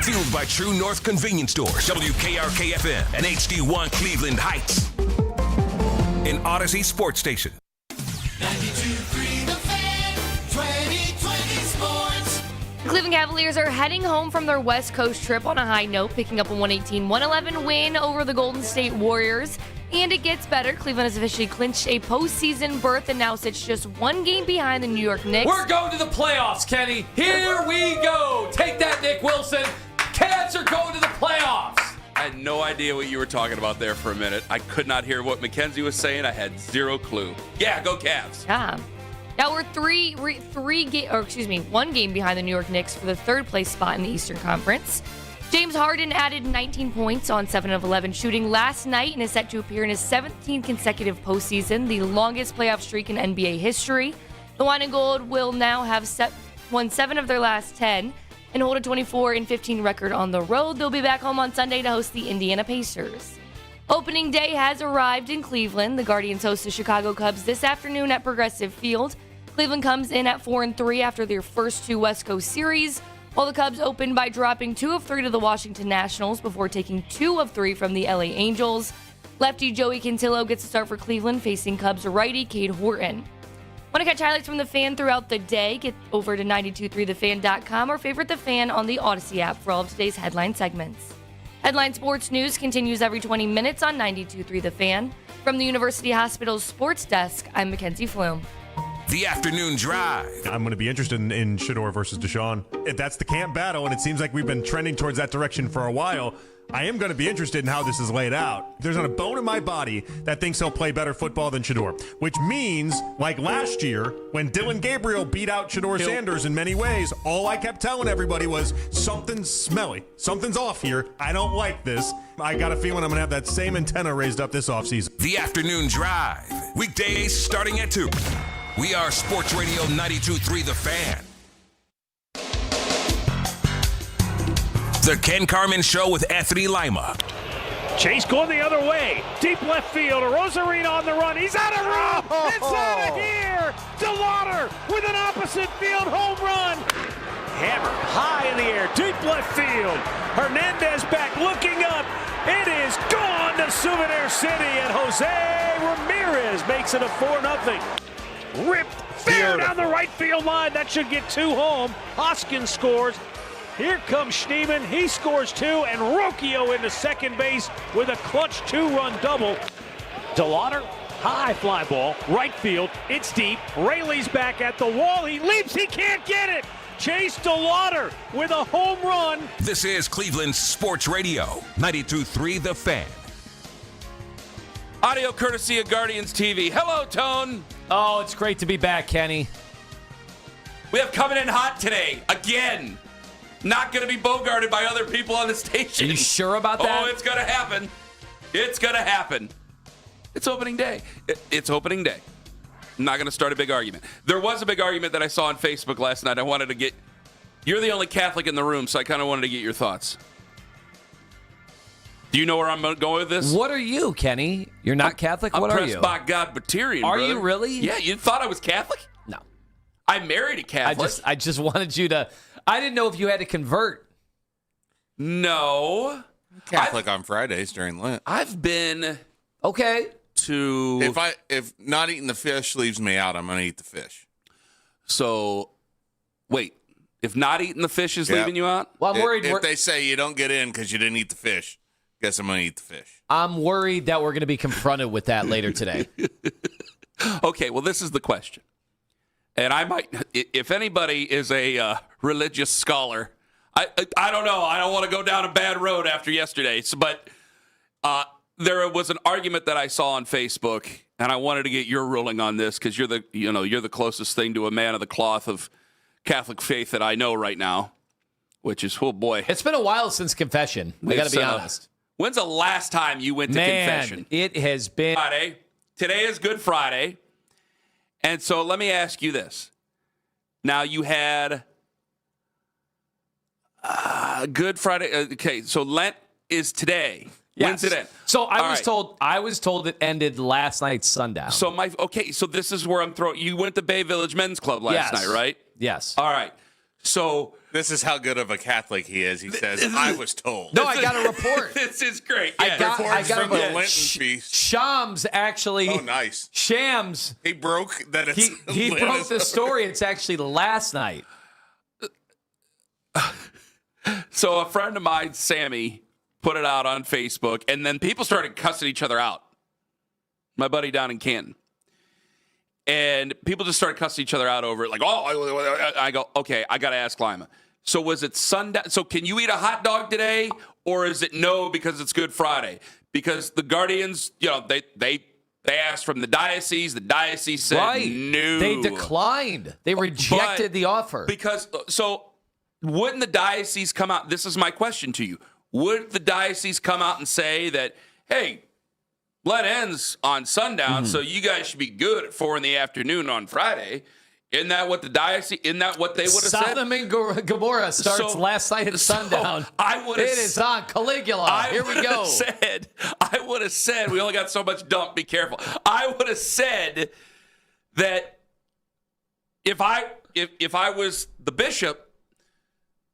Fueled by True North Convenience Stores, WKRK-FM, and HD1 Cleveland Heights. An Odyssey Sports Station. 92.3 The Fan, 2020 Sports. Cleveland Cavaliers are heading home from their West Coast trip on a high note, picking up a 118-111 win over the Golden State Warriors. And it gets better. Cleveland has officially clinched a postseason berth and now sits just one game behind the New York Knicks. We're going to the playoffs, Kenny. Here we go. Take that, Nick Wilson. Cavs are going to the playoffs. I had no idea what you were talking about there for a minute. I could not hear what Mackenzie was saying. I had zero clue. Yeah, go Cavs. Yeah. Now we're one game behind the New York Knicks for the third place spot in the Eastern Conference. James Harden added 19 points on 7 of 11 shooting last night and is set to appear in his 17th consecutive postseason, the longest playoff streak in NBA history. The Wine and Gold will now have won 7 of their last 10 and hold a 24-15 record on the road. They'll be back home on Sunday to host the Indiana Pacers. Opening day has arrived in Cleveland. The Guardians host the Chicago Cubs this afternoon at Progressive Field. Cleveland comes in at 4-3 after their first 2 West Coast series, while the Cubs opened by dropping 2 of 3 to the Washington Nationals before taking 2 of 3 from the LA Angels. Lefty Joey Cantillo gets to start for Cleveland, facing Cubs righty Cade Horton. Want to catch highlights from The Fan throughout the day? Get over to 923thefan.com or favorite The Fan on the Odyssey app for all of today's headline segments. Headline Sports News continues every 20 minutes on 92.3 The Fan. From the University Hospital's Sports Desk, I'm Mackenzie Flume. The Afternoon Drive. I'm going to be interested in Shador versus Deshaun. If that's the camp battle, and it seems like we've been trending towards that direction for a while, I am going to be interested in how this is laid out. There's not a bone in my body that thinks he'll play better football than Shador, which means, like last year, when Dylan Gabriel beat out Shador Sanders in many ways, all I kept telling everybody was, something's smelly. Something's off here. I don't like this. I got a feeling I'm going to have that same antenna raised up this offseason. The Afternoon Drive. Weekdays starting at 2. We are Sports Radio 92.3 The Fan. The Ken Carman Show with Anthony Lima. Chase going the other way. Deep left field. Rosarina on the run. He's out of room. It's out of here. Lauder with an opposite field home run. Hammer high in the air. Deep left field. Hernandez back looking up. It is gone to Souvenir City, and Jose Ramirez makes it a 4-0. Ripped fair down the right field line. That should get 2 home. Hoskins scores. Here comes Schneemann. He scores 2, and Rocchio into second base with a clutch 2-run double. Lauder, high fly ball, right field. It's deep. Rayleigh's back at the wall. He leaps. He can't get it. Chase Lauder with a home run. This is Cleveland Sports Radio 92.3 The Fan. Audio courtesy of Guardians TV. Hello, Tone. Oh, it's great to be back, Kenny. We have coming in hot today. Again. Not going to be bogarted by other people on the station. Are you sure about that? Oh, it's going to happen. It's going to happen. It's opening day. It's opening day. I'm not going to start a big argument. There was a big argument that I saw on Facebook last night. I wanted to get... You're the only Catholic in the room, so I kind of wanted to get your thoughts. Do you know where I'm going with this? What are you, Kenny? You're not Catholic? What are you? I'm pressed by God Batarian, Are brother. you really? Yeah, you thought I was Catholic? No. I married a Catholic. I just wanted you to... I didn't know if you had to convert. No. Catholic on Fridays during Lent. I've been Okay. to... If not eating the fish leaves me out, I'm going to eat the fish. So, wait. If not eating the fish is leaving you out? Well, I'm worried. If they say you don't get in because you didn't eat the fish, guess I'm going to eat the fish. I'm worried that we're going to be confronted with that later today. Okay, well, this is the question. And I might, if anybody is a religious scholar, I don't know. I don't want to go down a bad road after yesterday. But there was an argument that I saw on Facebook, and I wanted to get your ruling on this because you're the closest thing to a man of the cloth of Catholic faith that I know right now, which is, oh boy. It's been a while since confession. I got to be honest. When's the last time you went to confession? It has been Friday. Today is Good Friday. And so let me ask you this. Now you had Good Friday. Okay, so Lent is today. Yes. When's it end? So I was told it ended last night sundown. So so this is where I'm throwing. You went to Bay Village Men's Club last night, right? Yes. All right. So This is how good of a Catholic he is. He says, I was told. No, I got a report. This is great. I Yeah. got from the a Lenten feast. Shams actually. Oh, nice. Shams. He broke that. It's He broke the story. It's actually last night. So a friend of mine, Sammy, put it out on Facebook, and then people started cussing each other out. My buddy down in Canton. And people just started cussing each other out over it. Like, I go, okay, I got to ask Lima. So was it sundown? So can you eat a hot dog today? Or is it no because it's Good Friday? Because the Guardians, they asked from the diocese. The diocese said no. They declined. They rejected the offer. Because, so wouldn't the diocese come out? This is my question to you. Would the diocese come out and say that, hey, Lent ends on sundown, so you guys should be good at 4 p.m. on Friday? Isn't that what the diocese? Isn't that what they would have said? Sodom and Gomorrah starts last night at sundown. It is on Caligula. Here we go. I would have said, we only got so much dump. Be careful. I would have said that if I was the bishop,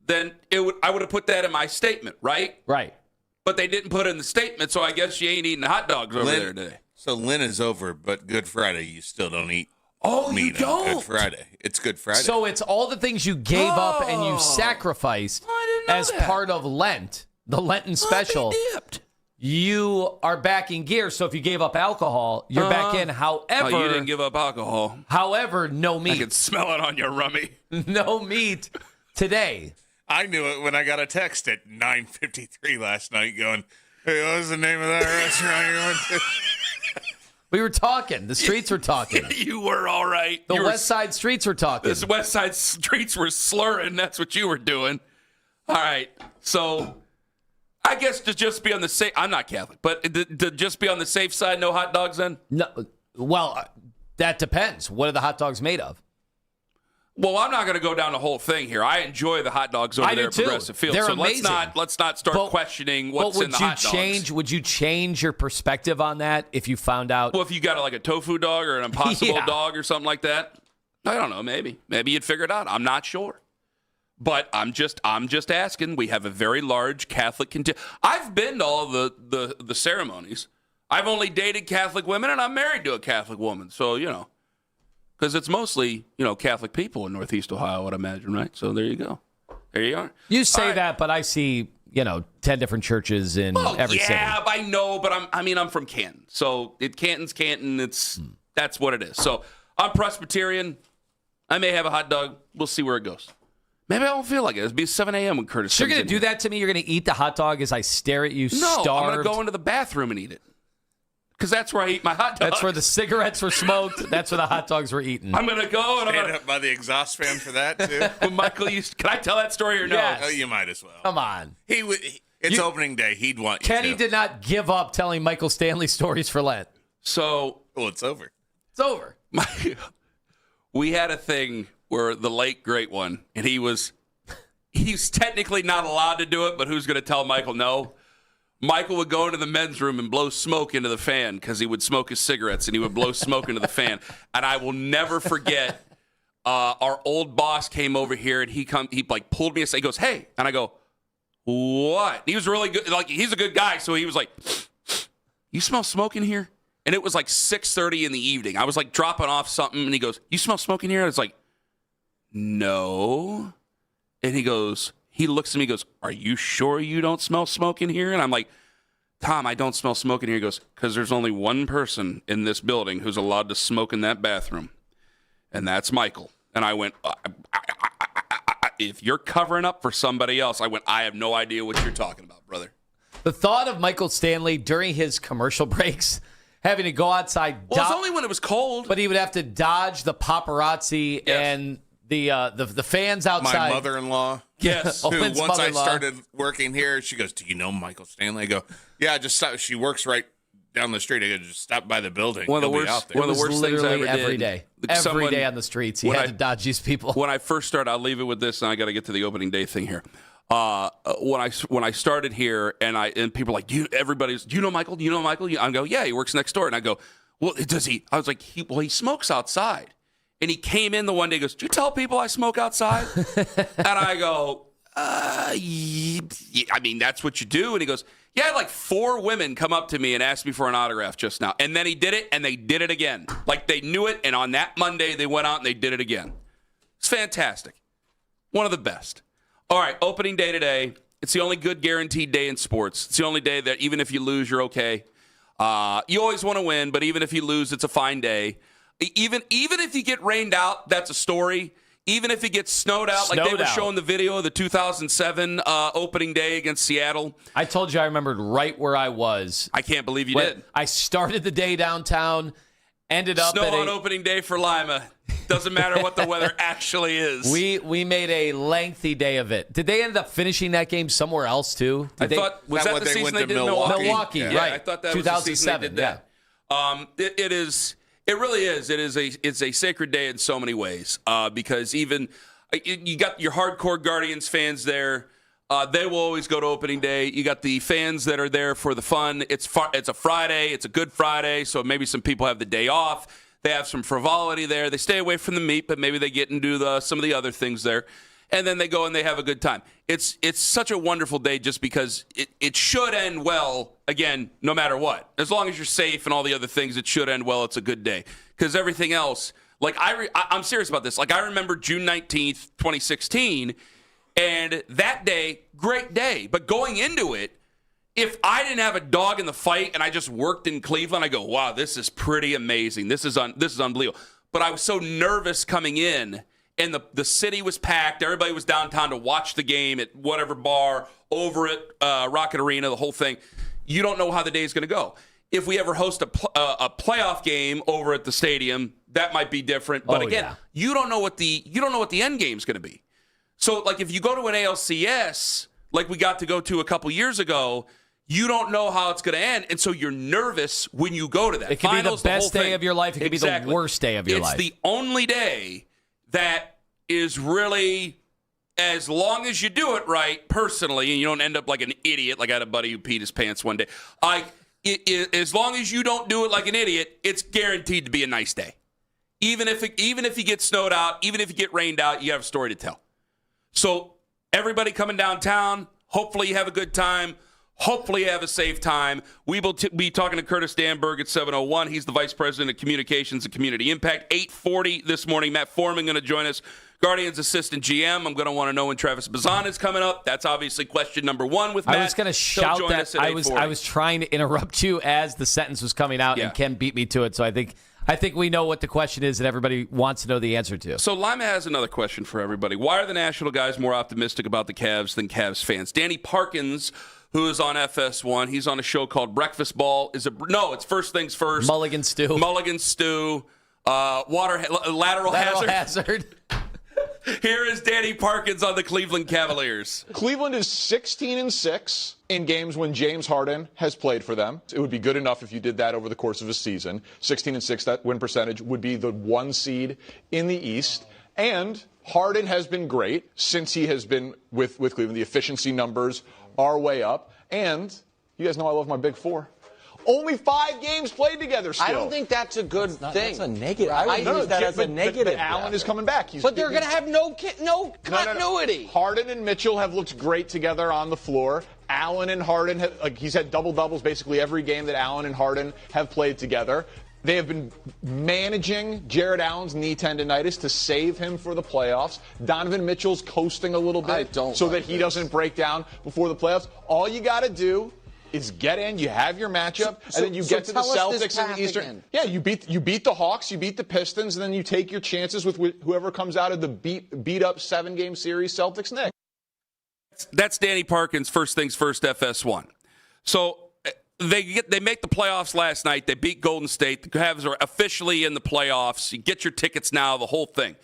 then I would have put that in my statement, right? Right. But they didn't put it in the statement, so I guess you ain't eating hot dogs over there today. So Lent is over, but Good Friday, you still don't eat. Oh, meat you don't? on Good Friday. It's Good Friday. So it's all the things you gave up and you sacrificed as part of Lent, the Lenten special. You are back in gear. So if you gave up alcohol, you're back in. However, you didn't give up alcohol. However, no meat. I can smell it on your rummy. No meat today. I knew it when I got a text at 9:53 last night going, hey, what was the name of that restaurant you went to? We were talking. The streets were talking. You were all right. The West Side streets were talking. The West Side streets were slurring. That's what you were doing. All right. So I guess to just be on the safe, I'm not Catholic, but to just be on the safe side, no hot dogs then? No. Well, that depends. What are the hot dogs made of? Well, I'm not going to go down the whole thing here. I enjoy the hot dogs over there at Progressive Field. They're so amazing. let's not start questioning what's in the hot dogs. Would you change your perspective on that if you found out? Well, if you got like a tofu dog or an impossible dog or something like that, I don't know. Maybe you'd figure it out. I'm not sure, but I'm just asking. We have a very large Catholic contingent. I've been to all the ceremonies. I've only dated Catholic women, and I'm married to a Catholic woman. So because it's mostly, Catholic people in Northeast Ohio, I would imagine, right? So there you go. There you are. You say that, but I see, 10 different churches in every city. Yeah, I know, but I'm from Canton. So Canton's Canton. That's what it is. So I'm Presbyterian. I may have a hot dog. We'll see where it goes. Maybe I won't feel like it. It'll be 7 a.m. when Curtis So you're going going to do that to me? You're going to eat the hot dog as I stare at you No, starved? I'm going to go into the bathroom and eat it. Because that's where I eat my hot dogs. That's where the cigarettes were smoked. That's where the hot dogs were eaten. I'm going to go and I'm Stand going up by the exhaust fan for that, too. Michael, can I tell that story or no? Yes. Oh, you might as well. Come on. It's opening day. He'd want you Kenny to. did not give up telling Michael Stanley stories for Lent. So. Well, it's over. It's over. We had a thing where the late great one, and he's technically not allowed to do it, but who's going to tell Michael no? Michael would go into the men's room and blow smoke into the fan because he would smoke his cigarettes and he would blow smoke into the fan. And I will never forget, our old boss came over here and he pulled me aside. He goes, hey. And I go, what? He was really good. Like, he's a good guy. So he was like, you smell smoke in here? And it was like 6:30 in the evening. I was like dropping off something and he goes, you smell smoke in here? I was like, no. And he looks at me and goes, are you sure you don't smell smoke in here? And I'm like, Tom, I don't smell smoke in here. He goes, because there's only one person in this building who's allowed to smoke in that bathroom, and that's Michael. And I went, if you're covering up for somebody else, I have no idea what you're talking about, brother. The thought of Michael Stanley during his commercial breaks having to go outside. Well, it's only when it was cold. But he would have to dodge the paparazzi and the fans outside. My mother-in-law. Yes. Who, Owen's once I mother-in-law. started working here, she goes, do you know Michael Stanley? I go, yeah, just stop. She works right down the street. I go, just stop by the building. One of the He'll be out there. worst, one of the worst things I ever did. Every day. Every day on the streets. He had to dodge these people. When I first started, I'll leave it with this, and I got to get to the opening day thing here. When I started here, and people are like, do you know Michael? Do you know Michael? I go, yeah, he works next door. And I go, well, does he? I was like, he smokes outside. And he came in the one day, goes, "Do you tell people I smoke outside?" And I go, yeah, I mean, that's what you do. And he goes, "Yeah, I had like 4 women come up to me and ask me for an autograph just now." And then he did it, and they did it again. Like they knew it, and on that Monday, they went out and they did it again. It's fantastic. One of the best. All right, opening day today. It's the only good guaranteed day in sports. It's the only day that even if you lose, you're okay. You always want to win, but even if you lose, it's a fine day. Even if you get rained out, that's a story. Even if it gets snowed out, like they were showing the video of the 2007 opening day against Seattle. I told you I remembered right where I was. I can't believe you did. I started the day downtown, ended up Snow at on opening day for Lima. Doesn't matter what the weather actually is. We made a lengthy day of it. Did they end up finishing that game somewhere else too? Was that the season they did in Milwaukee? Milwaukee, yeah, right? I thought that was the season they did that. Yeah. It really is. It's a sacred day in so many ways because even you got your hardcore Guardians fans there. They will always go to opening day. You got the fans that are there for the fun. It's a Friday. It's a good Friday, so maybe some people have the day off. They have some frivolity there. They stay away from the meat, but maybe they get into some of the other things there. And then they go and they have a good time. It's such a wonderful day just because it should end well, again, no matter what. As long as you're safe and all the other things, it should end well. It's a good day. Because everything else, like I'm serious about this. Like I remember June 19th, 2016, and that day, great day. But going into it, if I didn't have a dog in the fight and I just worked in Cleveland, I go, wow, this is pretty amazing. This is unbelievable. But I was so nervous coming in. And the city was packed. Everybody was downtown to watch the game at whatever bar, over at Rocket Arena, the whole thing. You don't know how the day is going to go. If we ever host a playoff game over at the stadium, that might be different. But you don't know what the end game is going to be. So, like, if you go to an ALCS, like we got to go to a couple years ago, you don't know how it's going to end, and so you're nervous when you go to that. It could be the best day of your life. It could be the worst day of your life. It's the only day that is really, as long as you do it right, personally, and you don't end up like an idiot, like I had a buddy who peed his pants one day. As long as you don't do it like an idiot, it's guaranteed to be a nice day. Even if you get snowed out, even if you get rained out, you have a story to tell. So everybody coming downtown, hopefully you have a good time. Hopefully you have a safe time. We will be talking to Curtis Danberg at 7:01. He's the Vice President of Communications and Community Impact. 8:40 this morning. Matt Foreman going to join us. Guardians Assistant GM. I'm going to want to know when Travis Bazana is coming up. That's obviously question number 1 with Matt. I was going to shout that. I was trying to interrupt you as the sentence was coming out, and Ken beat me to it. So I think we know what the question is that everybody wants to know the answer to. So Lima has another question for everybody. Why are the national guys more optimistic about the Cavs than Cavs fans? Danny Parkins, who is on FS1. He's on a show called Breakfast Ball. It's First Things First. Mulligan Stew. Lateral hazard. Here is Danny Parkins on the Cleveland Cavaliers. Cleveland is 16-6 in games when James Harden has played for them. It would be good enough if you did that over the course of a season. 16-6, that win percentage would be the 1 seed in the East. And Harden has been great since he has been with Cleveland. The efficiency numbers are way up. And you guys know I love my Big Four. Only 5 games played together still. I don't think that's a good thing. That's a negative. I use that as a negative. But Allen is coming back. But they're going to have no continuity. Harden and Mitchell have looked great together on the floor. Allen and Harden, he's had double-doubles basically every game that Allen and Harden have played together. They have been managing Jared Allen's knee tendonitis to save him for the playoffs. Donovan Mitchell's coasting a little bit so that he doesn't break down before the playoffs. All you got to do is get in, you have your matchup, and then you get to the Celtics in the Eastern. Again. Yeah, you beat the Hawks, you beat the Pistons, and then you take your chances with whoever comes out of the beat up 7-game series, Celtics Knicks. That's Danny Parkins, First Things First, FS1. So they make the playoffs last night. They beat Golden State. The Cavs are officially in the playoffs. You get your tickets now, the whole thing.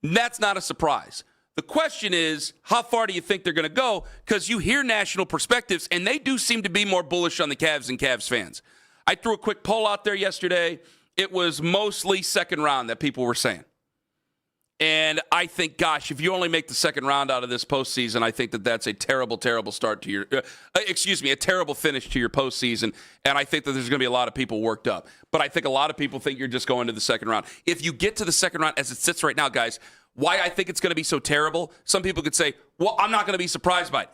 That's not a surprise. The question is, how far do you think they're going to go? Because you hear national perspectives, and they do seem to be more bullish on the Cavs than Cavs fans. I threw a quick poll out there yesterday. It was mostly second round that people were saying. And I think, gosh, if you only make the second round out of this postseason, I think that's a terrible, terrible start to your, a terrible finish to your postseason. And I think that there's going to be a lot of people worked up. But I think a lot of people think you're just going to the second round. If you get to the second round as it sits right now, guys, why I think it's going to be so terrible, some people could say, well, I'm not going to be surprised by it.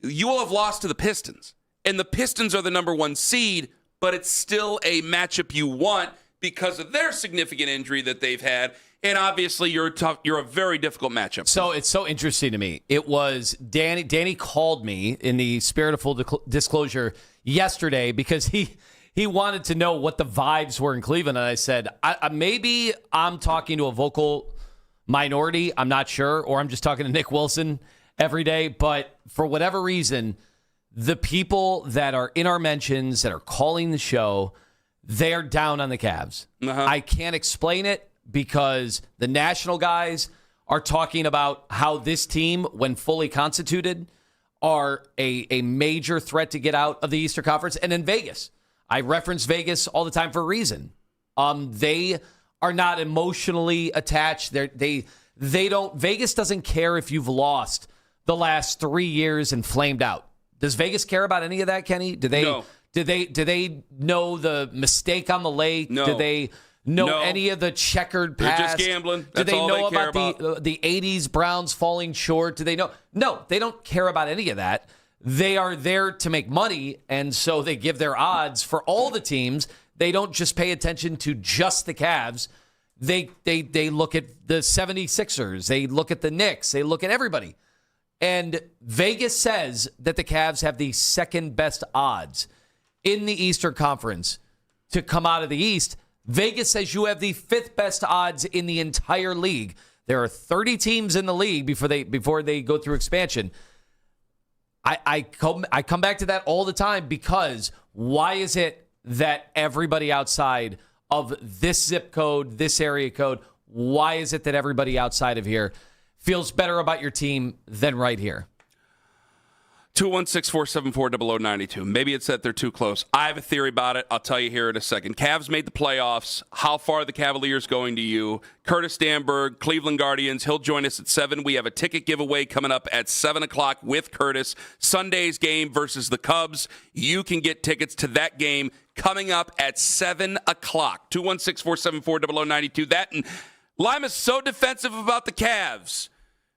You will have lost to the Pistons. And the Pistons are the number 1 seed, but it's still a matchup you want because of their significant injury that they've had. And obviously, you're a very difficult matchup. So it's so interesting to me. It was Danny. Danny called me in the spirit of full disclosure yesterday because he wanted to know what the vibes were in Cleveland. And I said, maybe I'm talking to a vocal minority. I'm not sure. Or I'm just talking to Nick Wilson every day. But for whatever reason, the people that are in our mentions, that are calling the show, they're down on the Cavs. I can't explain it, because the national guys are talking about how this team, when fully constituted, are a major threat to get out of the Eastern Conference. And in Vegas, I reference Vegas all the time for a reason. They are not emotionally attached. They don't. Vegas doesn't care if you've lost the last 3 years and flamed out. Does Vegas care about any of that, Kenny? Do they? No. Do they know the mistake on the lake? No. Do they know any of the checkered past? They're just gambling. Do That's they all know they care about the 80s Browns falling short? Do they know? No, they don't care about any of that. They are there to make money, and so they give their odds for all the teams. They don't just pay attention to just the Cavs. They look at the 76ers. They look at the Knicks. They look at everybody. And Vegas says that the Cavs have the second best odds in the Eastern Conference to come out of the East. Vegas says you have the 5th best odds in the entire league. There are 30 teams in the league before they go through expansion. I come back to that all the time, because why is it that everybody outside of this zip code, this area code, why is it that everybody outside of here feels better about your team than right here? 216-474-0092. Maybe it's that they're too close. I have a theory about it. I'll tell you here in a second. Cavs made the playoffs. How far are the Cavaliers going to you? Curtis Danberg, Cleveland Guardians. He'll join us at 7. We have a ticket giveaway coming up at 7 o'clock with Curtis. Sunday's game versus the Cubs. You can get tickets to that game coming up at 7 o'clock. 216-474-0092. That and Lima's so defensive about the Cavs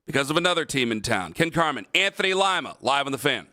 because of another team in town. Ken Carman, Anthony Lima, live on The Fan.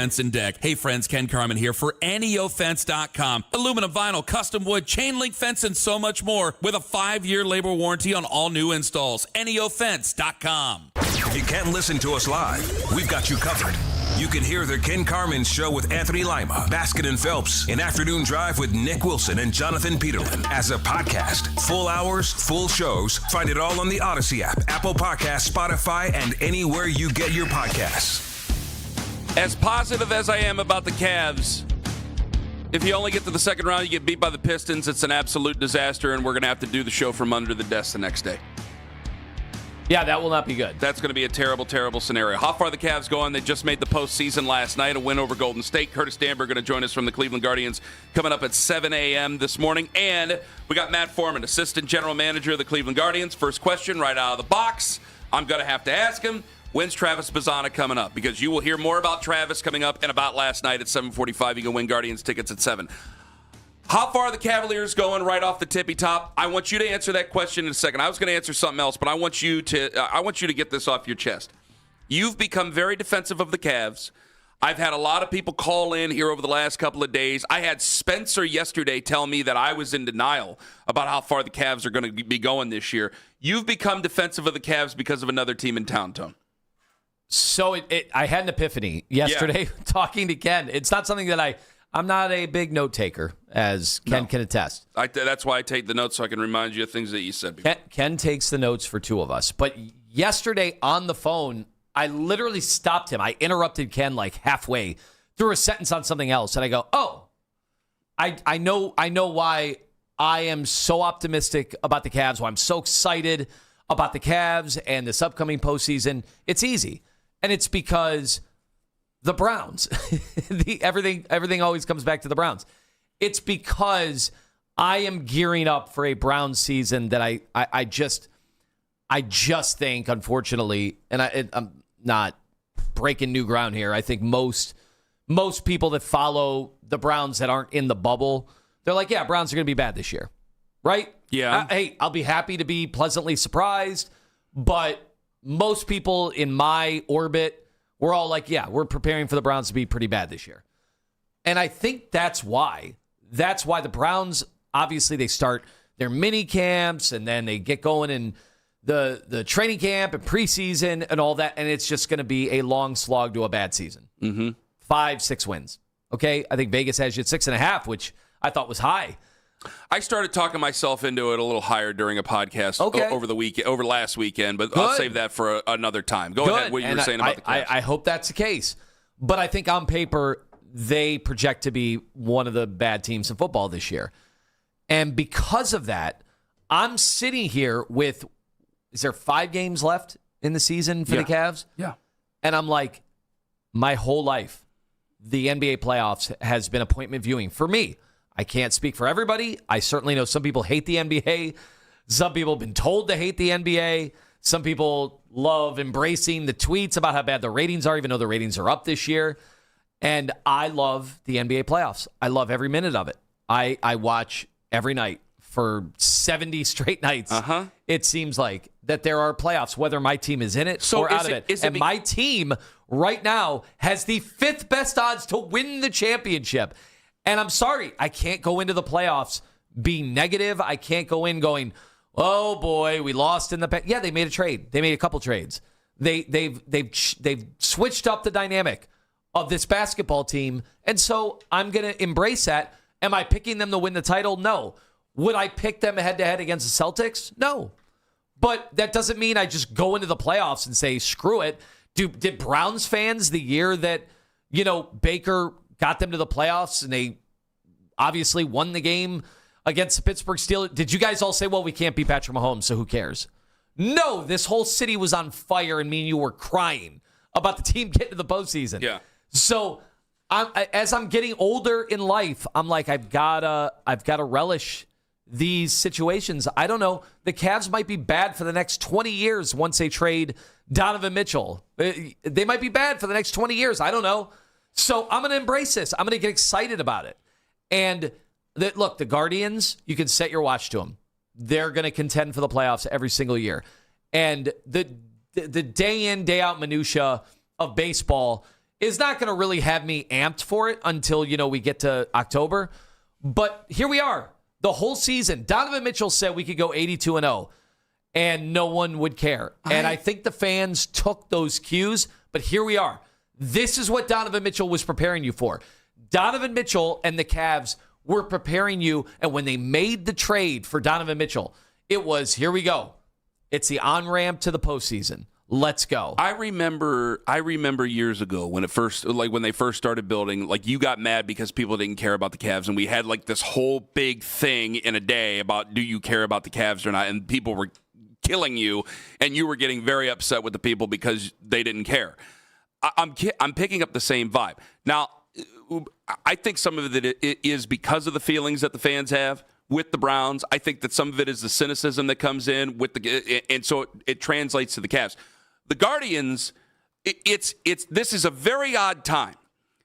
Fence and Deck. Hey friends, Ken Carman here for NEOFence.com. Aluminum, vinyl, custom wood, chain link fence, and so much more with a 5-year labor warranty on all new installs. NEOFence.com. If you can't listen to us live, we've got you covered. You can hear the Ken Carman Show with Anthony Lima, Baskin and Phelps, an afternoon drive with Nick Wilson and Jonathan Peterlin as a podcast. Full hours, full shows. Find it all on the Odyssey app, Apple Podcasts, Spotify, and anywhere you get your podcasts. As positive as I am about the Cavs, if you only get to the second round, you get beat by the Pistons, it's an absolute disaster, and we're going to have to do the show from under the desk the next day. Yeah, that will not be good. That's going to be a terrible, terrible scenario. How far the Cavs going? They just made the postseason last night, a win over Golden State. Curtis Danberg going to join us from the Cleveland Guardians coming up at 7 a.m. this morning. And we got Matt Foreman, Assistant General Manager of the Cleveland Guardians. First question right out of the box. I'm going to have to ask him, when's Travis Bazana coming up? Because you will hear more about Travis coming up and about last night at 7:45. You can win Guardians tickets at 7. How far are the Cavaliers going right off the tippy top? I want you to answer that question in a second. I was going to answer something else, but I want you to get this off your chest. You've become very defensive of the Cavs. I've had a lot of people call in here over the last couple of days. I had Spencer yesterday tell me that I was in denial about how far the Cavs are going to be going this year. You've become defensive of the Cavs because of another team in town, Tone. So I had an epiphany yesterday talking to Ken. It's not something that I'm not a big note taker, as Ken can attest. That's why I take the notes, so I can remind you of things that you said before. Ken takes the notes for two of us. But yesterday on the phone, I literally stopped him. I interrupted Ken like halfway through a sentence on something else. And I go, I know why I am so optimistic about the Cavs, why I'm so excited about the Cavs and this upcoming postseason. It's easy. And it's because the Browns. Everything always comes back to the Browns. It's because I am gearing up for a Browns season that I just think, unfortunately, and I'm not breaking new ground here. I think most people that follow the Browns that aren't in the bubble, they're like, yeah, Browns are going to be bad this year, right? Yeah. Hey, I'll be happy to be pleasantly surprised, but most people in my orbit, we're all like, yeah, we're preparing for the Browns to be pretty bad this year. And I think that's why. That's why the Browns, obviously, they start their mini camps, and then they get going in the training camp and preseason and all that, and it's just going to be a long slog to a bad season. 5-6 wins. Okay? I think Vegas has you at 6.5, which I thought was high. I started talking myself into it a little higher during a podcast over last weekend, but I'll save that for another time. Go ahead, what you were saying about the Cavs. I hope that's the case. But I think on paper, they project to be one of the bad teams in football this year. And because of that, I'm sitting here with, is there 5 games left in the season for the Cavs? Yeah. And I'm like, my whole life, the NBA playoffs has been appointment viewing for me. I can't speak for everybody. I certainly know some people hate the NBA. Some people have been told to hate the NBA. Some people love embracing the tweets about how bad the ratings are, even though the ratings are up this year. And I love the NBA playoffs. I love every minute of it. I watch every night for 70 straight nights. It seems like that there are playoffs, whether my team is in it or out of it. And my team right now has the 5th best odds to win the championship. And I'm sorry, I can't go into the playoffs being negative. I can't go in going, oh boy, we lost in the past. Yeah, they made a trade. They made a couple trades. They've switched up the dynamic of this basketball team, and so I'm going to embrace that. Am I picking them to win the title? No. Would I pick them head-to-head against the Celtics? No. But that doesn't mean I just go into the playoffs and say, screw it. Did Browns fans the year that, Baker got them to the playoffs and they obviously won the game against the Pittsburgh Steelers, did you guys all say, well, we can't beat Patrick Mahomes, so who cares? No, this whole city was on fire, and me and you were crying about the team getting to the postseason. Yeah. So as I'm getting older in life, I'm like, I've gotta relish these situations. I don't know. The Cavs might be bad for the next 20 years once they trade Donovan Mitchell. They might be bad for the next 20 years. I don't know. So I'm going to embrace this. I'm going to get excited about it. And look, the Guardians, you can set your watch to them. They're going to contend for the playoffs every single year. And the day in, day out minutia of baseball, is not going to really have me amped for it until, we get to October. But here we are. The whole season, Donovan Mitchell said we could go 82-0, and no one would care. And I think the fans took those cues, but here we are. This is what Donovan Mitchell was preparing you for. Donovan Mitchell and the Cavs were preparing you, and when they made the trade for Donovan Mitchell, it was, here we go. It's the on-ramp to the postseason. Let's go. I remember years ago when they first started building, you got mad because people didn't care about the Cavs, and we had this whole big thing in a day about do you care about the Cavs or not, and people were killing you, and you were getting very upset with the people because they didn't care. I'm picking up the same vibe. Now, I think some of it is because of the feelings that the fans have with the Browns. I think that some of it is the cynicism that comes in and so it translates to the Cavs. The Guardians, this is a very odd time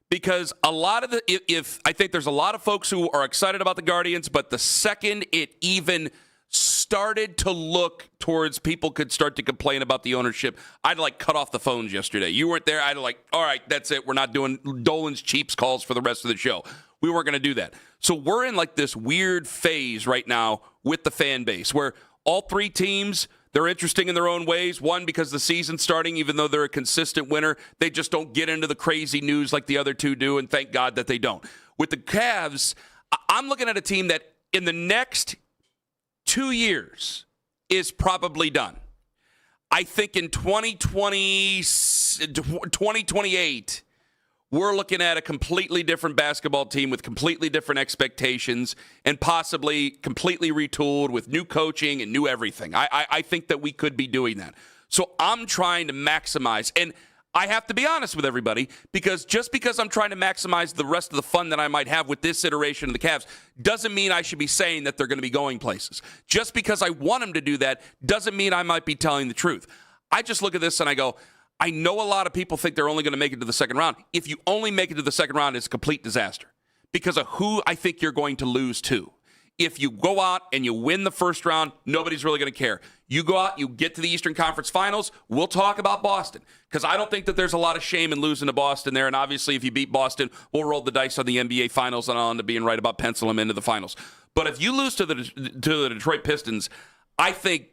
because I think there's a lot of folks who are excited about the Guardians, but the second it even started to look towards people could start to complain about the ownership, I'd cut off the phones yesterday. You weren't there. I'd all right, that's it. We're not doing Dolan's Cheaps calls for the rest of the show. We weren't going to do that. So we're in this weird phase right now with the fan base where all three teams, they're interesting in their own ways. One, because the season's starting, even though they're a consistent winner, they just don't get into the crazy news like the other two do, and thank God that they don't. With the Cavs, I'm looking at a team that in the next 2 years is probably done. I think in 2028, we're looking at a completely different basketball team with completely different expectations and possibly completely retooled with new coaching and new everything. I think that we could be doing that. So I'm trying to maximize. And I have to be honest with everybody, because just because I'm trying to maximize the rest of the fun that I might have with this iteration of the Cavs doesn't mean I should be saying that they're going to be going places. Just because I want them to do that doesn't mean I might be telling the truth. I just look at this and I go, I know a lot of people think they're only going to make it to the second round. If you only make it to the second round, it's a complete disaster because of who I think you're going to lose to. If you go out and you win the first round, nobody's really going to care. You go out, you get to the Eastern Conference Finals, we'll talk about Boston because I don't think that there's a lot of shame in losing to Boston there. And obviously, if you beat Boston, we'll roll the dice on the NBA Finals and on to being right about pencil them into the finals. But if you lose to the Detroit Pistons, I think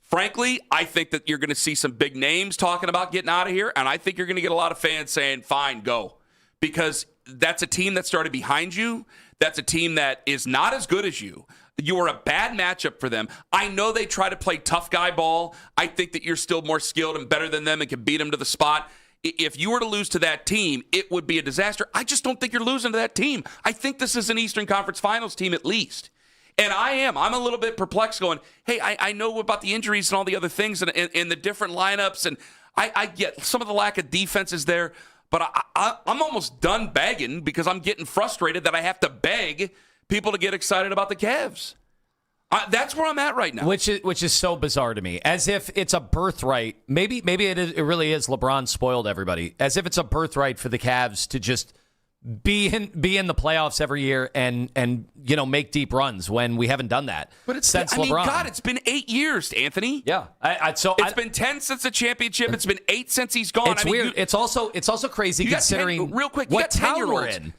that you're going to see some big names talking about getting out of here, and I think you're going to get a lot of fans saying, fine, go. Because that's a team that started behind you. That's a team that is not as good as you. You are a bad matchup for them. I know they try to play tough guy ball. I think that you're still more skilled and better than them and can beat them to the spot. If you were to lose to that team, it would be a disaster. I just don't think you're losing to that team. I think this is an Eastern Conference Finals team at least. And I'm a little bit perplexed going, hey, I know about the injuries and all the other things and the different lineups, and I get some of the lack of defense is there, but I'm almost done begging because I'm getting frustrated that I have to beg people to get excited about the Cavs. That's where I'm at right now. Which is so bizarre to me. As if it's a birthright. Maybe it really is LeBron spoiled everybody. As if it's a birthright for the Cavs to just be in the playoffs every year and make deep runs when we haven't done that since LeBron. God, it's been 8 years, Anthony. Yeah, it's been 10 since the championship. It's been 8 since he's gone. It's weird. It's also crazy considering real quick what town we're in.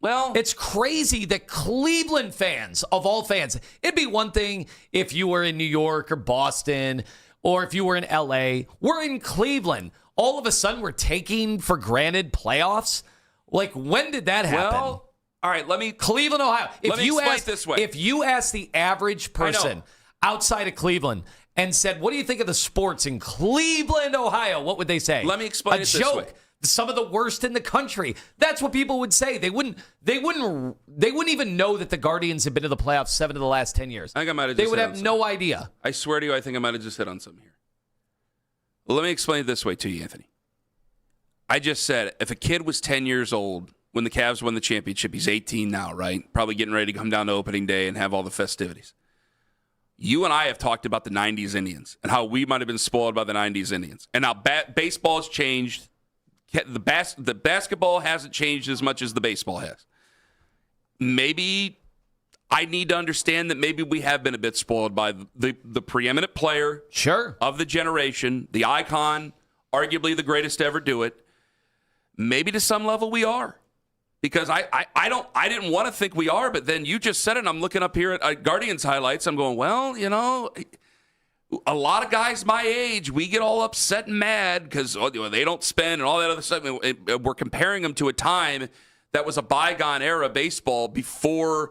It's crazy that Cleveland fans, of all fans, it'd be one thing if you were in New York or Boston or if you were in L.A. We're in Cleveland. All of a sudden, we're taking for granted playoffs. When did that happen? Well, all right, Cleveland, Ohio. Let me explain it this way. If you ask the average person outside of Cleveland and said, what do you think of the sports in Cleveland, Ohio? What would they say? Let me explain it this way. Some of the worst in the country. That's what people would say. They wouldn't even know that the Guardians have been to the playoffs 7 of the last 10 years. I think I might have They would have no idea. I swear to you, I think I might have just hit on something here. Well, let me explain it this way to you, Anthony. I just said, if a kid was 10 years old when the Cavs won the championship, he's 18 now, right? Probably getting ready to come down to opening day and have all the festivities. You and I have talked about the 90s Indians and how we might have been spoiled by the 90s Indians. And now baseball has changed. The basketball hasn't changed as much as the baseball has. Maybe I need to understand that maybe we have been a bit spoiled by the preeminent player of the generation, the icon, arguably the greatest to ever do it. maybe to some level we are. Because I didn't want to think we are, but then you just said it, and I'm looking up here at Guardians highlights. I'm going, well, a lot of guys my age, we get all upset and mad because they don't spend and all that other stuff. We're comparing them to a time that was a bygone era baseball before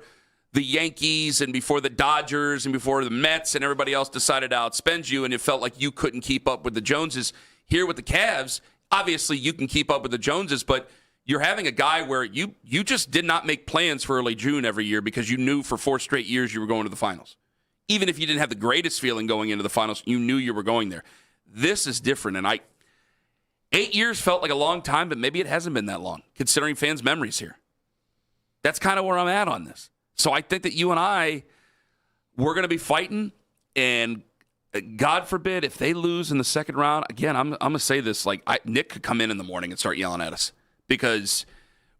the Yankees and before the Dodgers and before the Mets and everybody else decided to outspend you, and it felt like you couldn't keep up with the Joneses. Here with the Cavs, obviously you can keep up with the Joneses, but you're having a guy where you just did not make plans for early June every year because you knew for 4 straight years you were going to the finals. Even if you didn't have the greatest feeling going into the finals, you knew you were going there. This is different, and 8 years felt like a long time, but maybe it hasn't been that long, considering fans' memories here. That's kind of where I'm at on this. So I think that you and we're going to be fighting, and God forbid if they lose in the second round, again, I'm going to say this, Nick could come in the morning and start yelling at us because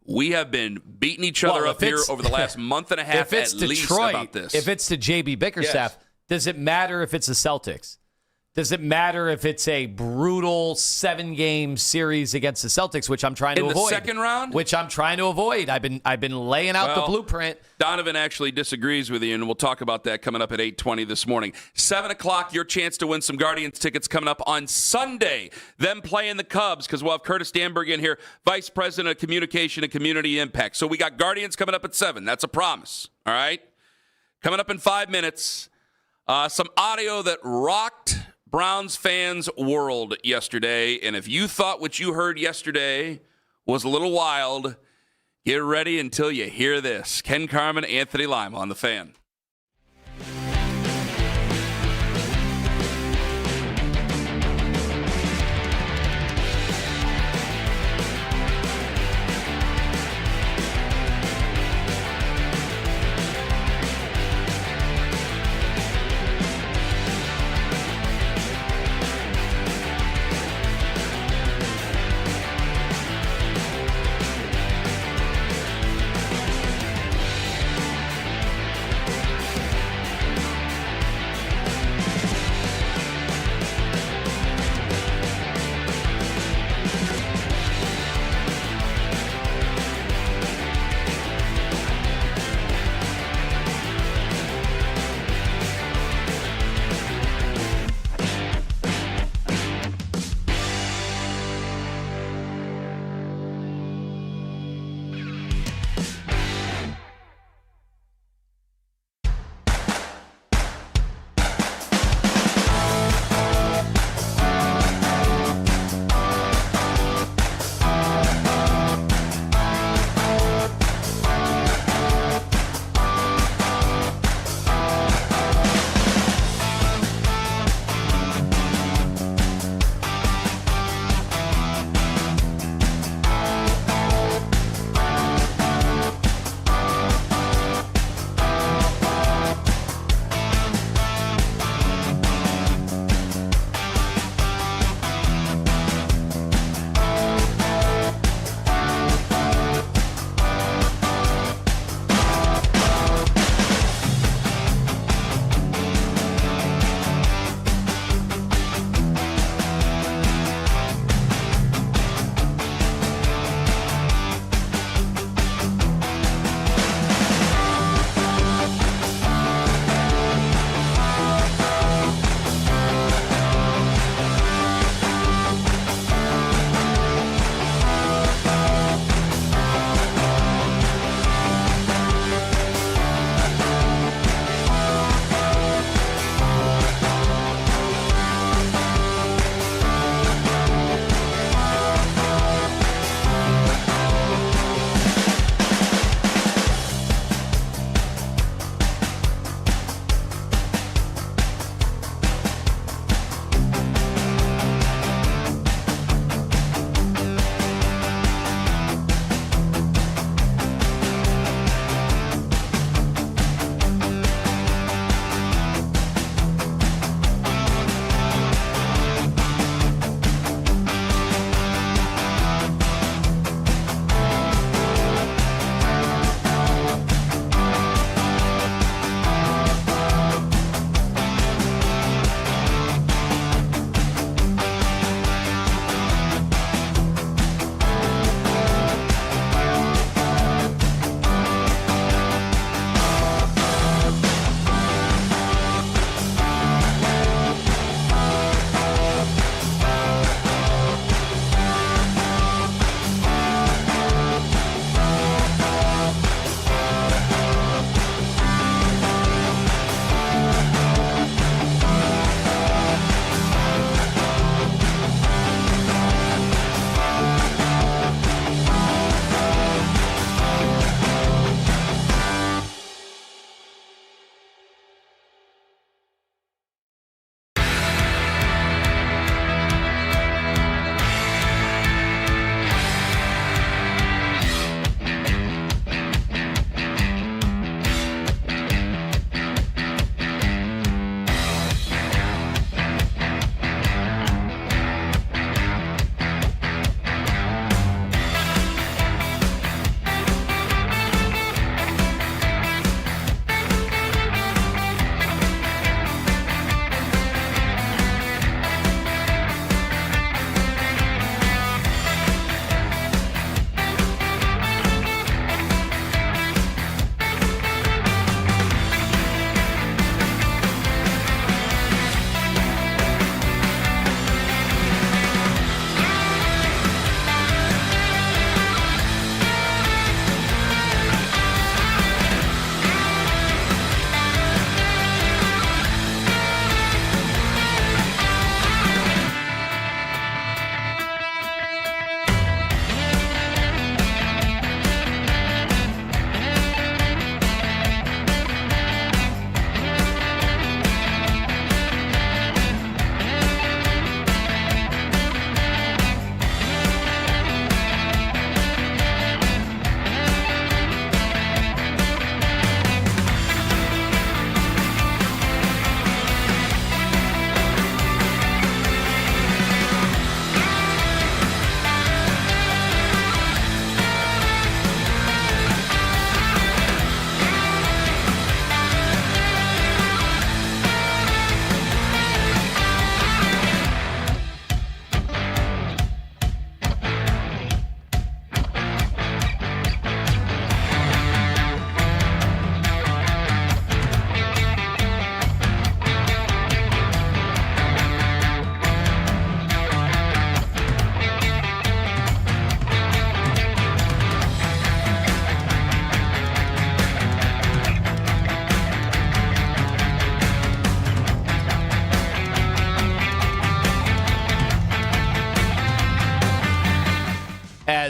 we have been beating each other up here over the last month and a half at least about this. If it's to JB Bickerstaff, does it matter if it's the Celtics? Does it matter if it's a brutal 7-game series against the Celtics, which I'm trying to avoid? In the second round? Which I'm trying to avoid. I've been laying out the blueprint. Donovan actually disagrees with you, and we'll talk about that coming up at 8:20 this morning. 7 o'clock, your chance to win some Guardians tickets coming up on Sunday. Them playing the Cubs, because we'll have Curtis Danberg in here, Vice President of Communication and Community Impact. So we got Guardians coming up at 7. That's a promise, all right? Coming up in 5 minutes, some audio that rocked Browns fans' world yesterday, and if you thought what you heard yesterday was a little wild, get ready until you hear this. Ken Carman, Anthony Lima on The Fan.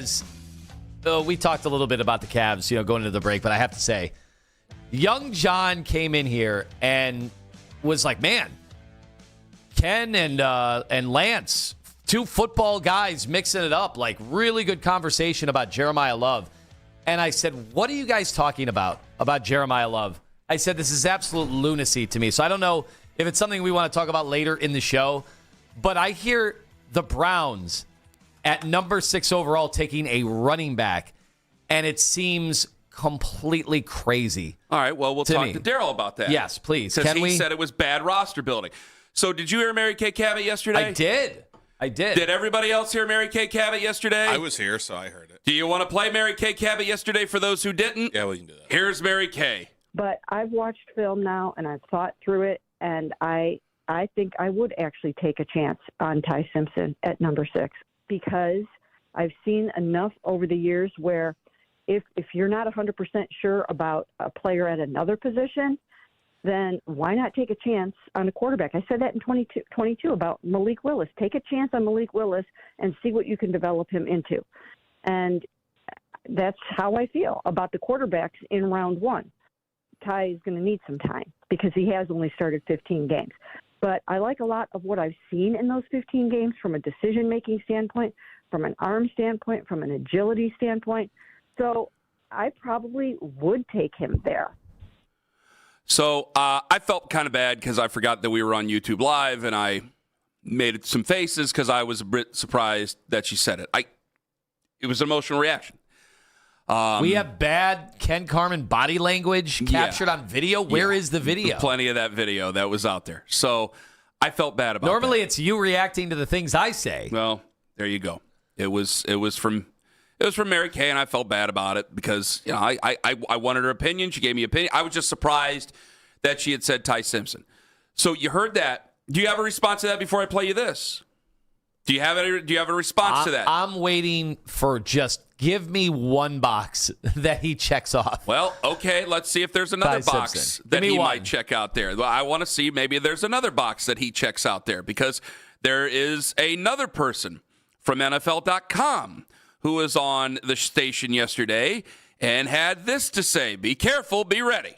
as we talked a little bit about the Cavs, going into the break, but I have to say, young John came in here and was like, man, Ken and Lance, two football guys mixing it up, like really good conversation about Jeremiah Love. And I said, what are you guys talking about Jeremiah Love? I said, this is absolute lunacy to me. So I don't know if it's something we want to talk about later in the show, but I hear the Browns at number 6 overall taking a running back, and it seems completely crazy. All right, well, we'll talk to Daryl about that. Yes, please. Because he said it was bad roster building. So did you hear Mary Kay Cabot yesterday? I did. Did everybody else hear Mary Kay Cabot yesterday? I was here, so I heard it. Do you want to play Mary Kay Cabot yesterday for those who didn't? Yeah, we can do that. Here's Mary Kay. But I've watched film now, and I've thought through it, and I think I would actually take a chance on Ty Simpson at number 6, because I've seen enough over the years where if you're not 100% sure about a player at another position, then why not take a chance on a quarterback? I said that in 22 about Malik Willis. Take a chance on Malik Willis and see what you can develop him into. And that's how I feel about the quarterbacks in round 1. Ty is going to need some time because he has only started 15 games. But I like a lot of what I've seen in those 15 games from a decision-making standpoint, from an arm standpoint, from an agility standpoint. So I probably would take him there. So I felt kind of bad because I forgot that we were on YouTube Live, and I made some faces because I was a bit surprised that she said it. It was an emotional reaction. We have bad Ken Carman body language captured on video. Where is the video? Plenty of that video that was out there. So I felt bad about Normally that. it's you reacting to the things I say. Well, there you go. It was from Mary Kay, and I felt bad about it because I wanted her opinion. She gave me opinion. I was just surprised that she had said Ty Simpson. So you heard that. Do you have a response to that before I play you this? Do you have a response to that? I'm waiting for just give me one box that he checks off. Well, okay, let's see if there's another Ty box Simpson. that he might check out there. Well, I want to see maybe there's another box that he checks out there because there is another person from NFL.com who was on the station yesterday and had this to say. Be careful, be ready.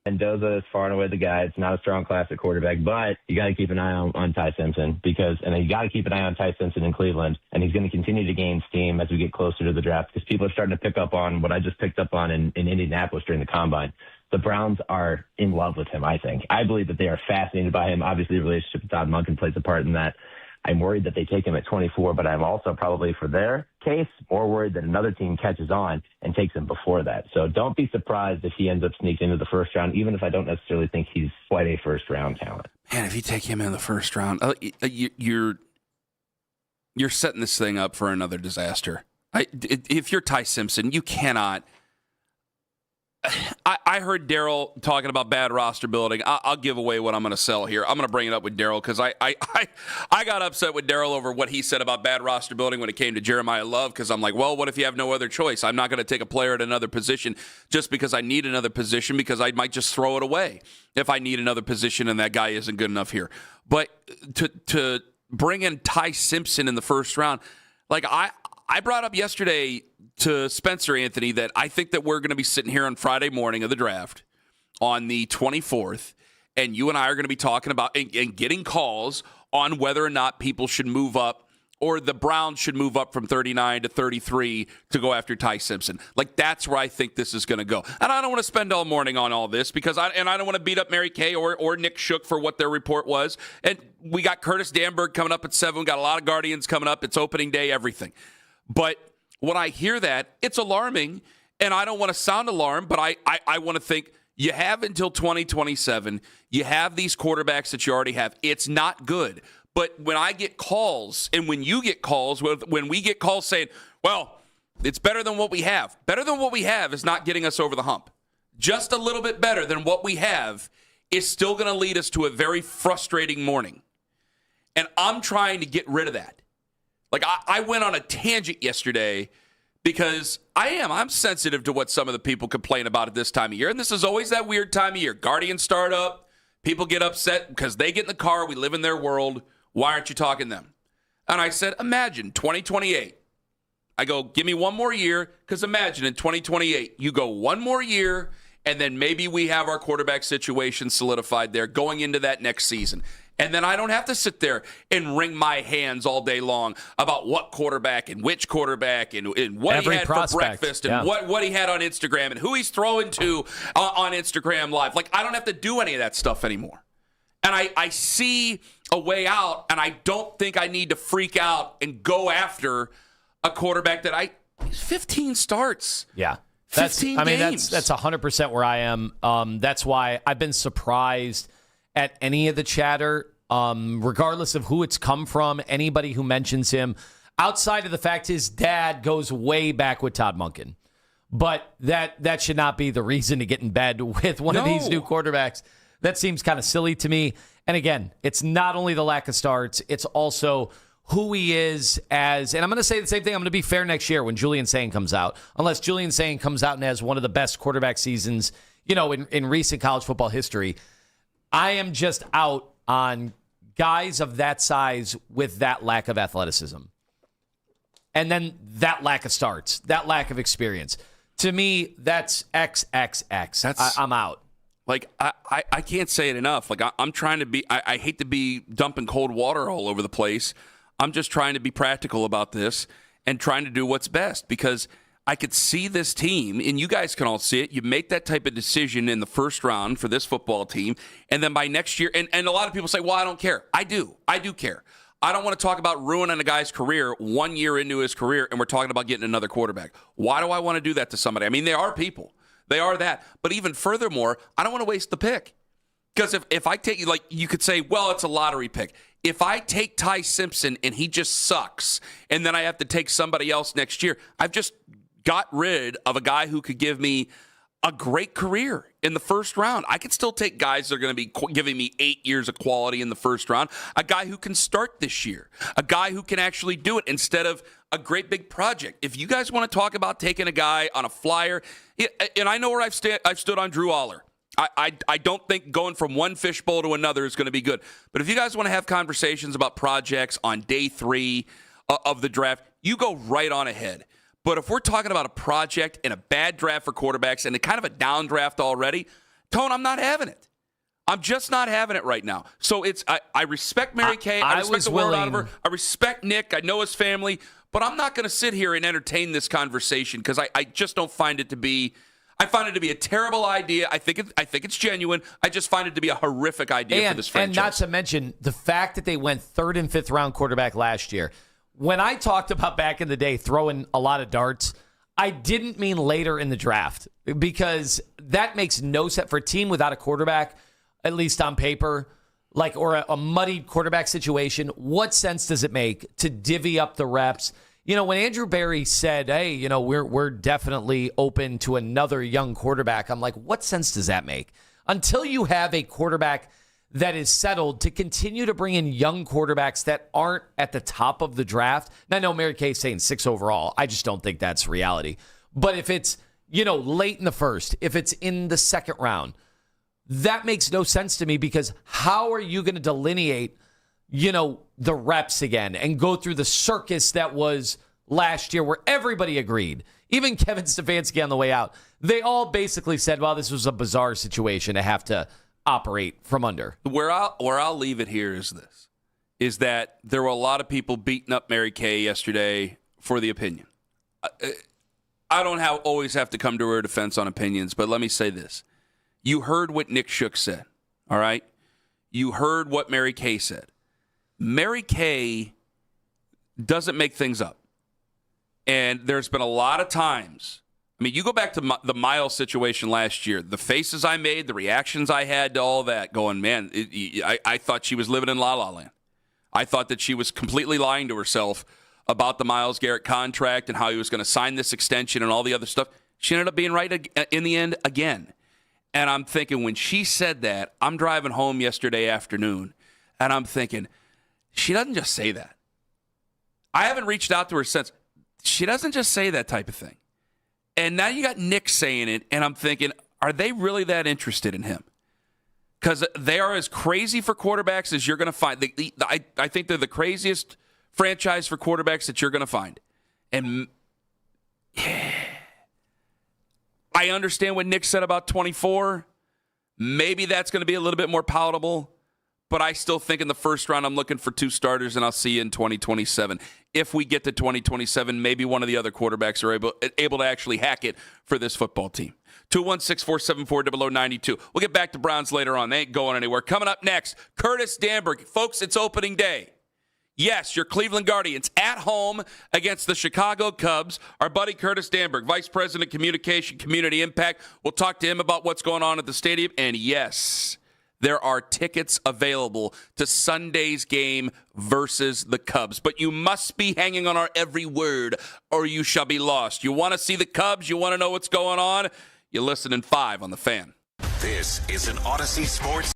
Mendoza is far and away the guy. It's not a strong class at quarterback, but you got to keep an eye on Ty Simpson and you got to keep an eye on Ty Simpson in Cleveland, and he's going to continue to gain steam as we get closer to the draft because people are starting to pick up on what I just picked up on in Indianapolis during the Combine. The Browns are in love with him, I think. I believe that they are fascinated by him. Obviously, the relationship with Todd Monken plays a part in that. I'm worried that they take him at 24, but I'm also probably, for their case, more worried that another team catches on and takes him before that. So don't be surprised if he ends up sneaking into the first round, even if I don't necessarily think he's quite a first-round talent. Man, if you take him in the first round, you're setting this thing up for another disaster. If you're Ty Simpson, you cannot. I heard Daryl talking about bad roster building. I'll give away what I'm going to sell here. I'm going to bring it up with Daryl because I got upset with Daryl over what he said about bad roster building when it came to Jeremiah Love because I'm like, well, what if you have no other choice? I'm not going to take a player at another position just because I need another position because I might just throw it away if I need another position and that guy isn't good enough here. But to bring in Ty Simpson in the first round, like I brought up yesterday to Spencer Anthony that I think that we're going to be sitting here on Friday morning of the draft on the 24th, and you and I are going to be talking about and getting calls on whether or not people should move up or the Browns should move up from 39 to 33 to go after Ty Simpson. Like, that's where I think this is going to go. And I don't want to spend all morning on all this because I don't want to beat up Mary Kay or Nick Shook for what their report was. And we got Curtis Danberg coming up at 7. We got a lot of Guardians coming up. It's opening day, everything. But when I hear that, it's alarming, and I don't want to sound alarmed, but I want to think you have until 2027. You have these quarterbacks that you already have. It's not good. But when I get calls, and when you get calls, when we get calls saying, well, it's better than what we have. Better than what we have is not getting us over the hump. Just a little bit better than what we have is still going to lead us to a very frustrating morning. And I'm trying to get rid of that. Like, I went on a tangent yesterday because I'm sensitive to what some of the people complain about at this time of year. And this is always that weird time of year. Guardians start up. People get upset because they get in the car. We live in their world. Why aren't you talking to them? And I said, imagine 2028. I go, give me one more year, because imagine in 2028, you go one more year, and then maybe we have our quarterback situation solidified there going into that next season. And then I don't have to sit there and wring my hands all day long about what quarterback and which quarterback and what Every he had prospect, for breakfast and what he had on Instagram and who he's throwing to on Instagram Live. Like, I don't have to do any of that stuff anymore. And I see a way out, and I don't think I need to freak out and go after a quarterback that 15 starts. Yeah. 15 games. That's 100% where I am. That's why I've been surprised at any of the chatter, regardless of who it's come from, anybody who mentions him, outside of the fact his dad goes way back with Todd Monken. But that should not be the reason to get in bed with one of these new quarterbacks. That seems kind of silly to me. And again, it's not only the lack of starts, it's also who he is as, and I'm going to say the same thing, I'm going to be fair next year when Julian Sain comes out, unless Julian Sain comes out and has one of the best quarterback seasons, in recent college football history. I am just out on guys of that size with that lack of athleticism. And then that lack of starts, that lack of experience. To me, that's XXX. I'm out. Like, I can't say it enough. Like, I'm trying to be, I hate to be dumping cold water all over the place. I'm just trying to be practical about this and trying to do what's best, because I could see this team, and you guys can all see it. You make that type of decision in the first round for this football team, and then by next year, and a lot of people say, well, I don't care. I do care. I don't want to talk about ruining a guy's career 1 year into his career, and we're talking about getting another quarterback. Why do I want to do that to somebody? I mean, there are people. They are that. But even furthermore, I don't want to waste the pick. Because if I take, like, you could say, well, it's a lottery pick. If I take Ty Simpson and he just sucks, and then I have to take somebody else next year, I've just got rid of a guy who could give me a great career in the first round. I could still take guys that are going to be giving me 8 years of quality in the first round. A guy who can start this year. A guy who can actually do it instead of a great big project. If you guys want to talk about taking a guy on a flyer, and I know where I've stood on Drew Aller. I don't think going from one fishbowl to another is going to be good. But if you guys want to have conversations about projects on day 3 of the draft, you go right on ahead. But if we're talking about a project and a bad draft for quarterbacks and a kind of a down draft already, Tone, I'm not having it. I'm just not having it right now. So I respect Mary Kay. I respect the world out of her. I respect Nick. I know his family. But I'm not going to sit here and entertain this conversation because I just don't find it to be. I find it to be a terrible idea. I think it's genuine. I just find it to be a horrific idea for this franchise. And not to mention the fact that they went 3rd and 5th round quarterback last year. When I talked about back in the day throwing a lot of darts, I didn't mean later in the draft, because that makes no sense for a team without a quarterback, at least on paper, or a muddied quarterback situation. What sense does it make to divvy up the reps? When Andrew Berry said, hey, we're definitely open to another young quarterback, I'm like, what sense does that make? Until you have a quarterback that is settled, to continue to bring in young quarterbacks that aren't at the top of the draft. And I know Mary Kay's saying 6 overall. I just don't think that's reality. But if it's, late in the first, if it's in the 2nd round, that makes no sense to me, because how are you going to delineate, the reps again and go through the circus that was last year where everybody agreed? Even Kevin Stefanski on the way out, they all basically said, well, this was a bizarre situation to have to operate from under. Where I'll leave it here is that there were a lot of people beating up Mary Kay yesterday for the opinion. I don't always have to come to her defense on opinions, but let me say this. You heard what Nick Shook said, all right? You heard what Mary Kay said. Mary Kay doesn't make things up. And there's been a lot of times, you go back to the Miles situation last year, the faces I made, the reactions I had to all that, going, man, I thought she was living in La La Land. I thought that she was completely lying to herself about the Myles Garrett contract and how he was going to sign this extension and all the other stuff. She ended up being right in the end again. And I'm thinking, when she said that, I'm driving home yesterday afternoon, and I'm thinking, she doesn't just say that. I haven't reached out to her since. She doesn't just say that type of thing. And now you got Nick saying it, and I'm thinking, are they really that interested in him? Because they are as crazy for quarterbacks as you're going to find. I think they're the craziest franchise for quarterbacks that you're going to find. And I understand what Nick said about 24. Maybe that's going to be a little bit more palatable. But I still think in the first round, I'm looking for 2 starters, and I'll see you in 2027. If we get to 2027, maybe one of the other quarterbacks are able to actually hack it for this football team. 216-474-0092. We'll get back to Browns later on. They ain't going anywhere. Coming up next, Curtis Danberg. Folks, it's opening day. Yes, your Cleveland Guardians at home against the Chicago Cubs. Our buddy Curtis Danberg, Vice President, Communication, Community Impact. We'll talk to him about what's going on at the stadium. And yes, there are tickets available to Sunday's game versus the Cubs. But you must be hanging on our every word or you shall be lost. You want to see the Cubs? You want to know what's going on? You listen in 5 on The Fan. This is an Odyssey Sports.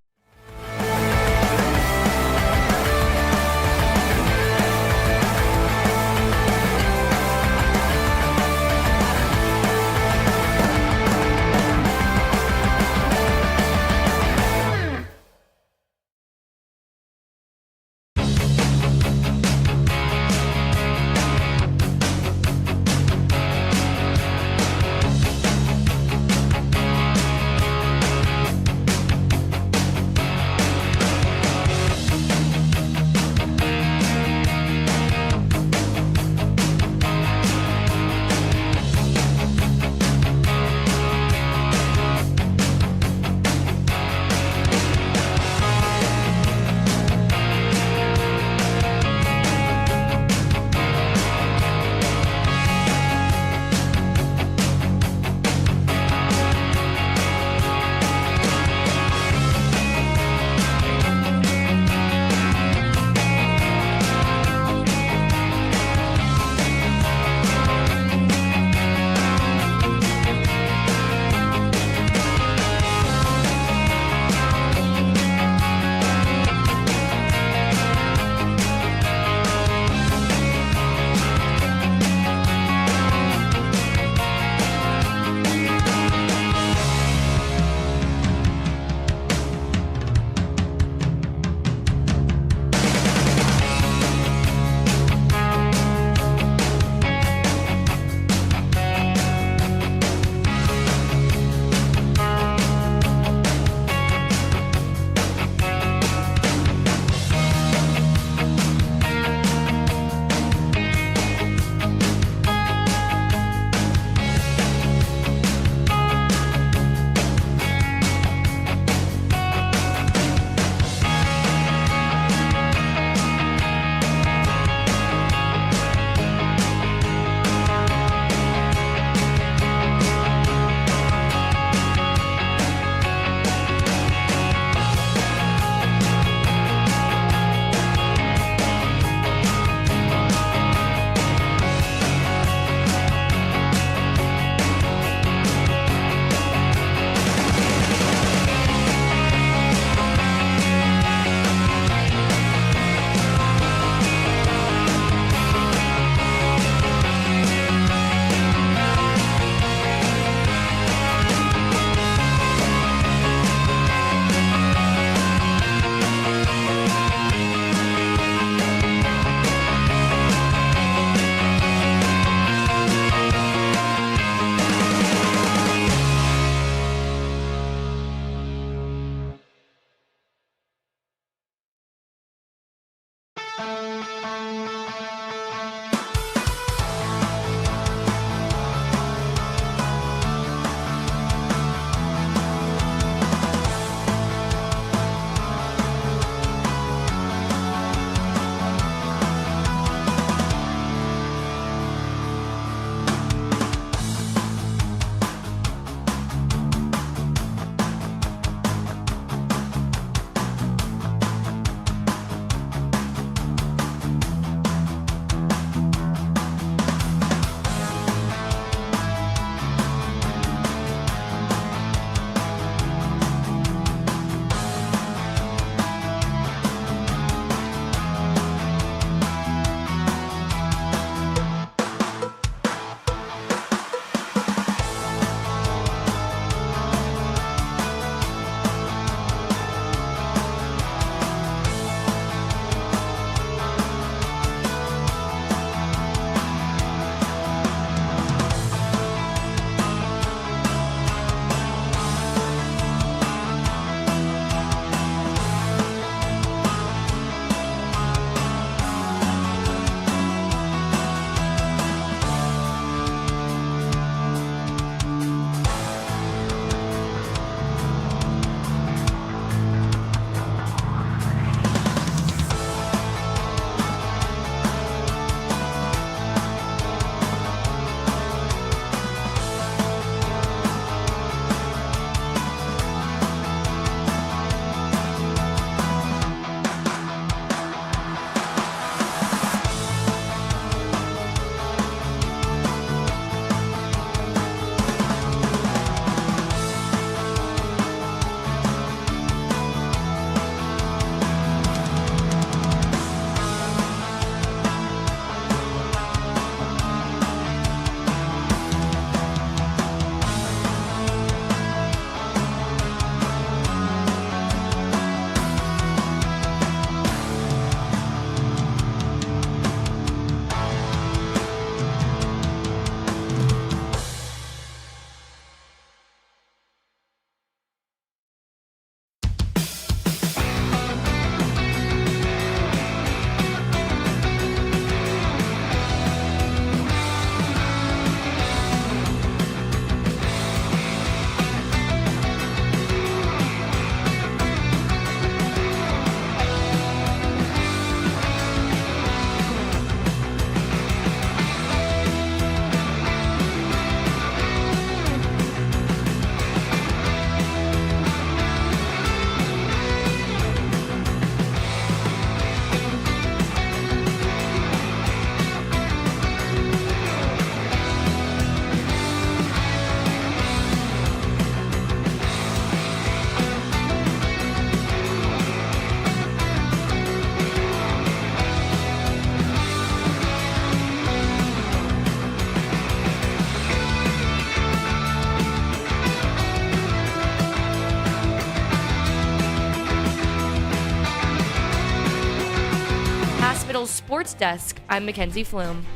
Capitals Sports Desk, I'm Mackenzie Flume.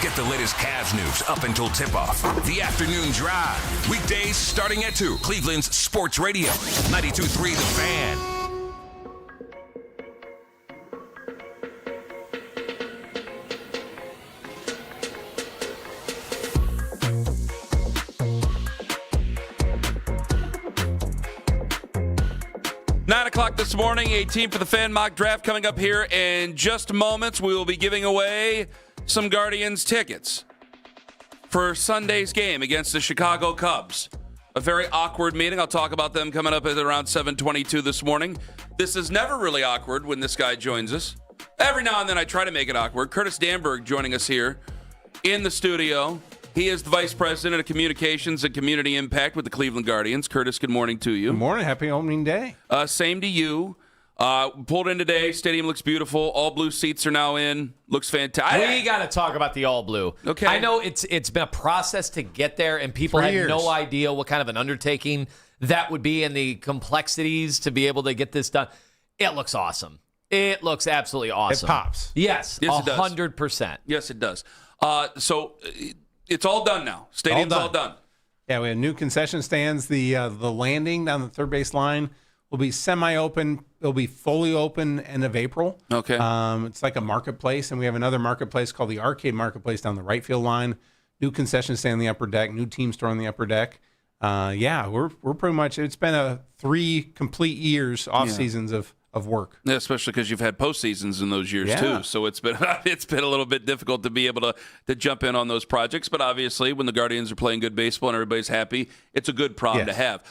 Get the latest Cavs news up until tip-off. The Afternoon Drive. Weekdays starting at 2. Cleveland's Sports Radio. 92.3 The Fan. $9 this morning, a Team for the Fan mock draft coming up here in just moments. We will be giving away some Guardians tickets for Sunday's game against the Chicago Cubs. A very awkward meeting. I'll talk about them coming up at around 7:22 this morning. This is never really awkward when this guy joins us. Every now and then I try to make it awkward. Curtis Danberg joining us here in the studio. He is the Vice President of Communications and Community Impact with the Cleveland Guardians. Curtis, good morning to you. Good morning. Happy opening day. Same to you. Pulled in today. Stadium looks beautiful. All blue seats are now in. Looks fantastic. We got to talk about the all blue. Okay. I know it's been a process to get there, and people had no idea what kind of an undertaking that would be and the complexities to be able to get this done. It looks awesome. It looks absolutely awesome. It pops. Yes, Yes, it does. 100%. Yes, it does. So it's all done now. Stadium's all done. Yeah, we have new concession stands. The landing down the third base line will be semi-open. It'll be fully open end of April. Okay. It's like a marketplace, and we have another marketplace called the Arcade Marketplace down the right field line. New concession stand on the upper deck. New team store on the upper deck. We're pretty much. It's been 3 complete years, off seasons of work. Yeah, especially because you've had postseasons in those years too. So it's been a little bit difficult to be able to jump in on those projects. But obviously, when the Guardians are playing good baseball and everybody's happy, it's a good problem to have.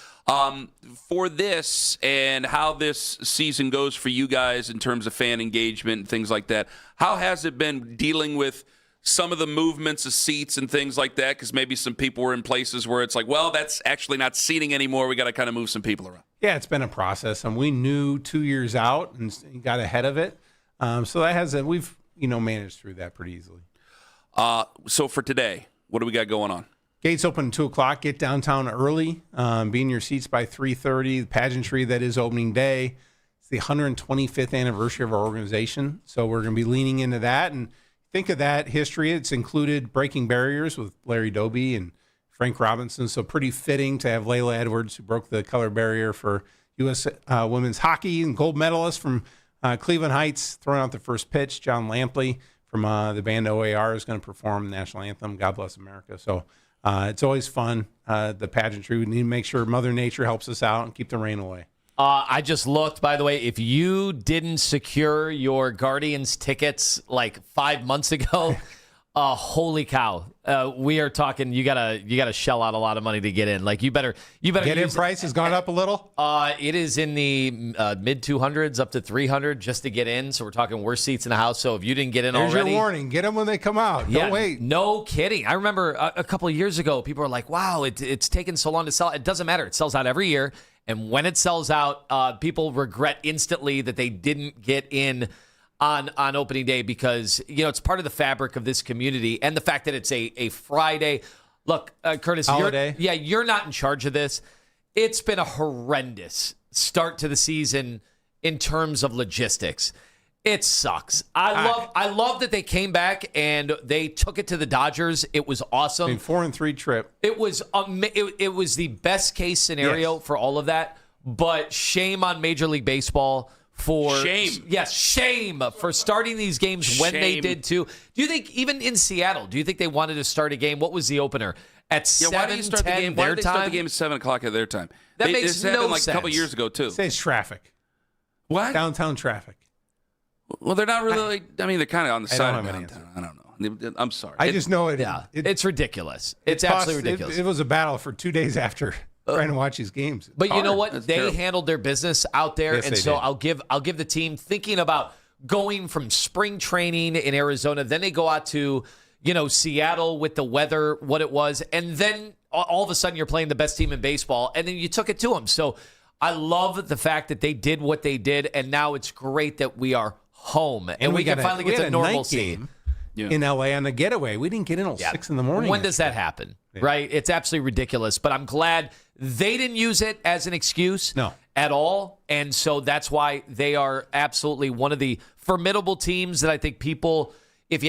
For this and how this season goes for you guys in terms of fan engagement and things like that, how has it been dealing with some of the movements of seats and things like that? Because maybe some people were in places where it's like, well, that's actually not seating anymore. We got to kind of move some people around. Yeah, it's been a process, and we knew 2 years out and got ahead of it. So that has we've managed through that pretty easily. So for today, what do we got going on? Gates open at 2:00. Get downtown early. Be in your seats by 3:30. The pageantry that is opening day. It's the 125th anniversary of our organization, so we're going to be leaning into that. And think of that history. It's included breaking barriers with Larry Doby and Frank Robinson. So pretty fitting to have Layla Edwards, who broke the color barrier for U.S. women's hockey, and gold medalist from Cleveland Heights, throwing out the first pitch. John Lampley from the band OAR is going to perform the national anthem, God Bless America. So it's always fun, the pageantry. We need to make sure Mother Nature helps us out and keep the rain away. I just looked, by the way, if you didn't secure your Guardians tickets like 5 months ago, holy cow. We are talking, you gotta shell out a lot of money to get in. Like you better get in price has gone up a little. It is in the mid 200s up to 300 just to get in. So we're talking worst seats in the house. So if you didn't get in There's already, your warning. Get them when they come out. Don't wait. No kidding. I remember a couple of years ago, people were like, "Wow, it's taken so long to sell." It doesn't matter. It sells out every year. And when it sells out, people regret instantly that they didn't get in on opening day because, it's part of the fabric of this community and the fact that it's a Friday. Look, Curtis, you're not in charge of this. It's been a horrendous start to the season in terms of logistics. It sucks. I love that they came back and they took it to the Dodgers. It was awesome. 4-3 trip. It was it was the best case scenario for all of that. But shame on Major League Baseball for shame for starting these games when they did too. Do you think even in Seattle? Do you think they wanted to start a game? What was the opener at 7:10 why do you start the game? Why did they start the game at 7:00 at their time? That makes no happened sense. A couple years ago too. Say it's traffic. What? Downtown traffic. Well, they're not really. They're kind of on the side of have an downtown. I don't know. I'm sorry. I just know it. Yeah, it's ridiculous. It's absolutely ridiculous. It was a battle for 2 days after trying to watch these games. But you know what? They handled their business out there, and so did. I'll give the team thinking about going from spring training in Arizona. Then they go out to Seattle with the weather, what it was, and then all of a sudden you're playing the best team in baseball, and then you took it to them. So I love the fact that they did what they did, and now it's great that we are home and we can finally get to normalcy. In LA on the getaway. We didn't get in until 6 in the morning. When does that happen? Yeah. Right? It's absolutely ridiculous. But I'm glad they didn't use it as an excuse at all. And so that's why they are absolutely one of the formidable teams that I think people, if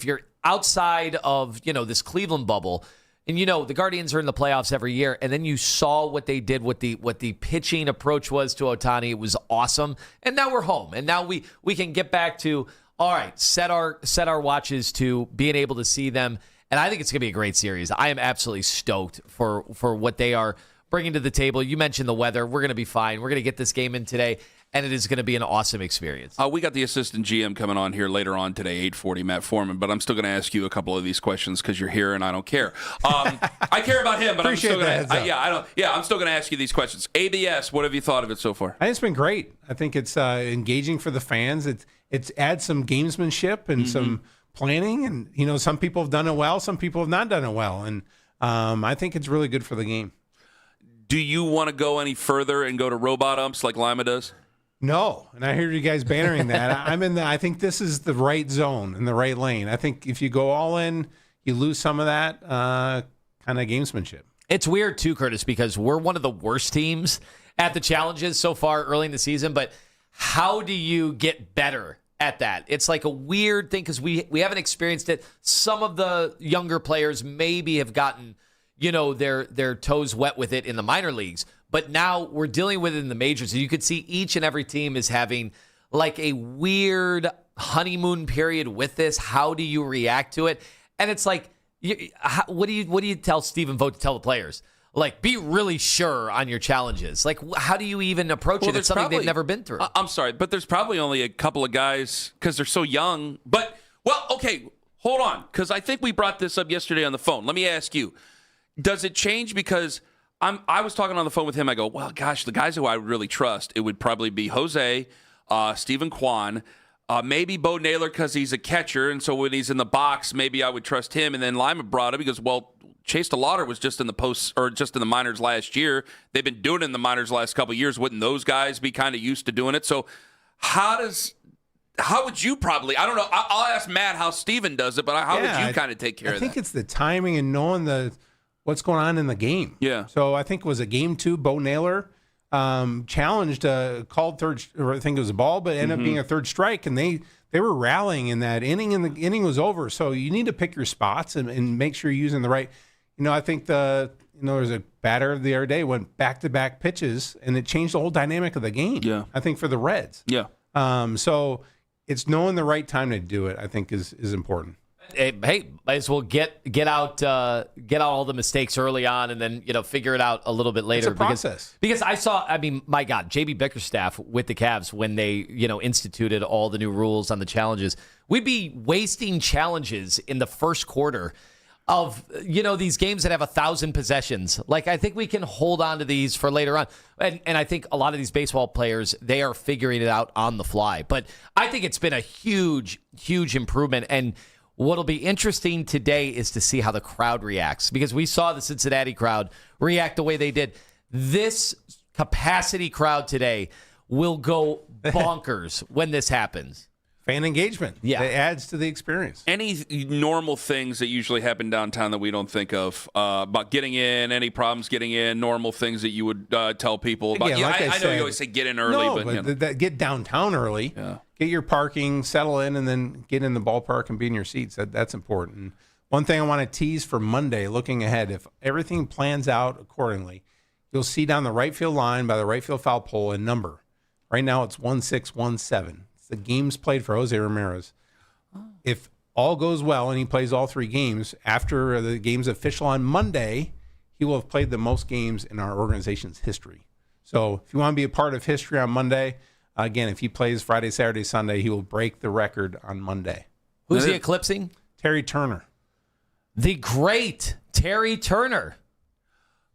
you're outside of, this Cleveland bubble, and the Guardians are in the playoffs every year, and then you saw what they did, what the pitching approach was to Ohtani. It was awesome. And now we're home. And now we can get back to, all right, set our watches to being able to see them. And I think it's going to be a great series. I am absolutely stoked for what they are bringing to the table. You mentioned the weather. We're going to be fine. We're going to get this game in today, and it is going to be an awesome experience. We got the assistant GM coming on here later on today, 8:40, Matt Foreman, but I'm still going to ask you a couple of these questions because you're here and I don't care. I care about him, but I'm still going to I'm still going to ask you these questions. ABS, what have you thought of it so far? I think it's been great. I think it's engaging for the fans. It's adds some gamesmanship and some planning, and some people have done it well, some people have not done it well, and I think it's really good for the game. Do you want to go any further and go to robot umps like Lima does? No, and I hear you guys bannering that. I think this is the right zone and the right lane. I think if you go all in, you lose some of that kind of gamesmanship. It's weird too, Curtis, because we're one of the worst teams at the challenges so far early in the season, but how do you get better at that? It's like a weird thing because we haven't experienced it. Some of the younger players maybe have gotten, their toes wet with it in the minor leagues, but now we're dealing with it in the majors. So you could see each and every team is having like a weird honeymoon period with this. How do you react to it? And it's like, what do you tell Stephen Vogt to tell the players? Like, be really sure on your challenges. Like, how do you even approach it? It's something they've never been through. I'm sorry, but there's probably only a couple of guys because they're so young. But, okay, hold on, because I think we brought this up yesterday on the phone. Let me ask you, does it change? Because I was talking on the phone with him. I go, well, gosh, the guys who I would really trust, it would probably be Jose, Stephen Quan, maybe Bo Naylor because he's a catcher, and so when he's in the box, maybe I would trust him. And then Lima brought him because, Chase Lauder was just in the post or just in the minors last year. They've been doing it in the minors the last couple of years. Wouldn't those guys be kind of used to doing it? So how would you probably, I don't know, I'll ask Matt how Steven does it, but how would you kind of take care of that? I think it's the timing and knowing what's going on in the game. Yeah. So I think it was a game 2, Bo Naylor challenged, called third, or I think it was a ball, but ended up being a third strike, and they were rallying in that inning, and the inning was over. So you need to pick your spots and make sure you're using the right. I think there was a batter the other day went back-to-back pitches, and it changed the whole dynamic of the game. Yeah. I think for the Reds. Yeah. So it's knowing the right time to do it, I think, is important. Hey, might as well get out all the mistakes early on, and then figure it out a little bit later. It's a process. Because I saw, my God, JB Bickerstaff with the Cavs when they instituted all the new rules on the challenges. We'd be wasting challenges in the first quarter of these games that have 1,000 possessions. Like, I think we can hold on to these for later on, and I think a lot of these baseball players, they are figuring it out on the fly. But I think it's been a huge improvement. And what'll be interesting today is to see how the crowd reacts, because we saw the Cincinnati crowd react the way they did. This capacity crowd today will go bonkers when this happens. Fan engagement. Yeah. It adds to the experience. Any normal things that usually happen downtown that we don't think of about getting in, any problems getting in, normal things that you would tell people about? Again, I know you always say get in early. But get downtown early, get your parking, settle in, and then get in the ballpark and be in your seats. That's important. And one thing I want to tease for Monday, looking ahead, if everything plans out accordingly, you'll see down the right field line by the right field foul pole a number. Right now it's 1617. The games played for Jose Ramirez. If all goes well and he plays all 3 games, after the game's official on Monday, he will have played the most games in our organization's history. So if you want to be a part of history on Monday, again, if he plays Friday, Saturday, Sunday, he will break the record on Monday. Who's he eclipsing? Terry Turner. The great Terry Turner.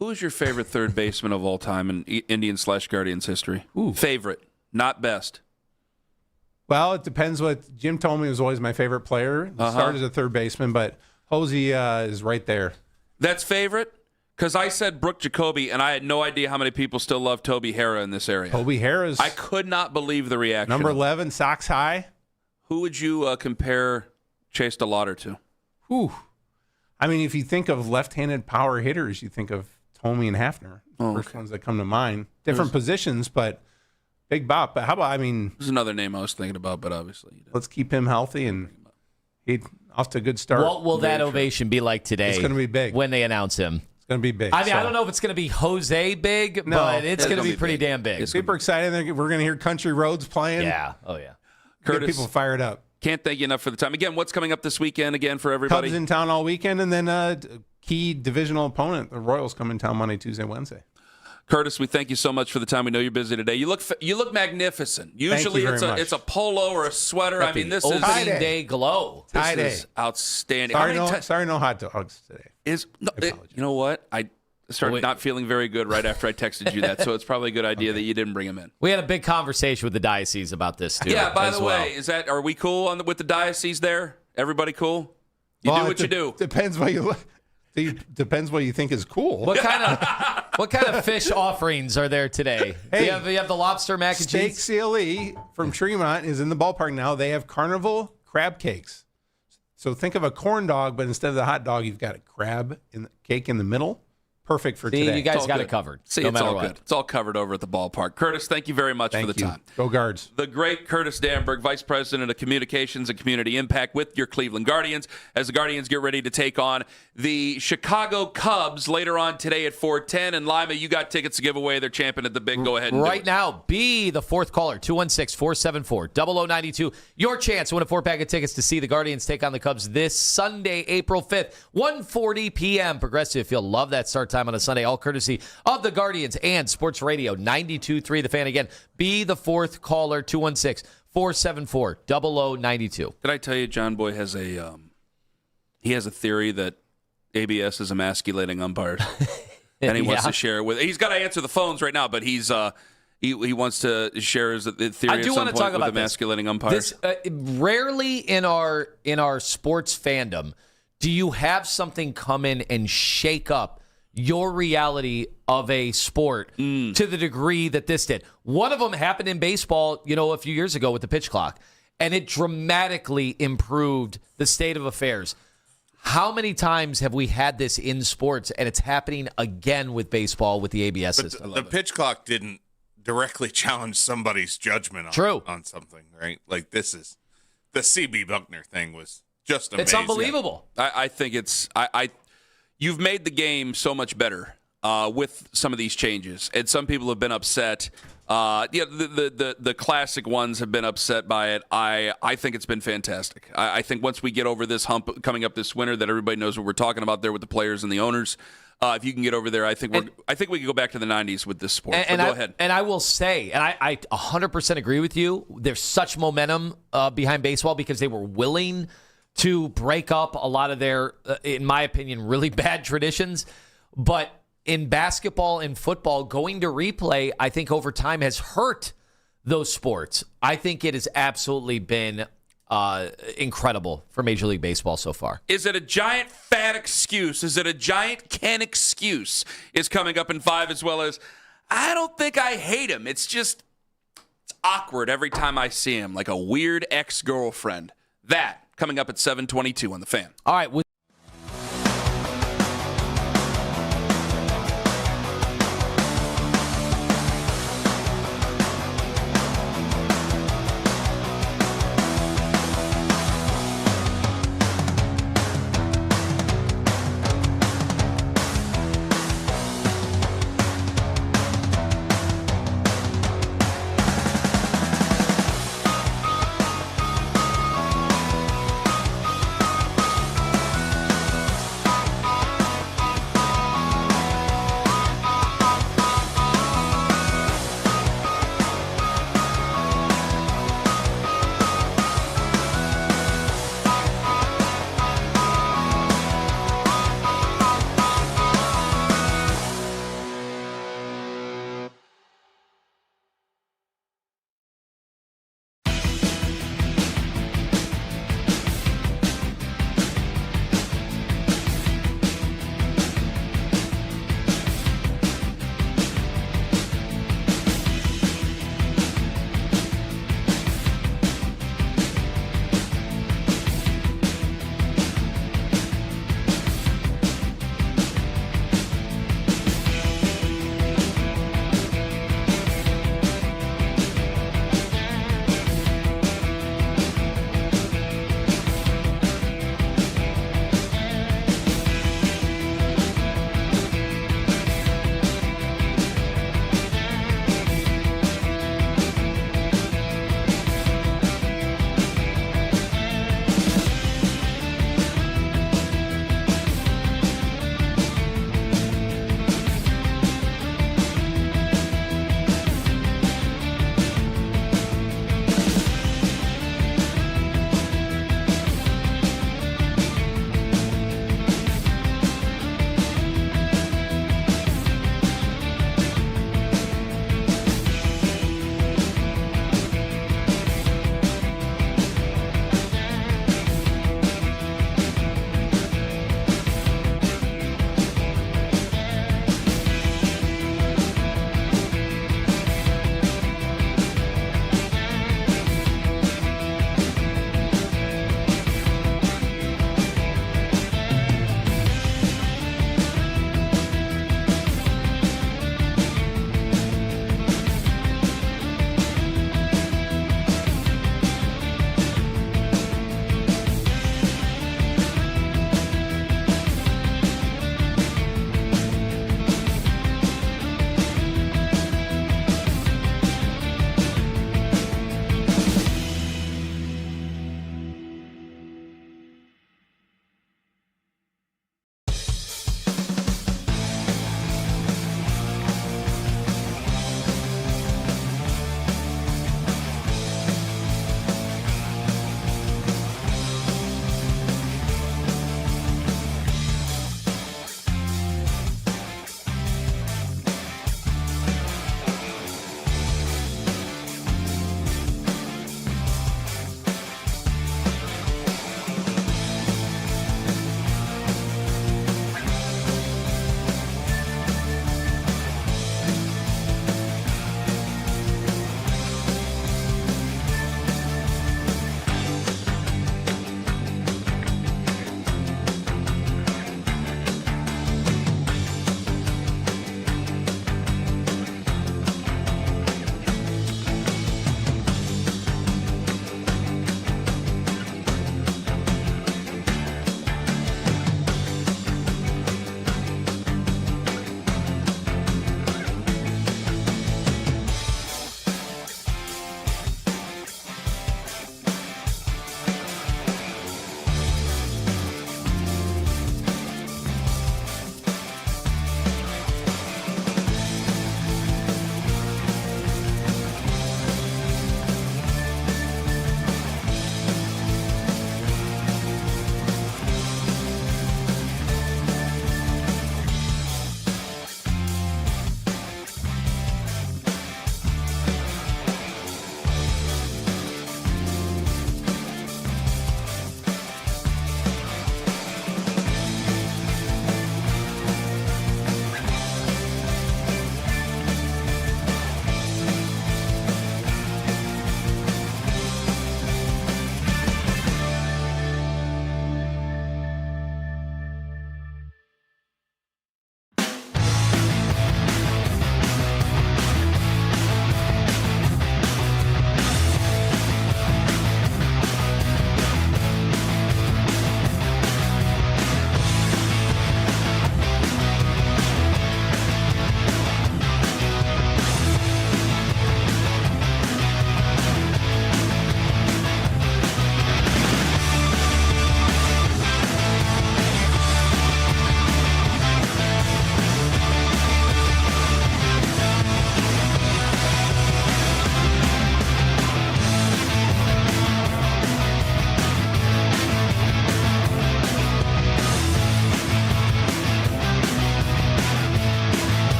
Who is your favorite third baseman of all time in Indians/Guardians history? Favorite, not best. Well, it depends. What Jim told me was always my favorite player. He started as a third baseman, but Jose is right there. That's favorite? Because I said Brooke Jacoby, and I had no idea how many people still love Toby Harrah in this area. Toby Harrah. I could not believe the reaction. Number 11, Sox high. Who would you compare Chase Lauder to? If you think of left-handed power hitters, you think of Tomey and Hafner. First ones that come to mind. Different positions, but Big Bop. But how about, There's another name I was thinking about, but obviously. Let's keep him healthy and he's off to a good start. What will that ovation be like today? It's going to be big. When they announce him. It's going to be big. I don't know if it's going to be Jose big, but it's going to be pretty damn big. Super excited. We're going to hear Country Roads playing. Yeah. Oh, yeah. Curtis, get people fired up. Can't thank you enough for the time. Again, what's coming up this weekend again for everybody? Cubs in town all weekend, and then key divisional opponent, the Royals, come in town Monday, Tuesday, Wednesday. Curtis, we thank you so much for the time. We know you're busy today. You look magnificent. Usually it's a polo or a sweater. I mean, this is opening day glow. This is outstanding. Sorry, no hot dogs today. You know what? I started not feeling very good right after I texted you that, so it's probably a good idea that you didn't bring him in. We had a big conversation with the diocese about this too. Yeah. By the way, are we cool with the diocese there? Everybody cool? You do what you do. Depends what you think is cool. What kind of fish offerings are there today? Hey, you have the lobster mac and Steak cheese. CLE from Tremont is in the ballpark now. They have carnival crab cakes. So think of a corn dog, but instead of the hot dog, you've got a crab cake in the middle. Perfect for today. You guys got it covered. See, no it's all what. good. It's all covered over at the ballpark. Curtis, thank you very much for the time. Go Guards. The great Curtis Danberg, Vice President of Communications and Community Impact with your Cleveland Guardians, as the Guardians get ready to take on the Chicago Cubs later on today at 4:10. And Lima, you got tickets to give away. They're champion at the big. Go ahead and right now, be the fourth caller, 216-474-0092. Your chance to win a 4-pack of tickets to see the Guardians take on the Cubs this Sunday, April 5th, 1:40 p.m. Progressive. If you'll love that start time on a Sunday, all courtesy of the Guardians and Sports Radio 92.3 The Fan. Again, be the fourth caller, 216-474-0092. Did I tell you John Boy has a theory that ABS is emasculating umpires? And he wants to share it with. He's got to answer the phones right now, but he wants to share his theory at some point with emasculating umpires. Rarely in our sports fandom do you have something come in and shake up your reality of a sport to the degree that this did. One of them happened in baseball, a few years ago with the pitch clock, and it dramatically improved the state of affairs. How many times have we had this in sports, and it's happening again with baseball with the ABS system? The pitch clock didn't directly challenge somebody's judgment on something, right? Like this is the CB Buckner thing was just amazing. It's unbelievable. I think it's you've made the game so much better with some of these changes, and some people have been upset. The classic ones have been upset by it. I think it's been fantastic. I think once we get over this hump coming up this winter, that everybody knows what we're talking about there with the players and the owners. If you can get over there, I think we can go back to the 90s with this sport. Go ahead. And I will say, and I 100% agree with you. There's such momentum behind baseball because they were willing to break up a lot of their, in my opinion, really bad traditions. But in basketball and football, going to replay, I think over time has hurt those sports. I think it has absolutely been incredible for Major League Baseball so far. Is it a giant fat excuse? Is it a giant Ken excuse? Is coming up in 5, as well as, I don't think I hate him. It's just, it's awkward every time I see him, like a weird ex-girlfriend. That coming up at 7:22 on The Fan. All right.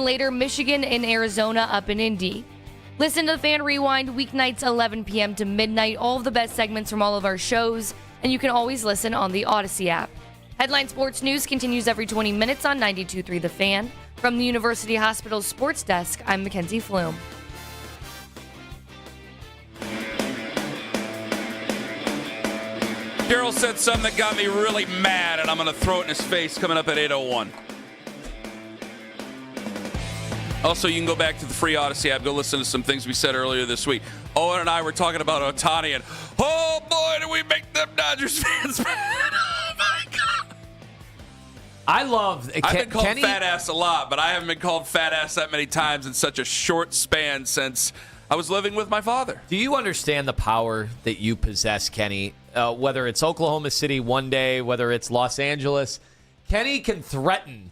later, Michigan and Arizona up in Indy. Listen to the Fan Rewind weeknights 11 p.m. to midnight. All of the best segments from all of our shows, and you can always listen on the Odyssey app. Headline Sports News continues every 20 minutes on 92.3 The Fan. From the University Hospital Sports Desk, I'm Mackenzie Flume. Daryl said something that got me really mad, and I'm going to throw it in his face coming up at 8:01. Also, you can go back to the free Odyssey app, go listen to some things we said earlier this week. Owen and I were talking about Ohtani, and oh boy, do we make them Dodgers fans mad. Oh my God. I've been called fat ass a lot, but I haven't been called fat ass that many times in such a short span since I was living with my father. Do you understand the power that you possess, Kenny? Whether it's Oklahoma City one day, whether it's Los Angeles, Kenny can threaten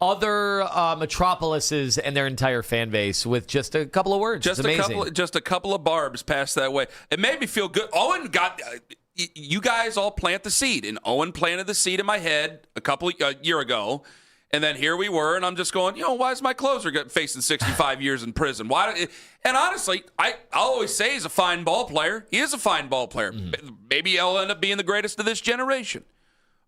other metropolises and their entire fan base with just a couple of words. Just a couple of barbs passed that way. It made me feel good. Owen got you guys all plant the seed, and Owen planted the seed in my head a year ago. And then here we were, and I'm just going, why is my closer facing 65 years in prison? And honestly, I'll always say he's a fine ball player. He is a fine ball player. Mm-hmm. Maybe he'll end up being the greatest of this generation.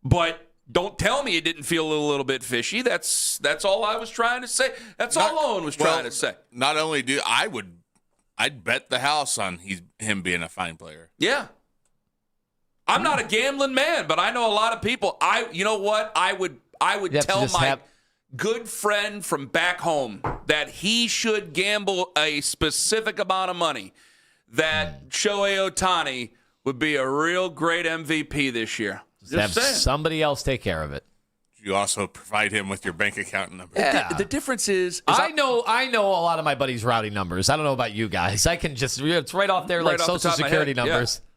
But don't tell me it didn't feel a little bit fishy. That's all I was trying to say. That's all Owen was trying to say. Not only I'd bet the house on him being a fine player. Yeah. I'm not a gambling man, but I know a lot of people. You know what? I would tell my good friend from back home that he should gamble a specific amount of money that Shohei Ohtani would be a real great MVP this year. Just have somebody else take care of it. You also provide him with your bank account number. Yeah. The difference is I know a lot of my buddies' routing numbers. I don't know about you guys. I can it's right off there, like Social Security numbers. Yeah.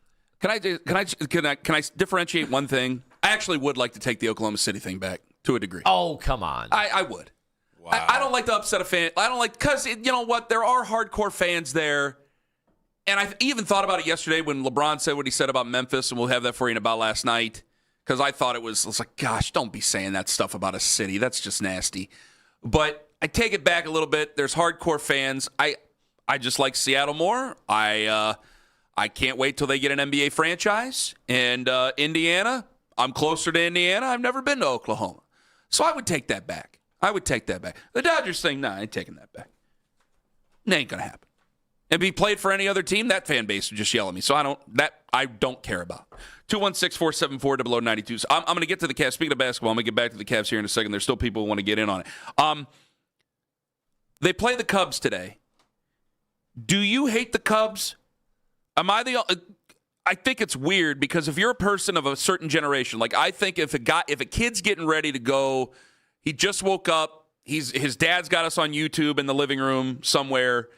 Can I differentiate one thing? I actually would like to take the Oklahoma City thing back to a degree. Oh, come on. I would. Wow. I don't like to upset a fan. I don't like, because you know what? There are hardcore fans there. And I even thought about it yesterday when LeBron said what he said about Memphis, and we'll have that for you in about last night. Because I thought it was like, gosh, don't be saying that stuff about a city. That's just nasty. But I take it back a little bit. There's hardcore fans. I just like Seattle more. I can't wait till they get an NBA franchise. And Indiana, I'm closer to Indiana. I've never been to Oklahoma. So I would take that back. The Dodgers thing, I ain't taking that back. It ain't going to happen. And be played for any other team, that fan base would just yell at me. So I don't care about. 216-474-0092. So I'm going to get to the Cavs. Speaking of basketball, I'm going to get back to the Cavs here in a second. There's still people who want to get in on it. They play the Cubs today. Do you hate the Cubs? I think it's weird because if you're a person of a certain generation, like I think if a kid's getting ready to go, he just woke up, his dad's got us on YouTube in the living room somewhere,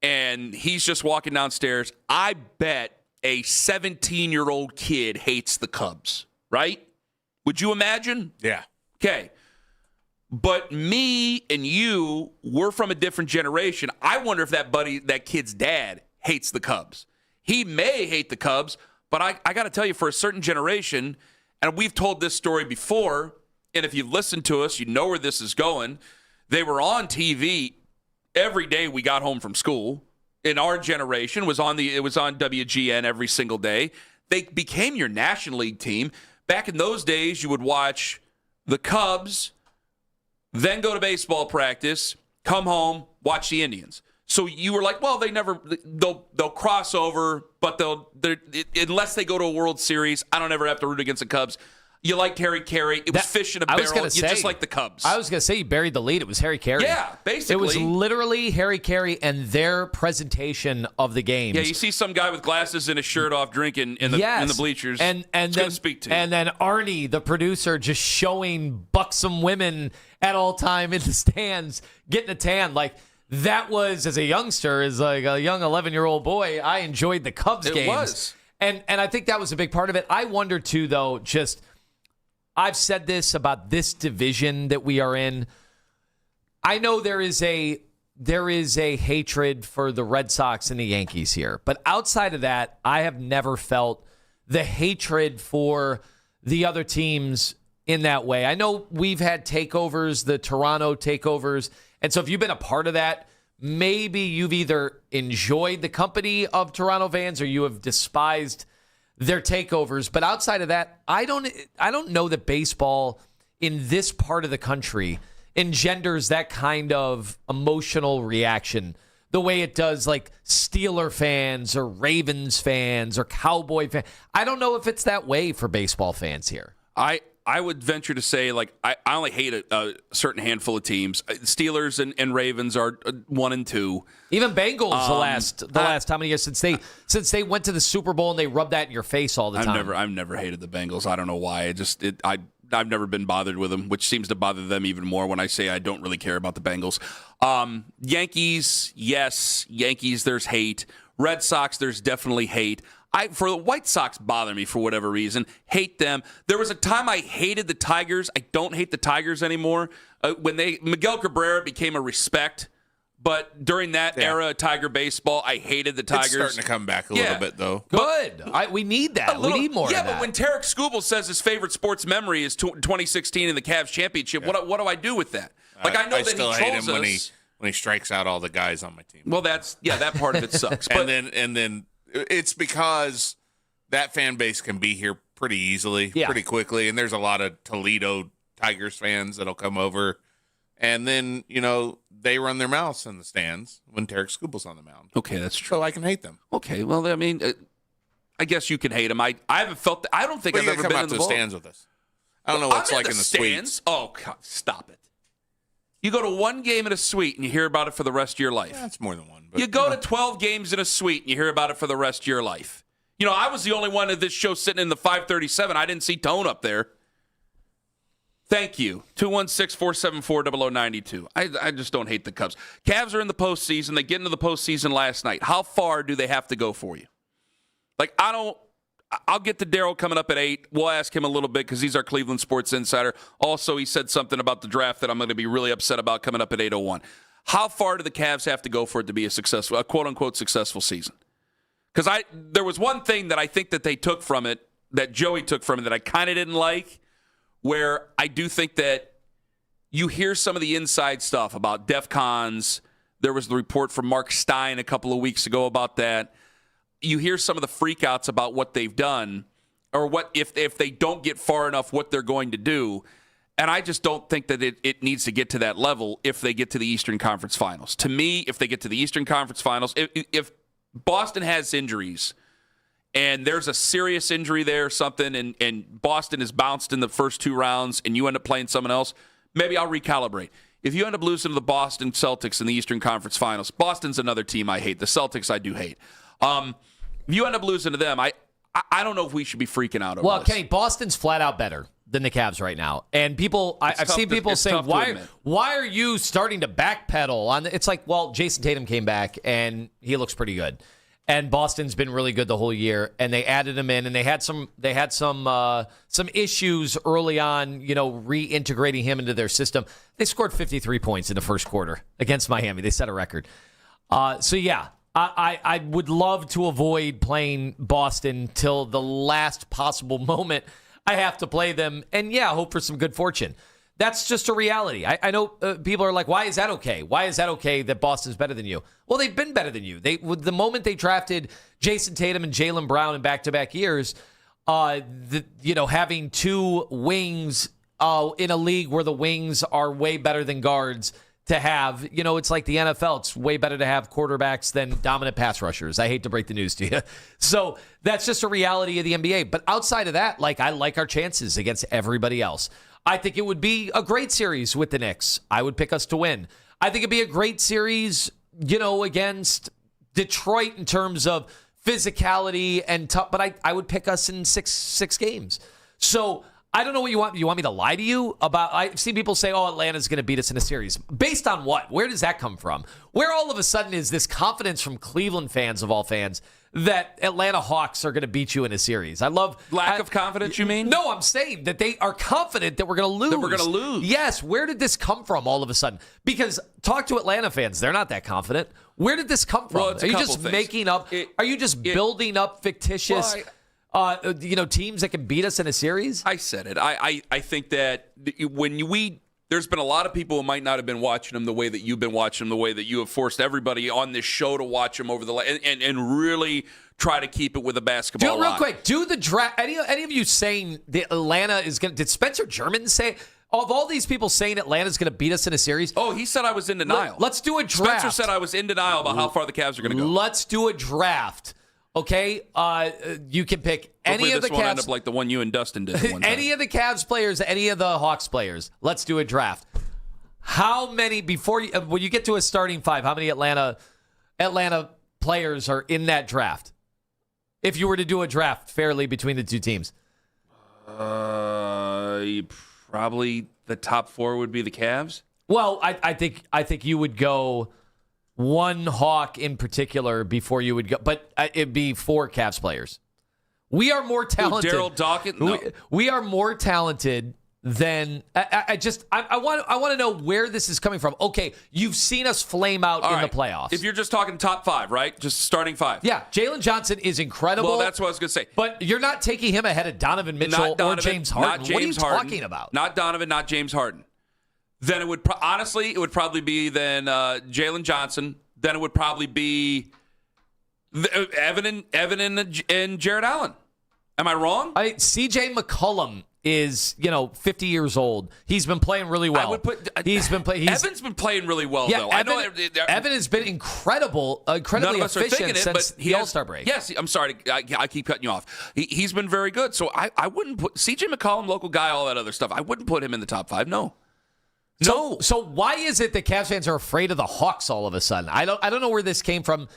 and he's just walking downstairs, I bet a 17-year-old kid hates the Cubs, right? Would you imagine? Yeah. Okay. But me and you, we're from a different generation. I wonder if that kid's dad hates the Cubs. He may hate the Cubs, but I got to tell you, for a certain generation, and we've told this story before, and if you've listened to us, you know where this is going. They were on TV every day we got home from school. In our generation, it was on WGN every single day. They became your National League team. Back in those days, you would watch the Cubs, then go to baseball practice, come home, watch the Indians. So you were like, well, they'll cross over, but unless they go to a World Series, I don't ever have to root against the Cubs. You liked Harry Carey. It was fish in a barrel. You just like the Cubs. I was going to say you buried the lead. It was Harry Carey. Yeah, basically. It was literally Harry Carey and their presentation of the games. Yeah, you see some guy with glasses and his shirt off drinking in the bleachers. And then speak to you. And then Arnie, the producer, just showing buxom women at all time in the stands, getting a tan. Like, that was, as a youngster, as like a young 11-year-old boy, I enjoyed the Cubs games. It was. And I think that was a big part of it. I wonder, too, though, I've said this about this division that we are in. I know there is a hatred for the Red Sox and the Yankees here. But outside of that, I have never felt the hatred for the other teams in that way. I know we've had takeovers, the Toronto takeovers, And so if you've been a part of that, maybe you've either enjoyed the company of Toronto fans or you have despised their takeovers. But outside of that, I don't know that baseball in this part of the country engenders that kind of emotional reaction the way it does like Steeler fans or Ravens fans or Cowboy fans. I don't know if it's that way for baseball fans here. I would venture to say, like, I only hate a certain handful of teams. Steelers and Ravens are 1 and 2. Even Bengals the last how many years since they went to the Super Bowl and they rubbed that in your face all the time. I've never hated the Bengals. I don't know why. I've never been bothered with them, which seems to bother them even more when I say I don't really care about the Bengals. Yankees, yes. Yankees, there's hate. Red Sox, there's definitely hate. For the White Sox bother me for whatever reason. Hate them. There was a time I hated the Tigers. I don't hate the Tigers anymore. When Miguel Cabrera became a respect, but during that era of Tiger baseball, I hated the Tigers. It's starting to come back a little bit, though. Good. We need that. We need more of that. Yeah, but when Tarek Skubal says his favorite sports memory is 2016 in the Cavs championship, what do I do with that? Like, I know that still he hate trolls him us. when he strikes out all the guys on my team. Well, that part of it sucks. But and then it's because that fan base can be here pretty easily, pretty quickly, and there's a lot of Toledo Tigers fans that'll come over, and then they run their mouths in the stands when Tarek Skubal's on the mound. Okay, that's true. So I can hate them. Okay, well, I mean, I guess you can hate them. I haven't felt that. I don't think I've ever been in the stands with us. I don't know what it's like in the stands. suites. Oh, God, stop it. You go to one game in a suite and you hear about it for the rest of your life. That's more than one. But, you go to 12 games in a suite and you hear about it for the rest of your life. I was the only one at this show sitting in the 537. I didn't see Tone up there. Thank you. 216-474-0092. I just don't hate the Cubs. Cavs are in the postseason. They get into the postseason last night. How far do they have to go for you? Like, I'll get to Daryl coming up at 8. We'll ask him a little bit because he's our Cleveland sports insider. Also, he said something about the draft that I'm going to be really upset about coming up at 8:01. How far do the Cavs have to go for it to be a quote-unquote successful season? Because there was one thing that I think that they took from it, that Joey took from it, that I kind of didn't like, where I do think that you hear some of the inside stuff about DEF CONs. There was the report from Mark Stein a couple of weeks ago about that. You hear some of the freakouts about what they've done or what if they don't get far enough, what they're going to do. And I just don't think that it needs to get to that level if they get to the Eastern Conference Finals. To me, if they get to the Eastern Conference Finals, if Boston has injuries and there's a serious injury there or something and Boston is bounced in the first 2 rounds and you end up playing someone else, maybe I'll recalibrate. If you end up losing to the Boston Celtics in the Eastern Conference Finals, Boston's another team I hate. The Celtics I do hate. If you end up losing to them, I don't know if we should be freaking out over this. Kenny, Boston's flat out better than the Cavs right now. And people, I've seen people say, why are you starting to backpedal on it's like, well, Jason Tatum came back and he looks pretty good. And Boston's been really good the whole year. And they added him in and they had some issues early on, reintegrating him into their system. They scored 53 points in the first quarter against Miami. They set a record. I would love to avoid playing Boston till the last possible moment I have to play them, and hope for some good fortune. That's just a reality. I know people are like, why is that okay? Why is that okay that Boston's better than you? Well, they've been better than you. The moment they drafted Jason Tatum and Jaylen Brown in back-to-back years, having 2 wings in a league where the wings are way better than guards to have, it's like the NFL. It's way better to have quarterbacks than dominant pass rushers. I hate to break the news to you. So that's just a reality of the NBA. But outside of that, I like our chances against everybody else. I think it would be a great series with the Knicks. I would pick us to win. I think it'd be a great series, against Detroit in terms of physicality and tough, but I would pick us in six games. So I don't know what you want. You want me to lie to you about? I've seen people say, Atlanta's going to beat us in a series. Based on what? Where does that come from? Where all of a sudden is this confidence from Cleveland fans of all fans that Atlanta Hawks are going to beat you in a series? Lack of confidence, you mean? No, I'm saying that they are confident that we're going to lose. That we're going to lose. Yes. Where did this come from all of a sudden? Because talk to Atlanta fans. They're not that confident. Where did this come from? Well, are you just making up? Are you just building up fictitious... teams that can beat us in a series? I said it. I think that when there's been a lot of people who might not have been watching him the way that you've been watching him, the way that you have forced everybody on this show to watch him over the and really try to keep it with a basketball. Do it real quick. Do the draft. Any of you saying that Atlanta is going to? Did Spencer German say? Of all these people saying Atlanta's going to beat us in a series? Oh, he said I was in denial. Let's do a draft. Spencer said I was in denial about how far the Cavs are going to go. Let's do a draft. Okay? You can pick any of the Cavs. Won't end Cavs. up like the one you and Dustin did. One any of the Cavs players, any of the Hawks players. Let's do a draft. How many, when you get to a starting five, how many Atlanta players are in that draft? If you were to do a draft fairly between the two teams. Probably the top four would be the Cavs. Well, I think you would go one Hawk in particular before you would go, but it'd be 4 Cavs players. We are more talented. Daryl Dawkins? No. We are more talented than I want to know where this is coming from. Okay, you've seen us flame out in the playoffs. If you're just talking top 5, right? Just starting 5. Yeah, Jalen Johnson is incredible. Well, that's what I was going to say. But you're not taking him ahead of Donovan Mitchell or James Harden. Not James what are you Harden, talking about? Not Donovan, not James Harden. Then it would honestly, it would probably be then Jalen Johnson. Then it would probably be Evan and Jared Allen. Am I wrong? CJ McCollum is 50 years old. He's been playing really well. I would put Evan's been playing really well though. Evan has been incredibly efficient since the All-Star break. Yes, I'm sorry, I keep cutting you off. He's been very good. So I wouldn't put CJ McCollum, local guy, all that other stuff. I wouldn't put him in the top 5. No. So why is it that Cavs fans are afraid of the Hawks all of a sudden? I don't know where this came from.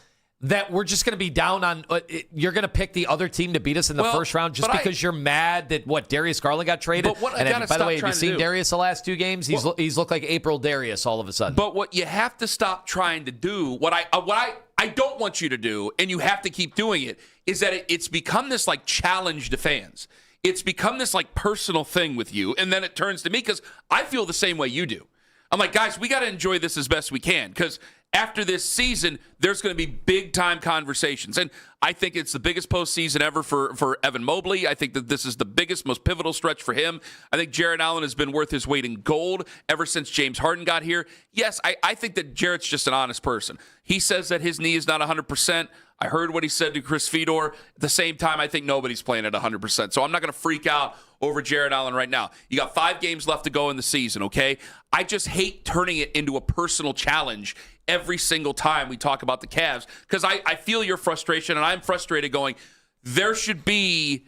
That we're just going to be down on. You're going to pick the other team to beat us in the first round just because you're mad that Darius Garland got traded. And by the way, have you seen Darius the last 2 games? He's looked like April Darius all of a sudden. But what you have to stop trying to do, what I don't want you to do, and you have to keep doing it, is that it's become this like challenge to fans. It's become this like personal thing with you, and then it turns to me because I feel the same way you do. I'm like, guys, we got to enjoy this as best we can because after this season, there's going to be big-time conversations. And I think it's the biggest postseason ever for Evan Mobley. I think that this is the biggest, most pivotal stretch for him. I think Jared Allen has been worth his weight in gold ever since James Harden got here. Yes, I think that Jared's just an honest person. He says that his knee is not 100%. I heard what he said to Chris Fedor. At the same time, I think nobody's playing at 100%. So I'm not going to freak out over Jared Allen right now. You got 5 games left to go in the season, okay? I just hate turning it into a personal challenge every single time we talk about the Cavs because I feel your frustration, and I'm frustrated going, there should be...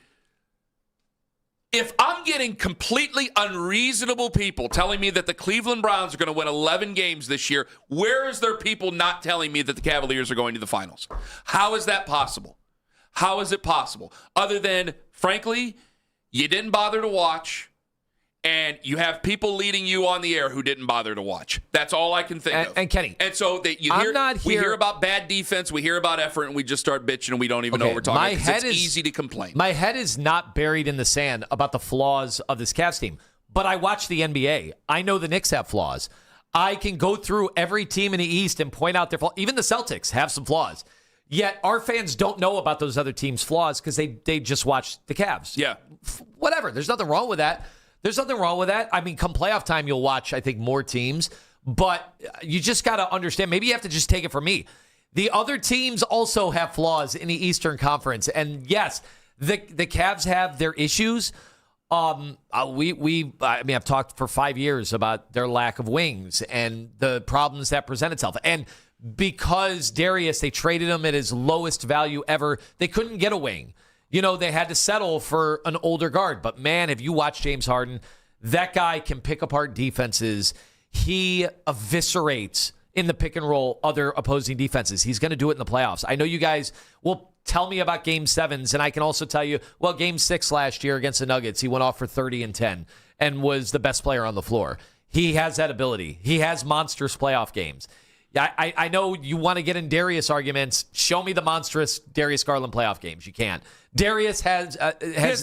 If I'm getting completely unreasonable people telling me that the Cleveland Browns are going to win 11 games this year, where is there people not telling me that the Cavaliers are going to the finals? How is that possible? How is it possible? Other than, frankly, you didn't bother to watch, and you have people leading you on the air who didn't bother to watch. That's all I can think of. And Kenny. And so we hear about bad defense, we hear about effort, and we just start bitching, and we don't even know what we're talking about. It's easy to complain. My head is not buried in the sand about the flaws of this Cavs team, but I watch the NBA. I know the Knicks have flaws. I can go through every team in the East and point out their flaws. Even the Celtics have some flaws. Yet our fans don't know about those other teams' flaws because they just watch the Cavs. Yeah. Whatever. There's nothing wrong with that. I mean, come playoff time, you'll watch, I think, more teams. But you just got to understand, maybe you have to just take it from me. The other teams also have flaws in the Eastern Conference. And yes, the Cavs have their issues. I've talked for 5 years about their lack of wings and the problems that present itself. And because Darius, they traded him at his lowest value ever, they couldn't get a wing. They had to settle for an older guard. But, man, if you watch James Harden, that guy can pick apart defenses. He eviscerates in the pick and roll other opposing defenses. He's going to do it in the playoffs. I know you guys will tell me about Game 7s, and I can also tell you, well, Game 6 last year against the Nuggets, he went off for 30 and 10 and was the best player on the floor. He has that ability. He has monstrous playoff games. I know you want to get in Darius arguments. Show me the monstrous Darius Garland playoff games. You can't. Darius has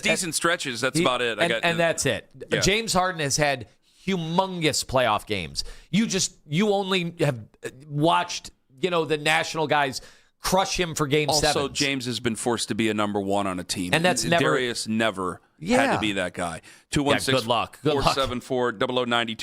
decent stretches. That's about it. And that's it. Yeah. James Harden has had humongous playoff games. You only have watched, the national guys crush him for game also, 7. Also, James has been forced to be a number one on a team. And that's Darius never had to be that guy. 216 good luck. 474-0092.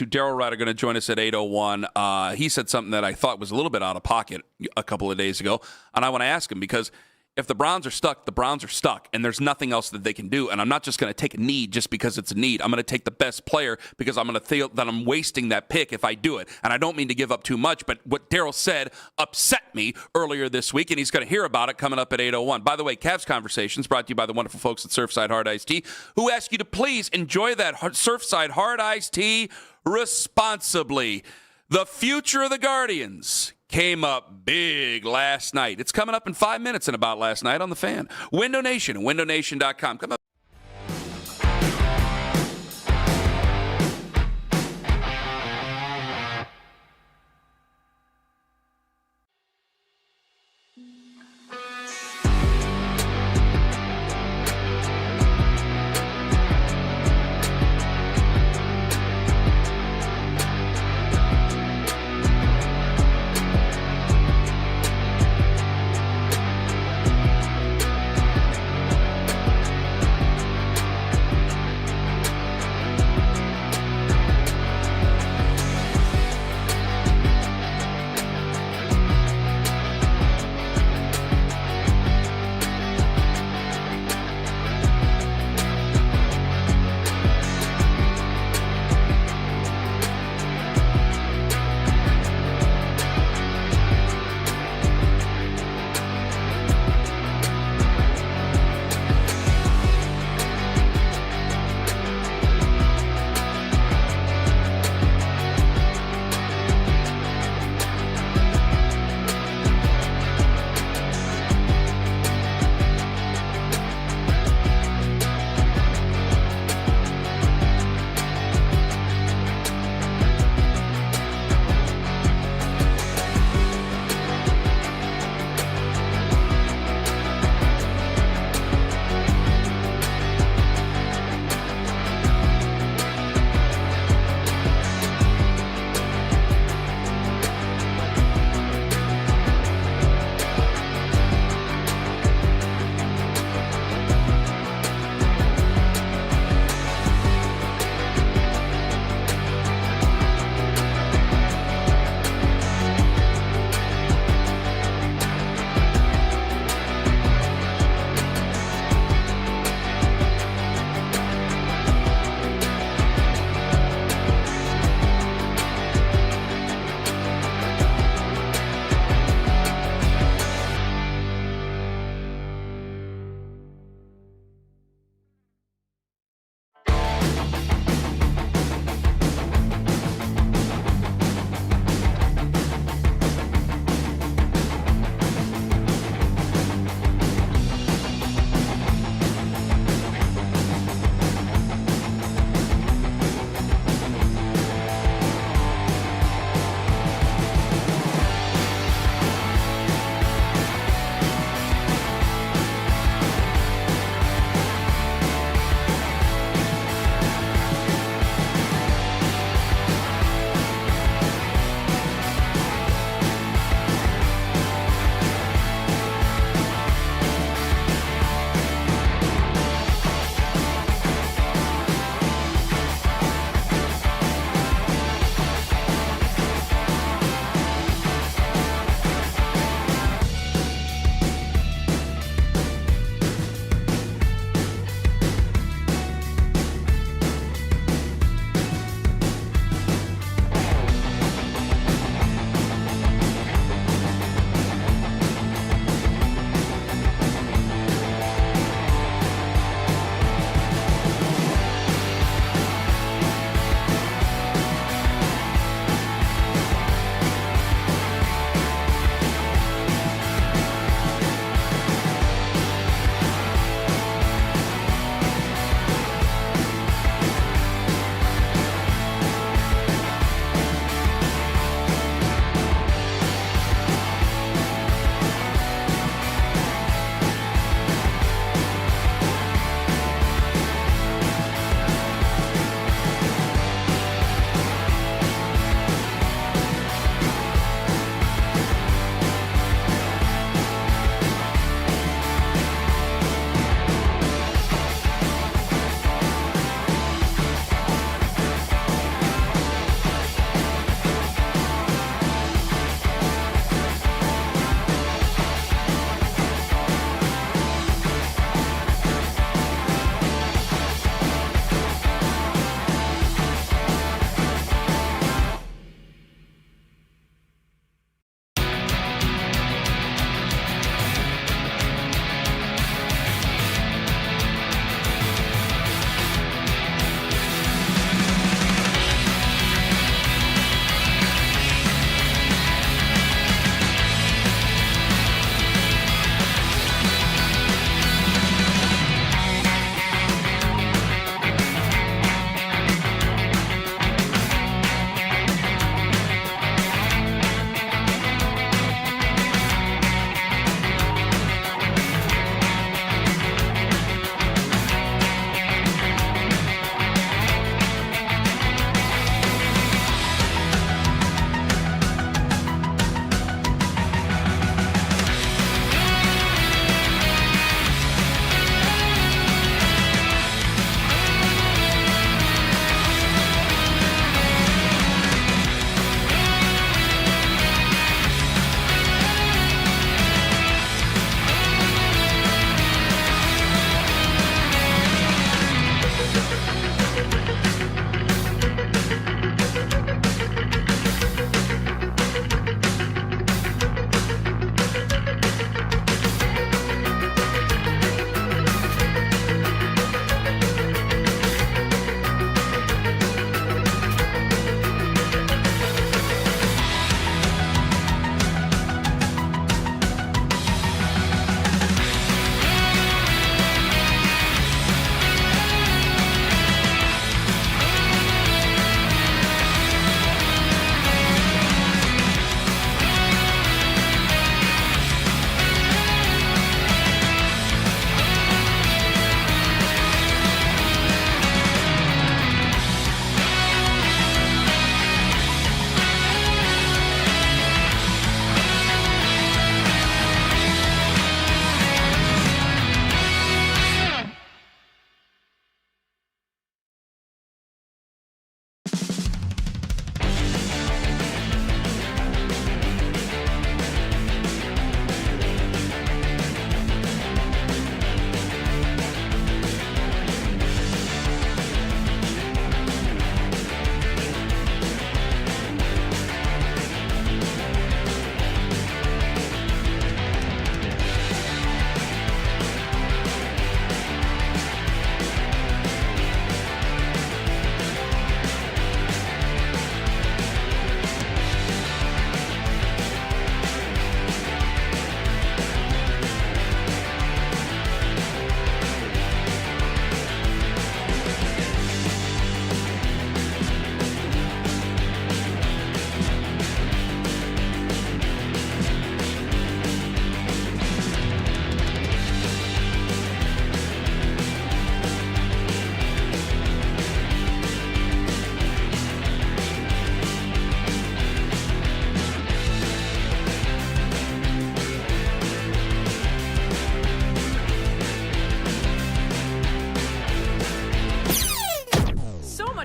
Daryl Ruiter going to join us at 8:01. He said something that I thought was a little bit out of pocket a couple of days ago, and I want to ask him because if the Browns are stuck, the Browns are stuck, and there's nothing else that they can do. And I'm not just going to take a need just because it's a need. I'm going to take the best player because I'm going to feel that I'm wasting that pick if I do it. And I don't mean to give up too much, but what Daryl said upset me earlier this week, and he's going to hear about it coming up at 8:01. By the way, Cavs Conversations brought to you by the wonderful folks at Surfside Hard Iced Tea, who ask you to please enjoy that Surfside Hard Iced Tea responsibly. The future of the Guardians came up big last night. It's coming up in 5 minutes and about last night on The Fan. Window Nation and windownation.com. Come up.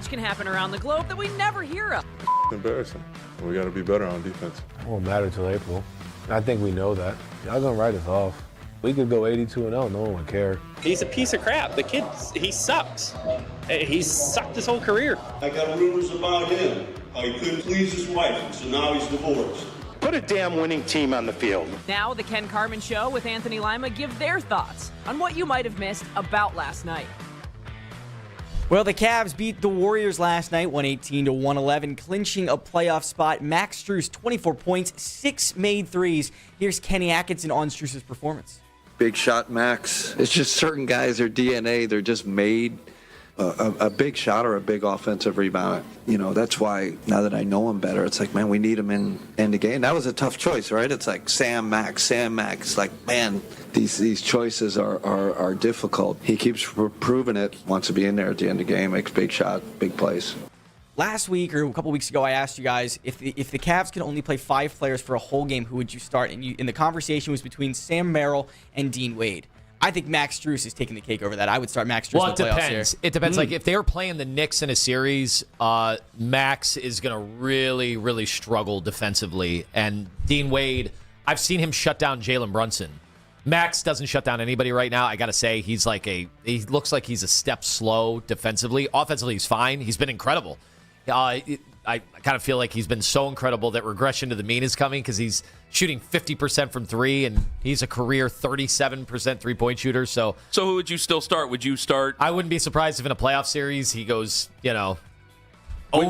much can happen around the globe that we never hear of. Embarrassing. We got to be better on defense. It won't matter till April. I think we know that. Y'all gonna write us off. We could go 82-0, no one would care. He's a piece of crap. The kid, he sucks. He's sucked his whole career. I got rumors about him, how he couldn't please his wife, and so now he's divorced. Put a damn winning team on the field. Now, the Ken Carman Show with Anthony Lima give their thoughts on what you might have missed about last night. Well, the Cavs beat the Warriors last night, 118-111, clinching a playoff spot. Max Strus, 24 points, 6 made threes. Here's Kenny Atkinson on Strus' performance. Big shot Max. It's just certain guys, their DNA, they're just made a big shot or a big offensive rebound. You know, that's why now that I know him better, it's like, man, we need him in the game. That was a tough choice, right? It's like Sam Max. Like, man, these choices are difficult. He keeps proving it. Wants to be in there at the end of the game, makes big shot, big plays. Last week or a couple weeks ago, I asked you guys if the Cavs could only play 5 players for a whole game, who would you start? And the conversation was between Sam Merrill and Dean Wade. I think Max Strus is taking the cake over that. I would start Max Strus in the playoffs here. It depends. Like, if they were playing the Knicks in a series, Max is going to really, really struggle defensively. And Dean Wade, I've seen him shut down Jalen Brunson. Max doesn't shut down anybody right now. I got to say, he looks like he's a step slow defensively. Offensively, he's fine. He's been incredible. I kind of feel like he's been so incredible that regression to the mean is coming, because he's shooting 50% from 3, and he's a career 37% three-point shooter. So who would you still start? Would you start? I wouldn't be surprised if in a playoff series he goes, 0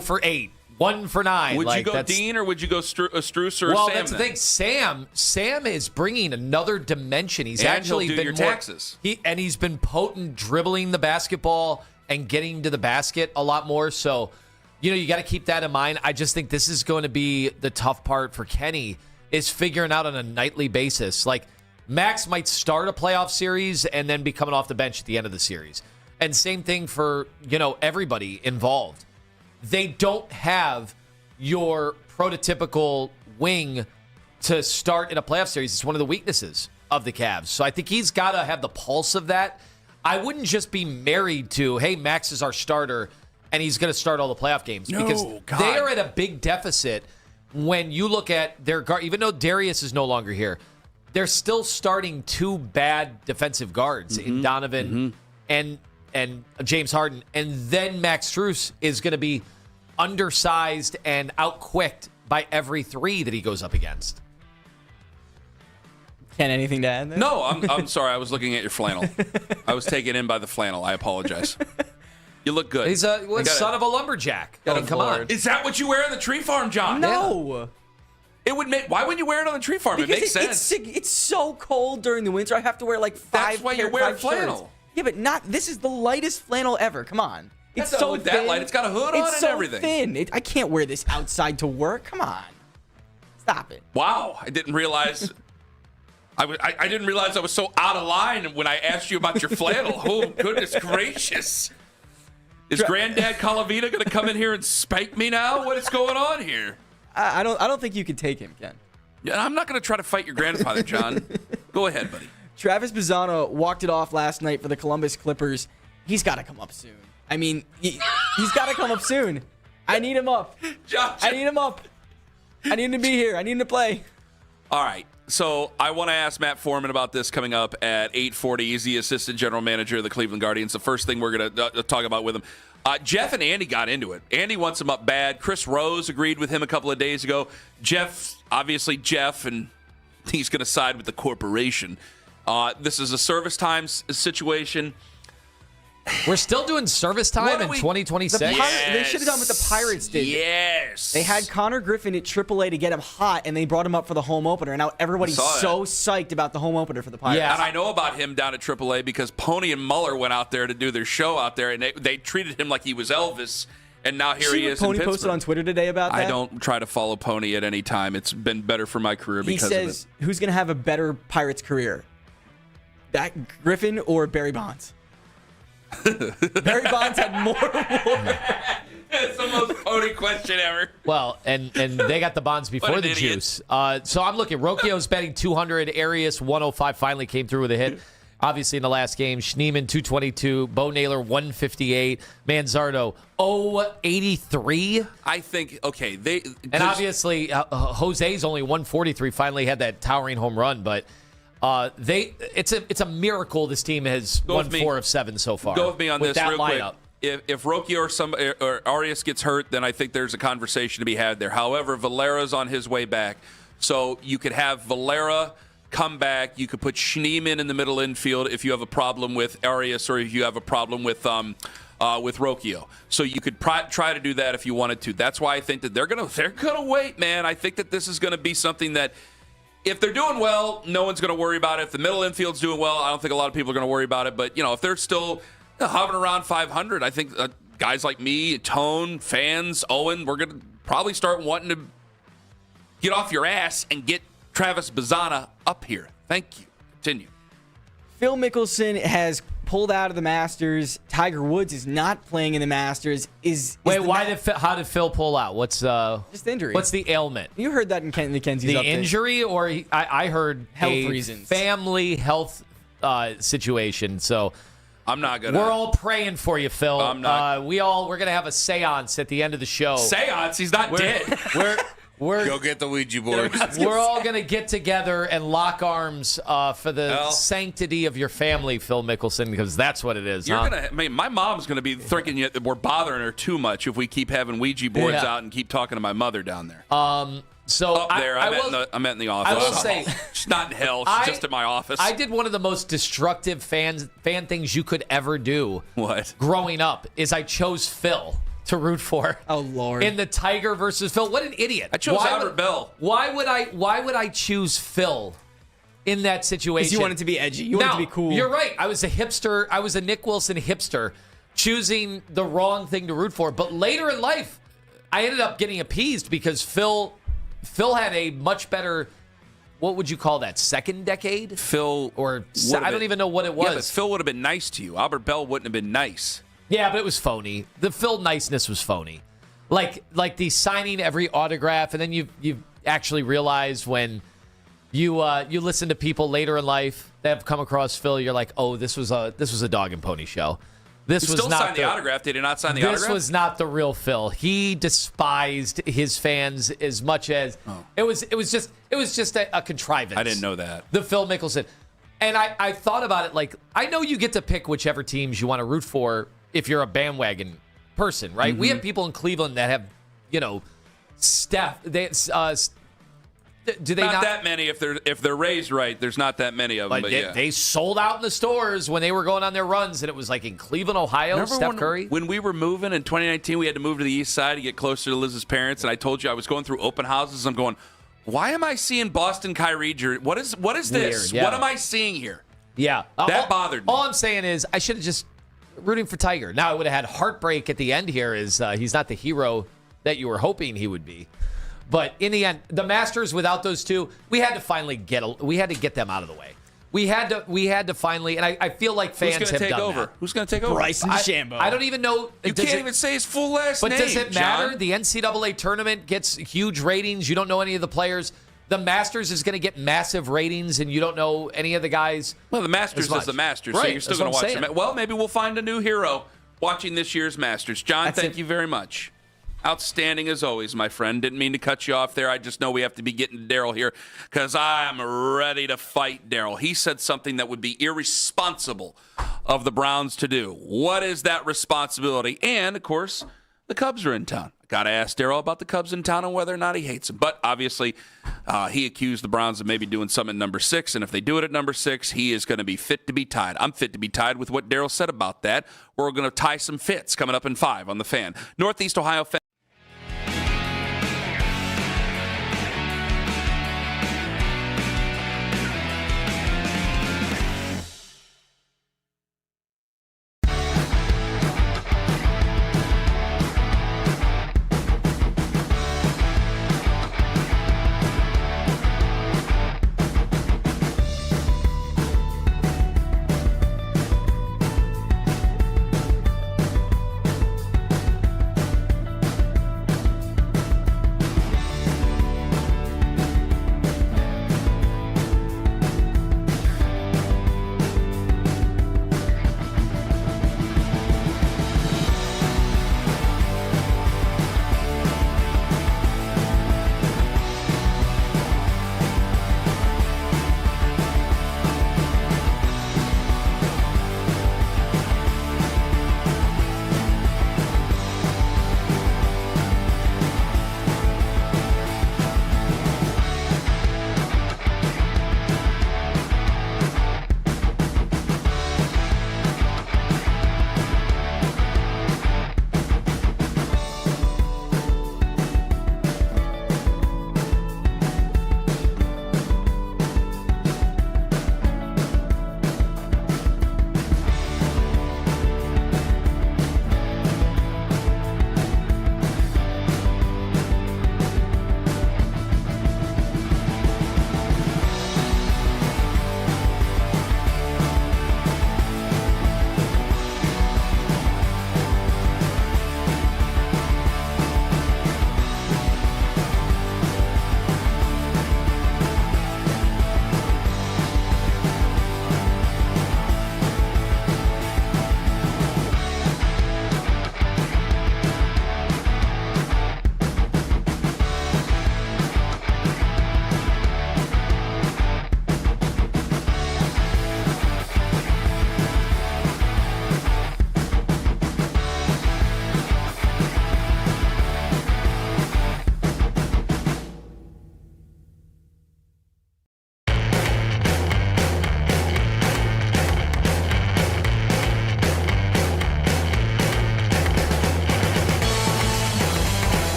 for 8, 1 for 9. Would you go Dean, or would you go Strus or Sam? Well, that's the thing. Sam is bringing another dimension. He's actually been been your more, taxes. He's been potent dribbling the basketball and getting to the basket a lot more. So, you got to keep that in mind. I just think this is going to be the tough part for Kenny, is figuring out on a nightly basis. Like, Max might start a playoff series and then be coming off the bench at the end of the series. And same thing for, everybody involved. They don't have your prototypical wing to start in a playoff series. It's one of the weaknesses of the Cavs. So I think he's got to have the pulse of that. I wouldn't just be married to, hey, Max is our starter and he's going to start all the playoff games. Because they are at a big deficit when you look at their guard. Even though Darius is no longer here, they're still starting 2 bad defensive guards in Donovan and James Harden. And then Max Strus is going to be undersized and outquicked by every 3 that he goes up against. Ken, anything to add there? No, I'm sorry. I was looking at your flannel. I was taken in by the flannel. I apologize. You look good. He's a son of a lumberjack. Come on. Is that what you wear on the tree farm, John? No. Yeah. It would make. Why wouldn't you wear it on the tree farm? Because it makes sense. It's so cold during the winter. I have to wear like 5. That's why you wear flannel. Shirts. Yeah, but not. This is the lightest flannel ever. Come on. It's so look that light. It's got a hood on and everything. It's so thin. I can't wear this outside to work. Come on. Stop it. Wow. I didn't realize. I didn't realize I was so out of line when I asked you about your flannel. Oh, goodness gracious. Is Granddad Calavita going to come in here and spank me now? What is going on here? I don't think you can take him, Ken. Yeah, I'm not going to try to fight your grandfather, John. Go ahead, buddy. Travis Bazana walked it off last night for the Columbus Clippers. He's got to come up soon. I mean, he's got to come up soon. I need him up. I need him up. I need him to be here. I need him to play. All right. So I want to ask Matt Foreman about this coming up at 8:40. He's the assistant general manager of the Cleveland Guardians. The first thing we're going to talk about with him. Jeff and Andy got into it. Andy wants him up bad. Chris Rose agreed with him a couple of days ago. Jeff, and he's going to side with the corporation. This is a service time situation. We're still doing service time in 2026? They should have done what the Pirates did. Yes. They had Connor Griffin at AAA to get him hot, and they brought him up for the home opener. And now everybody's so psyched about the home opener for the Pirates. Yeah, and I know about him down at AAA because Pony and Muller went out there to do their show out there, and they treated him like he was Elvis. And now here he is in Pony Pittsburgh. posted on Twitter today about that? I don't try to follow Pony at any time. It's been better for my career because of it. He says, who's going to have a better Pirates career? That Griffin or Barry Bonds? Barry Bonds had more. It's the most Pony question ever. Well, and they got the Bonds before the juice. So I'm looking. Rocchio's betting 200. Arias 105 finally came through with a hit. obviously in the last game. Schneemann, 222. Bo Naylor, 158. Manzardo, 083. I think, okay. And obviously, Jose's only 143, finally had that towering home run, but it's a miracle this team has won 4 of 7 so far. Go with me on this that real lineup. quick. If Rocchio or Arias gets hurt, then I think there's a conversation to be had there. However, Valera's on his way back. So you could have Valera come back. You could put Schneemann in the middle infield if you have a problem with Arias or if you have a problem with Rocchio. So you could try to do that if you wanted to. That's why I think that they're gonna wait, man. I think that this is gonna be something that if they're doing well, no one's gonna worry about it. If the middle infield's doing well, I don't think a lot of people are gonna worry about it. But if they're still hovering around 500, I think guys like me, Tone, fans, Owen, we're gonna probably start wanting to get off your ass and get Travis Bazana up here. Thank you. Continue. Phil Mickelson has pulled out of the Masters. Tiger Woods is not playing in the Masters. How did Phil pull out? What's just injury? What's the ailment? You heard that in Mackenzie's the update. Injury, or I heard health a reasons, family health situation. So I'm not gonna. We're all praying for you, Phil. I'm not. We're gonna have a seance at the end of the show. Seance? He's not dead. We're go get the Ouija board. We're all going to get together and lock arms for the sanctity of your family, Phil Mickelson, because that's what it is. My mom's going to be thinking that we're bothering her too much if we keep having Ouija boards out and keep talking to my mother down there. So up there, I met in the office. I will say, she's not in hell. She's just at my office. I did one of the most destructive fan things you could ever do. What? Growing up is I chose Phil to root for. Oh Lord! In the Tiger versus Phil, what an idiot! I chose Albert Bell. Why would I choose Phil in that situation? Because you wanted to be edgy. You wanted to be cool. You're right. I was a hipster. I was a Nick Wilson hipster, choosing the wrong thing to root for. But later in life, I ended up getting appeased because Phil had a much better. What would you call that? Second decade? Phil I don't even know what it was. Yeah, but Phil would have been nice to you. Albert Bell wouldn't have been nice. Yeah, but it was phony. The Phil niceness was phony. Like the signing every autograph, and then you actually realize when you listen to people later in life that have come across Phil, you're like, oh, this was a dog and pony show. This was still not signed the autograph. Did he not sign the autograph? This was not the real Phil. He despised his fans as much as it was just a contrivance. I didn't know that. The Phil Mickelson. And I thought about it like, I know you get to pick whichever teams you want to root for if you're a bandwagon person, right? Mm-hmm. We have people in Cleveland that have, Steph. Do they not that many? If they're raised right, there's not that many of them. But they sold out in the stores when they were going on their runs, and it was like in Cleveland, Ohio. Remember Steph Curry. When we were moving in 2019, we had to move to the east side to get closer to Liz's parents, and I told you I was going through open houses. I'm going, why am I seeing Boston Kyrie jersey? What is this? Weird, yeah. What am I seeing here? Yeah, that bothered me. All I'm saying is I should have just rooting for Tiger. Now I would have had heartbreak at the end here. Is he's not the hero that you were hoping he would be. But in the end, the Masters without those two, we had to finally get them out of the way. We had to finally, and I feel like fans have done that. Who's going to take over? Bryson DeChambeau. I don't even know. You can't even say his full last name. But does it matter? John? The NCAA tournament gets huge ratings. You don't know any of the players. The Masters is going to get massive ratings, and you don't know any of the guys. Well, the Masters is the Masters, right. So you're still going to watch them. Well, maybe we'll find a new hero watching this year's Masters. John, thank you very much. Outstanding as always, my friend. Didn't mean to cut you off there. I just know we have to be getting to Daryl here because I'm ready to fight Daryl. He said something that would be irresponsible of the Browns to do. What is that responsibility? And, of course, the Cubs are in town. I got to ask Daryl about the Cubs in town and whether or not he hates them. But, obviously, he accused the Browns of maybe doing something at number 6. And if they do it at number 6, he is going to be fit to be tied. I'm fit to be tied with what Daryl said about that. We're going to tie some fits coming up in 5 on The Fan. Northeast Ohio Fan.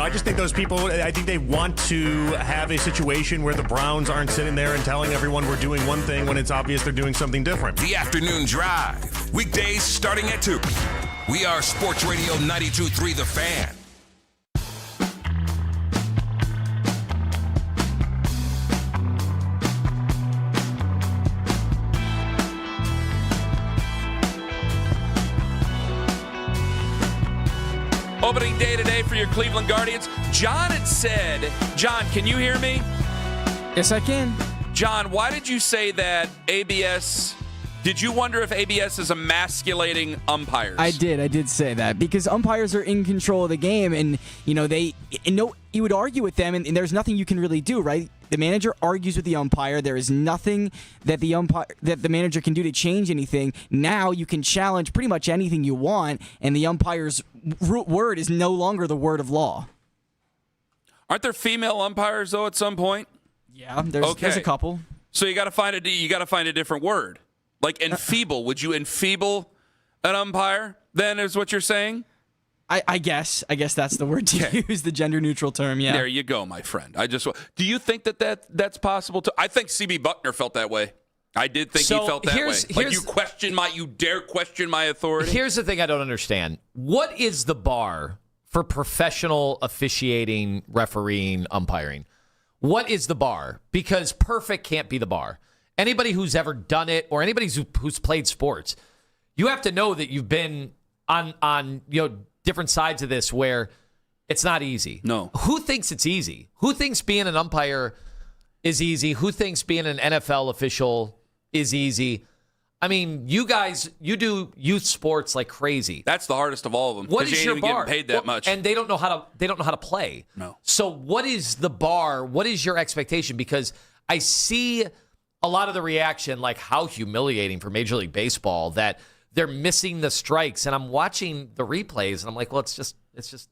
I just think those people, I think they want to have a situation where the Browns aren't sitting there and telling everyone we're doing one thing when it's obvious they're doing something different. The Afternoon Drive. Weekdays starting at 2. We are Sports Radio 92.3 The Fan. Opening day today for your Cleveland Guardians. John had said, John, can you hear me? Yes, I can. John, why did you say that ABS? Did you wonder if ABS is emasculating umpires? I did say that because umpires are in control of the game, and you would argue with them, and there's nothing you can really do, right? The manager argues with the umpire. There is nothing that the manager can do to change anything. Now you can challenge pretty much anything you want, and the umpire's word is no longer the word of law. Aren't there female umpires though at some point? Yeah, there's a couple. So you got to find a different word. Like enfeeble. Would you enfeeble an umpire then is what you're saying? I guess that's the word to use, the gender-neutral term, yeah. There you go, my friend. Do you think that's possible too? I think C.B. Buckner felt that way. I did think he felt that way. Like you dare question my authority? Here's the thing I don't understand. What is the bar for professional officiating, refereeing, umpiring? What is the bar? Because perfect can't be the bar. Anybody who's ever done it or anybody who's played sports, you have to know that you've been on different sides of this where it's not easy. No. Who thinks it's easy? Who thinks being an umpire is easy? Who thinks being an NFL official is easy? I mean, you guys, you do youth sports like crazy. That's the hardest of all of them. What is your bar? Getting paid that much, and they don't know how to play. No. So what is the bar? What is your expectation? Because I see a lot of the reaction, like how humiliating for Major League Baseball that they're missing the strikes, and I'm watching the replays, and I'm like, well, it's just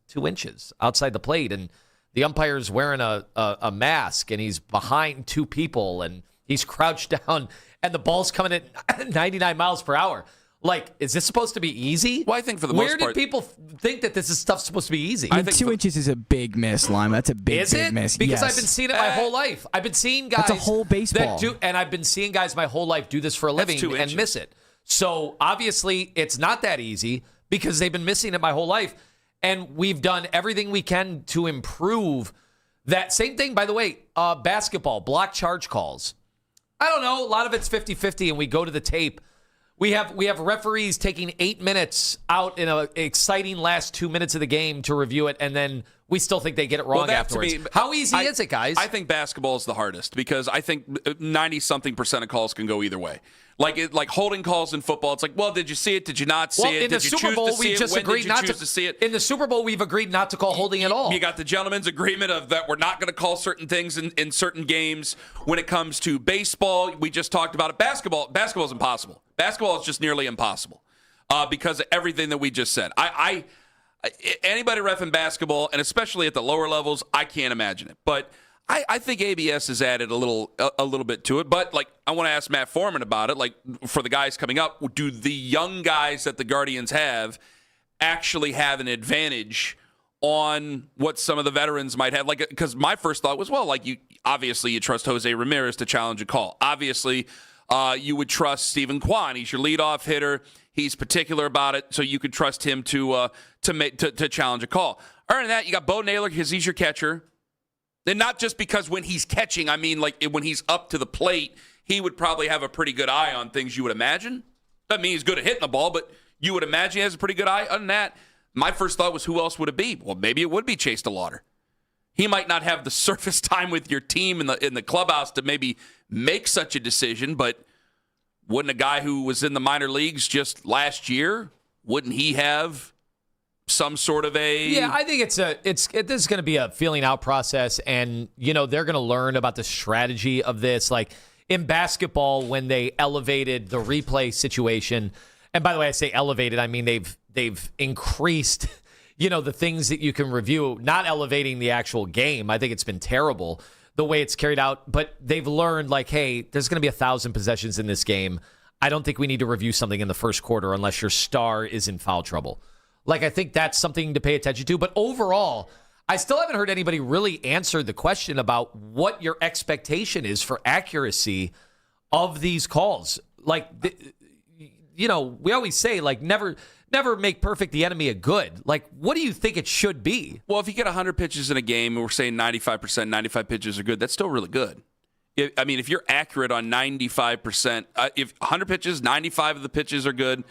2 inches outside the plate, and the umpire's wearing a mask, and he's behind 2 people, and he's crouched down, and the ball's coming at 99 miles per hour. Like, is this supposed to be easy? Well, I think for the most part, where did people think that this stuff's supposed to be easy? I think 2 inches is a big miss, Lima. That's a big miss. Because yes. I've been seeing it my whole life. I've been seeing guys. That's a whole baseball. And I've been seeing guys my whole life do this for a living and miss it. So obviously it's not that easy because they've been missing it my whole life. And we've done everything we can to improve that. Same thing, by the way, basketball, block charge calls. I don't know. A lot of it's 50-50, and we go to the tape. We have referees taking 8 minutes out in an exciting last 2 minutes of the game to review it, and then we still think they get it wrong afterwards. How easy is it, guys? I think basketball is the hardest because I think 90-something% of calls can go either way. Like holding calls in football, it's like, well, did you see it? Did you not see it? In the Super Bowl, we just agreed not to see it. In the Super Bowl, we've agreed not to call holding at all. You got the gentleman's agreement of that we're not going to call certain things in certain games. When it comes to baseball, we just talked about it. Basketball is impossible. Basketball is just nearly impossible because of everything that we just said. Anybody reffing basketball, and especially at the lower levels, I can't imagine it. But I think ABS has added a little bit to it. But like, I want to ask Matt Foreman about it. Like, for the guys coming up, do the young guys that the Guardians have actually have an advantage on what some of the veterans might have? Like, because my first thought was, well, like, you trust Jose Ramirez to challenge a call. Obviously, you would trust Stephen Quan. He's your leadoff hitter. He's particular about it, so you could trust him to challenge a call. Other than that, you got Bo Naylor because he's your catcher. And not just because when he's catching, I mean, like, when he's up to the plate, he would probably have a pretty good eye on things, you would imagine. Doesn't mean he's good at hitting the ball, but you would imagine he has a pretty good eye. Other than that, my first thought was, who else would it be? Well, maybe it would be Chase Lauder. He might not have the surface time with your team in the clubhouse to maybe make such a decision, but wouldn't a guy who was in the minor leagues just last year, wouldn't he have some sort of a... Yeah, I think this is going to be a feeling out process, and they're going to learn about the strategy of this. Like in basketball, when they elevated the replay situation, and by the way, I say elevated, I mean they've increased the things that you can review, not elevating the actual game. I think it's been terrible the way it's carried out, but they've learned, like, hey, there's going to be 1,000 possessions in this game. I don't think we need to review something in the first quarter unless your star is in foul trouble. Like, I think that's something to pay attention to. But overall, I still haven't heard anybody really answer the question about what your expectation is for accuracy of these calls. Like, we always say, like, never make perfect the enemy of good. Like, what do you think it should be? Well, if you get 100 pitches in a game and we're saying 95%, 95 pitches are good, that's still really good. If you're accurate on 95%, if 100 pitches, 95 of the pitches are good,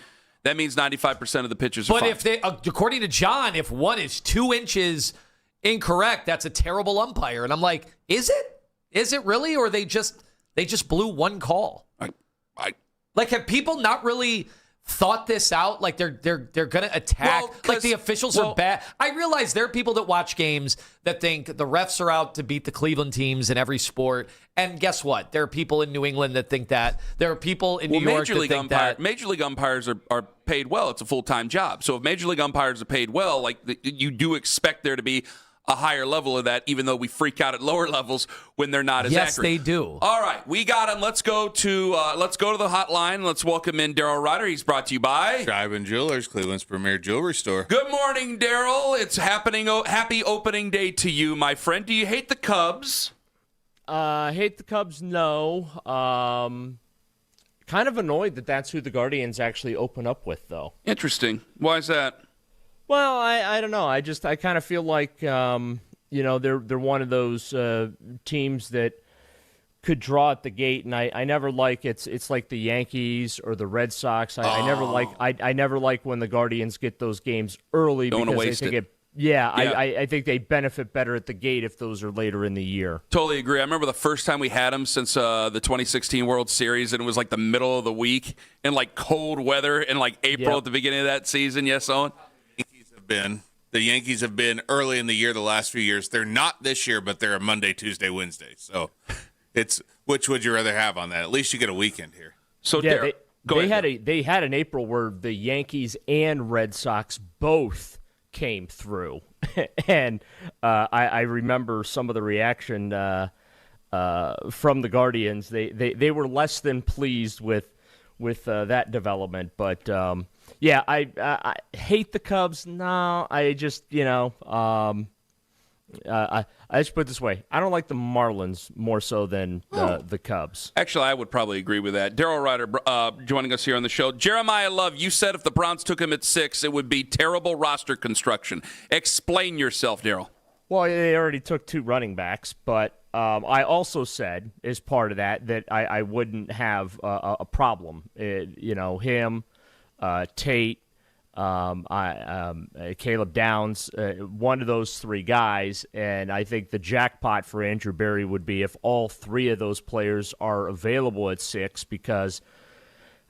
that means 95% of the pitches are fine. But if according to John, if one is 2 inches incorrect, that's a terrible umpire. And I'm like, is it? Is it really? Or they just blew one call? Like, have people not really thought this out? Like, they're going to attack. Like, the officials are bad. I realize there are people that watch games that think the refs are out to beat the Cleveland teams in every sport. And guess what? There are people in New England that think that. There are people in New York that think that. Major League umpires are paid well. It's a full-time job. So if Major League umpires are paid well, like, you do expect there to be a higher level of that, even though we freak out at lower levels when they're not as accurate. Yes, they do. All right, we got him. Let's go to the hotline. Let's welcome in Daryl Ruiter. He's brought to you by Schreiben Jewelers, Cleveland's premier jewelry store. Good morning, Daryl. It's happening. Happy opening day to you, my friend. Do you hate the Cubs? Hate the Cubs? No. Kind of annoyed that that's who the Guardians actually open up with, though. Interesting. Why is that? Well, I don't know. I kind of feel like they're one of those teams that could draw at the gate, and I never like it's like the Yankees or the Red Sox. I never like when the Guardians get those games early. Don't because waste I think it. I think they benefit better at the gate if those are later in the year. Totally agree. I remember the first time we had them since the 2016 World Series, and it was like the middle of the week in like cold weather in like April at the beginning of that season. Yes, Owen? The Yankees have been early in the year the last few years. They're not this year, but they're a Monday, Tuesday, Wednesday. So it's which would you rather have on that? At least you get a weekend here. So they had an April where the Yankees and Red Sox both came through, and I remember some of the reaction from the Guardians. They were less than pleased with that development, but. I hate the Cubs. No, I just, I just put it this way. I don't like the Marlins more so than the Cubs. Actually, I would probably agree with that. Daryl Ruiter joining us here on the show. Jeremiah Love, you said if the Browns took him at 6, it would be terrible roster construction. Explain yourself, Daryl. Well, they already took 2 running backs, but I also said as part of that I wouldn't have a problem. Him, Tate, Caleb Downs, one of those 3 guys, and I think the jackpot for Andrew Berry would be if all 3 of those players are available at 6, because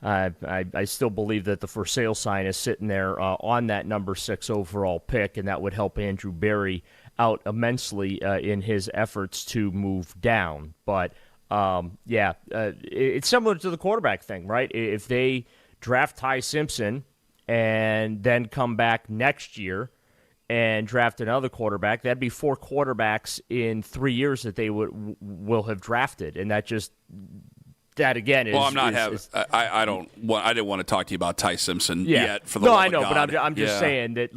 I still believe that the for sale sign is sitting there on that number 6 overall pick, and that would help Andrew Berry out immensely in his efforts to move down. But it's similar to the quarterback thing, right? If they draft Ty Simpson and then come back next year and draft another quarterback, that'd be 4 quarterbacks in 3 years that they will have drafted, and that again is. Well, I didn't want to talk to you about Ty Simpson yet. For the no, love I know, of God. but I'm just saying that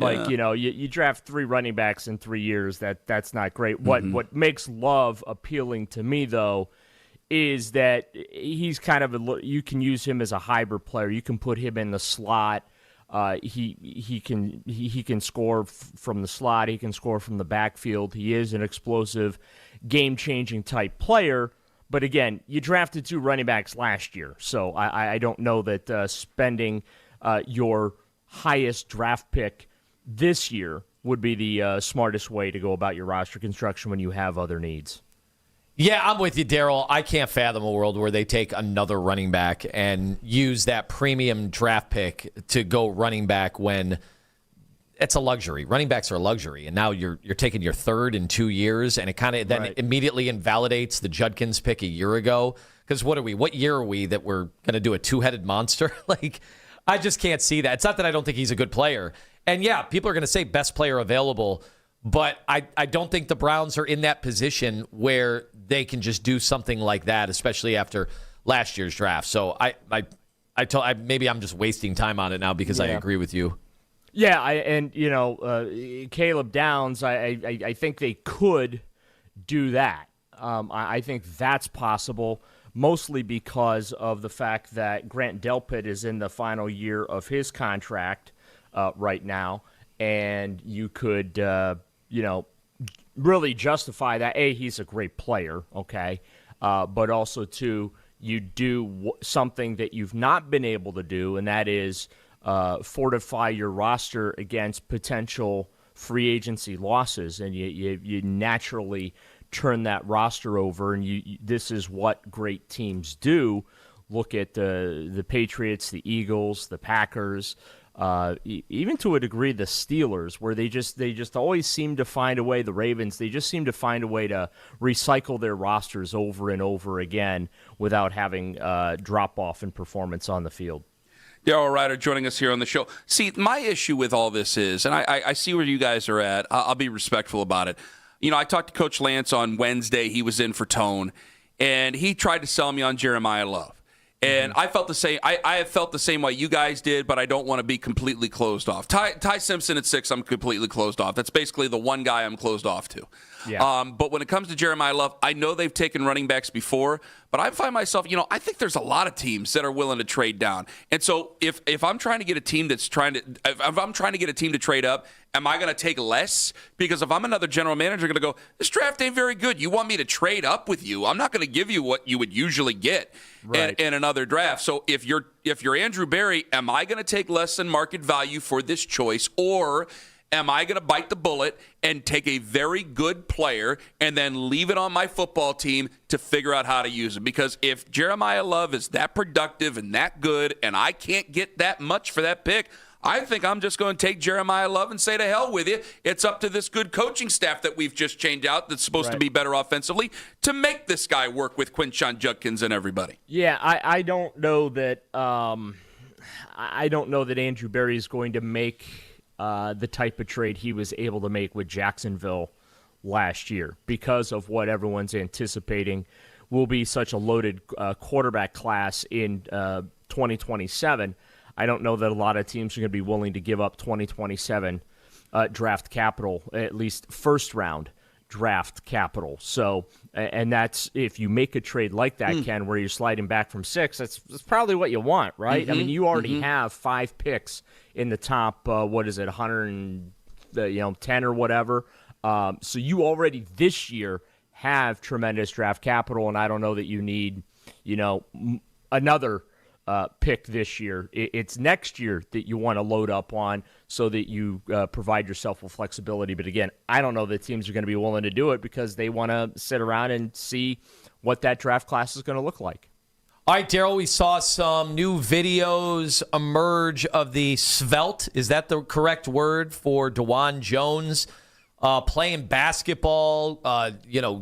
you draft 3 running backs in 3 years. That's not great. What makes Love appealing to me though is that he's kind of you can use him as a hybrid player. You can put him in the slot. He can score from the slot. He can score from the backfield. He is an explosive, game-changing type player. But again, you drafted 2 running backs last year, so I don't know that spending your highest draft pick this year would be the smartest way to go about your roster construction when you have other needs. Yeah, I'm with you, Daryl. I can't fathom a world where they take another running back and use that premium draft pick to go running back when it's a luxury. Running backs are a luxury, and now you're taking your 3rd in 2 years, and it kind of then immediately invalidates the Judkins pick a year ago. Because what year are we that we're going to do a 2-headed monster? Like, I just can't see that. It's not that I don't think he's a good player. And yeah, people are going to say best player available, but I don't think the Browns are in that position where they can just do something like that, especially after last year's draft. So maybe I'm just wasting time on it now because I agree with you. Yeah, Caleb Downs, I think they could do that. I think that's possible, mostly because of the fact that Grant Delpit is in the final year of his contract right now, and you could, really justify that. A, he's a great player, okay, but also, two, you do something that you've not been able to do, and that is fortify your roster against potential free agency losses, and you naturally turn that roster over, and this is what great teams do. Look at the Patriots, the Eagles, the Packers, even to a degree the Steelers, where they just always seem to find a way. The Ravens, they just seem to find a way to recycle their rosters over and over again without having drop off in performance on the field. Daryl Ruiter joining us here on the show. See, my issue with all this is, and I see where you guys are at. I'll be respectful about it. I talked to Coach Lance on Wednesday. He was in for Tone, and he tried to sell me on Jeremiah Love. And I felt the same. I have felt the same way you guys did, but I don't want to be completely closed off. Ty Simpson at 6, I'm completely closed off. That's basically the one guy I'm closed off to. Yeah. But when it comes to Jeremiah Love, I know they've taken running backs before, but I find myself, I think there's a lot of teams that are willing to trade down. And so if I'm trying to get a team if I'm trying to get a team to trade up, am I going to take less? Because if I'm another general manager, I'm going to go, this draft ain't very good. You want me to trade up with you? I'm not going to give you what you would usually get in another draft. So if you're Andrew Berry, am I going to take less than market value for this choice, or am I going to bite the bullet and take a very good player and then leave it on my football team to figure out how to use it? Because if Jeremiah Love is that productive and that good and I can't get that much for that pick, I think I'm just going to take Jeremiah Love and say to hell with you. It's up to this good coaching staff that we've just changed out that's supposed to be better offensively to make this guy work with Quinshon Judkins and everybody. Yeah, I don't know that Andrew Berry is going to make the type of trade he was able to make with Jacksonville last year, because of what everyone's anticipating will be such a loaded quarterback class in 2027. I don't know that a lot of teams are going to be willing to give up 2027 draft capital, at least first-round draft capital. So, and that's, if you make a trade like that, Ken, where you're sliding back from 6, that's probably what you want, right? Mm-hmm. I mean, you already have 5 picks in the top, 110 or whatever. So you already this year have tremendous draft capital, and I don't know that you need, another pick this year. It's next year that you want to load up on so that you provide yourself with flexibility. But again, I don't know that teams are going to be willing to do it because they want to sit around and see what that draft class is going to look like. All right, Daryl, we saw some new videos emerge of the svelte. Is that the correct word for Dewan Jones playing basketball?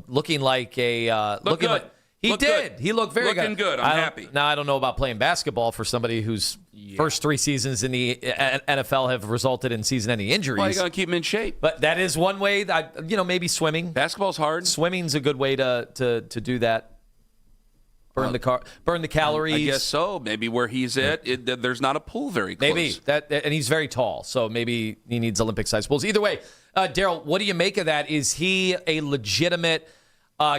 Looking like a looking good. like he Look did. good. He looked very Looking good. I'm happy. Now, I don't know about playing basketball for somebody whose first 3 seasons in the NFL have resulted in season-ending injuries. Well, you got to keep him in shape. But that is one way. Maybe swimming. Basketball's hard. Swimming's a good way to do that. Burn the calories. I guess so. Maybe where he's at, there's not a pool very close. Maybe and he's very tall, so maybe he needs Olympic-sized pools. Either way, Daryl, what do you make of that? Is he a legitimate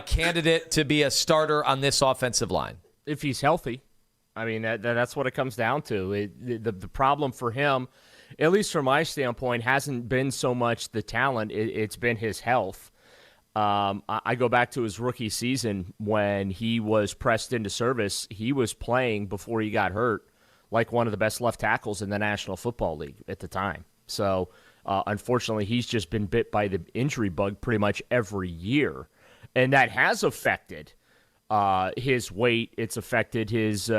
candidate to be a starter on this offensive line? If he's healthy. I mean, that's what it comes down to. The problem for him, at least from my standpoint, hasn't been so much the talent. It's been his health. I go back to his rookie season when he was pressed into service. He was playing before he got hurt like one of the best left tackles in the National Football League at the time. So, unfortunately, he's just been bit by the injury bug pretty much every year. And that has affected his weight. It's affected his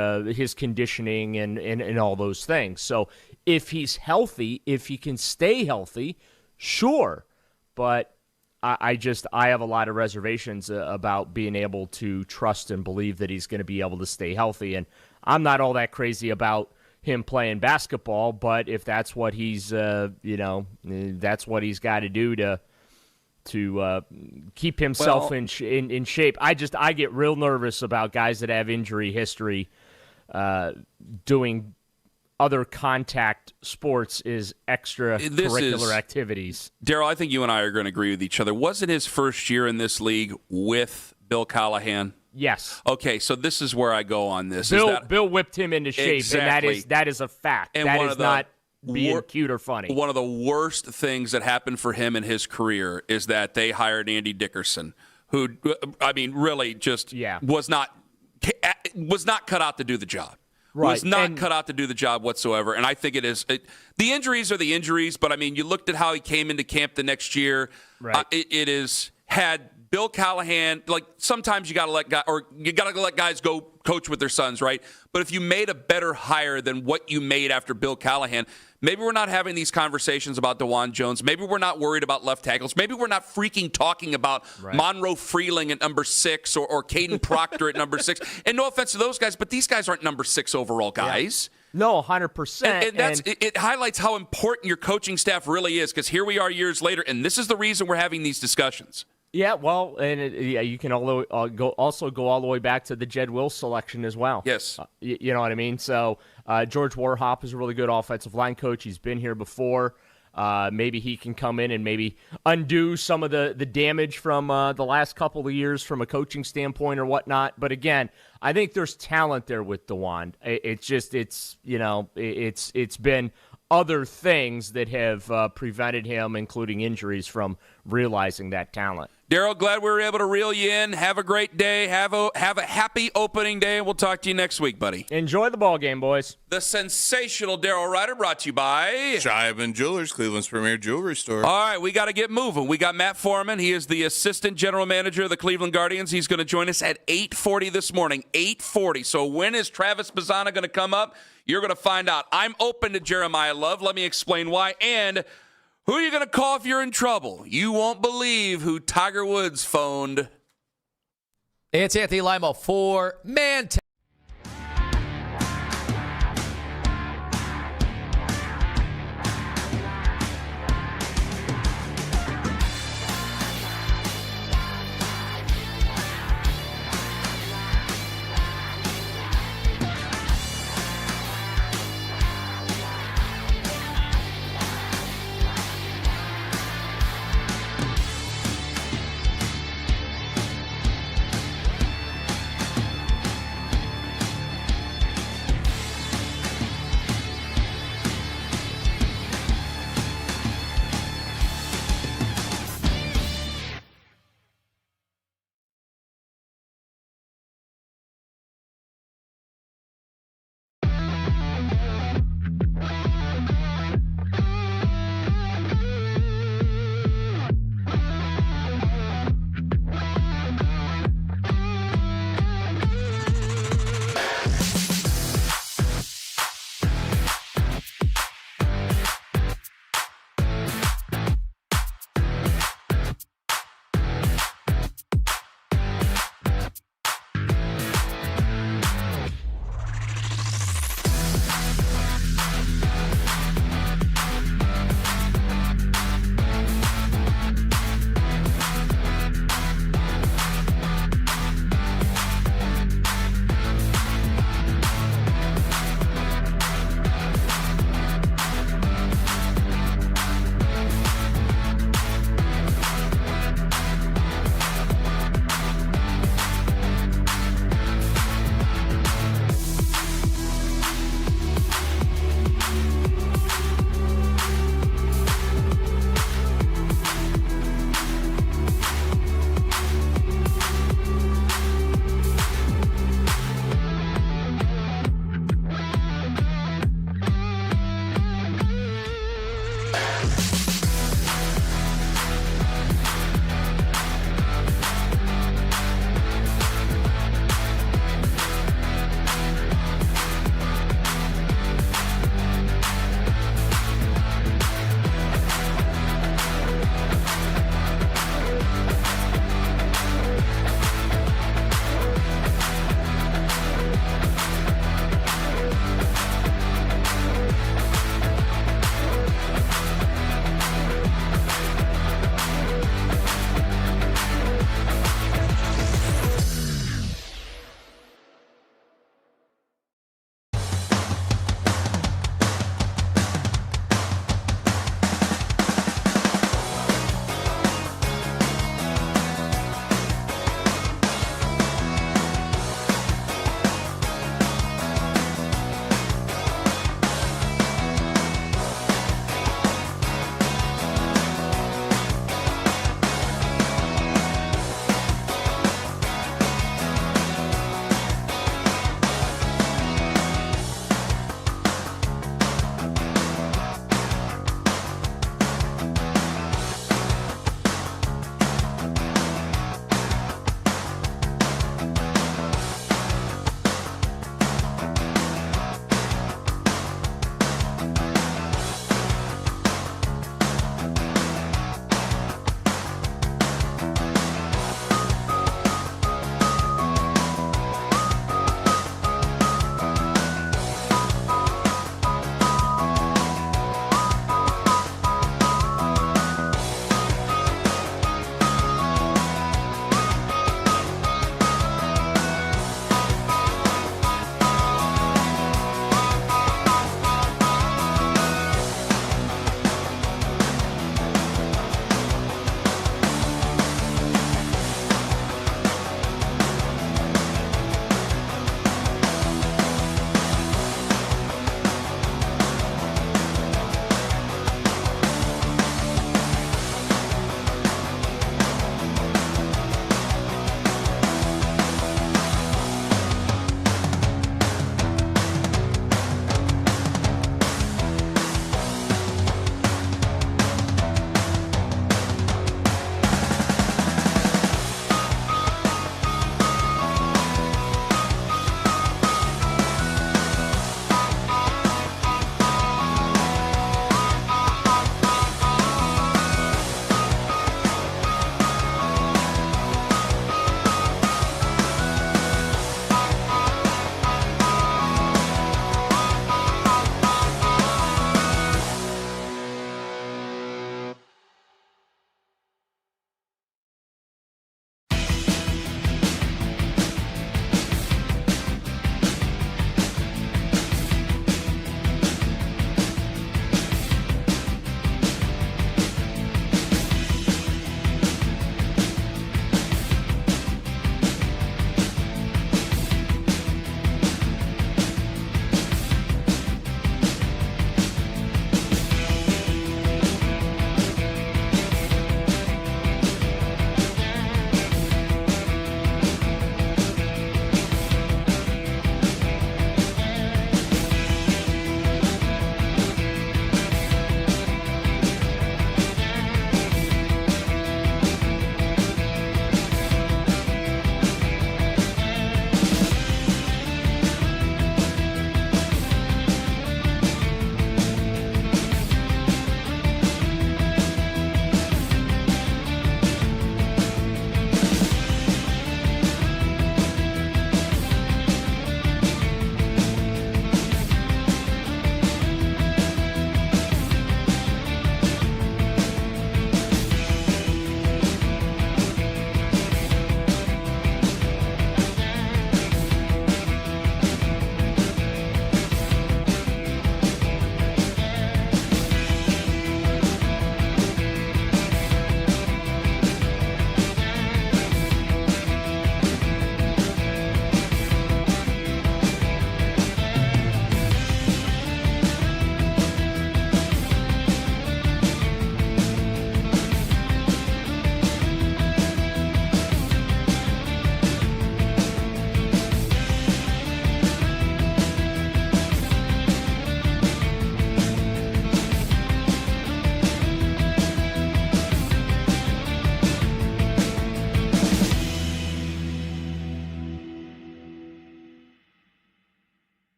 conditioning and all those things. So if he's healthy, if he can stay healthy, sure. But I have a lot of reservations about being able to trust and believe that he's going to be able to stay healthy. And I'm not all that crazy about him playing basketball, but if that's what he's, that's what he's got to do to keep himself in shape. I get real nervous about guys that have injury history doing other contact sports is extracurricular activities. Daryl, I think you and I are going to agree with each other. Was it his first year in this league with Bill Callahan? Yes. Okay, so this is where I go on this. Bill whipped him into shape, Exactly. and that is a fact. And that is not being cute or funny. One of the worst things that happened for him in his career is that they hired Andy Dickerson, who, I mean, really just was not cut out to do the job. Right. Was not cut out to do the job whatsoever. And I think it is. The injuries are the injuries, but I mean, you looked at how he came into camp the next year. Right. It is had Bill Callahan. Like sometimes you got to let guys go coach with their sons, right? But if you made a better hire than what you made after Bill Callahan, maybe we're not having these conversations about Dewan Jones. Maybe we're not worried about left tackles. Maybe we're not freaking talking about Monroe Freeling at number 6 or Caden Proctor at number 6. And no offense to those guys, but these guys aren't number 6 overall guys. Yeah. No, 100%. And it highlights how important your coaching staff really is, because here we are years later, and this is the reason we're having these discussions. Yeah, well, and you can also go all the way back to the Jed Wills selection as well. Yes. You know what I mean? So George Warhop is a really good offensive line coach. He's been here before. Maybe he can come in and maybe undo some of the damage from the last couple of years from a coaching standpoint or whatnot. But again, I think there's talent there with Dewan. It's been other things that have prevented him, including injuries, from realizing that talent. Daryl, glad we were able to reel you in. Have a great day. Have a happy opening day, and we'll talk to you next week, buddy. Enjoy the ball game, boys. The sensational Daryl Ruiter, brought to you by Shiben Jewelers, Cleveland's premier jewelry store. All right, we got to get moving. We got Matt Foreman. He is the assistant general manager of the Cleveland Guardians. He's going to join us at 8:40 this morning. 8:40. So when is Travis Bazana going to come up? You're going to find out. I'm open to Jeremiah Love. Let me explain why. And who are you going to call if you're in trouble? You won't believe who Tiger Woods phoned. It's Anthony Lima for Man.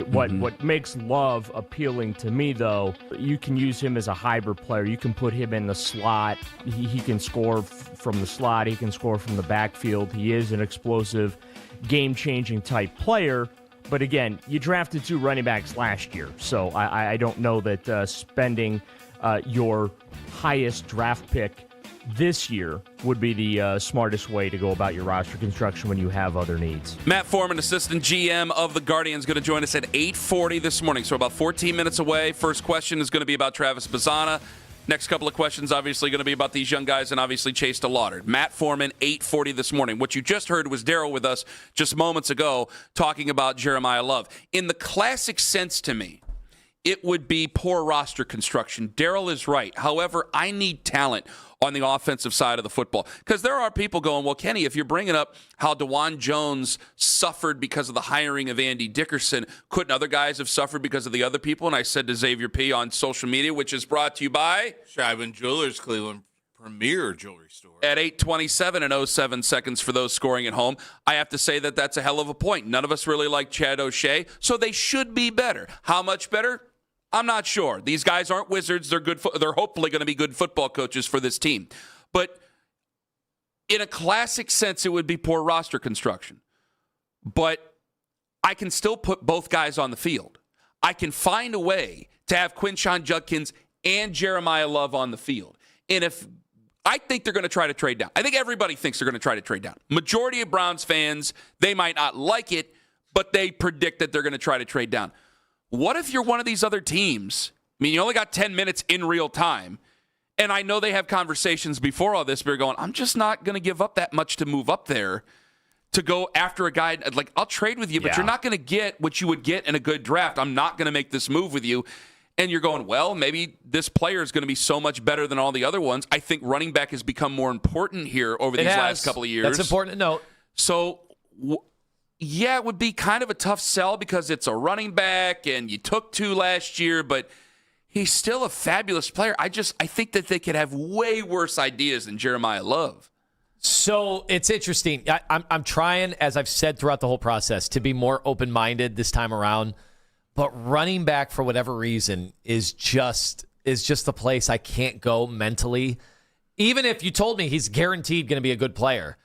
What makes Love appealing to me, though, you can use him as a hybrid player. You can put him in the slot. He can score from the slot. He can score from the backfield. He is an explosive, game-changing type player. But again, you drafted 2 running backs last year, so I don't know that spending your highest draft pick this year would be the smartest way to go about your roster construction when you have other needs. Matt Foreman, assistant GM of the Guardians, going to join us at 8:40 this morning, so about 14 minutes away. First question is going to be about Travis Bazana. Next couple of questions, obviously, going to be about these young guys and obviously Chase to Lauder. Matt Foreman, 8:40 this morning. What you just heard was Daryl with us just moments ago talking about Jeremiah Love. In the classic sense to me, it would be poor roster construction. Daryl is right. However, I need talent on the offensive side of the football. Because there are people going, well, Kenny, if you're bringing up how Dewan Jones suffered because of the hiring of Andy Dickerson, couldn't other guys have suffered because of the other people? And I said to Xavier P. on social media, which is brought to you by Scheiben Jewelers, Cleveland premier jewelry store. At 8:27 and 07 seconds for those scoring at home, I have to say that that's a hell of a point. None of us really like Chad O'Shea, so they should be better. How much better? I'm not sure. These guys aren't wizards. They're good. They're hopefully going to be good football coaches for this team. But in a classic sense, it would be poor roster construction. But I can still put both guys on the field. I can find a way to have Quinshon Judkins and Jeremiah Love on the field. And if I think they're going to try to trade down. I think everybody thinks they're going to try to trade down. Majority of Browns fans, they might not like it, but they predict that they're going to try to trade down. What if you're one of these other teams? I mean, you only got 10 minutes in real time. And I know they have conversations before all this, but you're going, I'm just not going to give up that much to move up there to go after a guy. Like, I'll trade with you, but you're not going to get what you would get in a good draft. I'm not going to make this move with you. And you're going, well, maybe this player is going to be so much better than all the other ones. I think running back has become more important here over these last couple of years. That's important to note. So, yeah, it would be kind of a tough sell because it's a running back and you took 2 last year, but he's still a fabulous player. I think that they could have way worse ideas than Jeremiah Love. So it's interesting. I'm trying, as I've said throughout the whole process, to be more open-minded this time around. But running back, for whatever reason, is just the place I can't go mentally. Even if you told me he's guaranteed going to be a good player,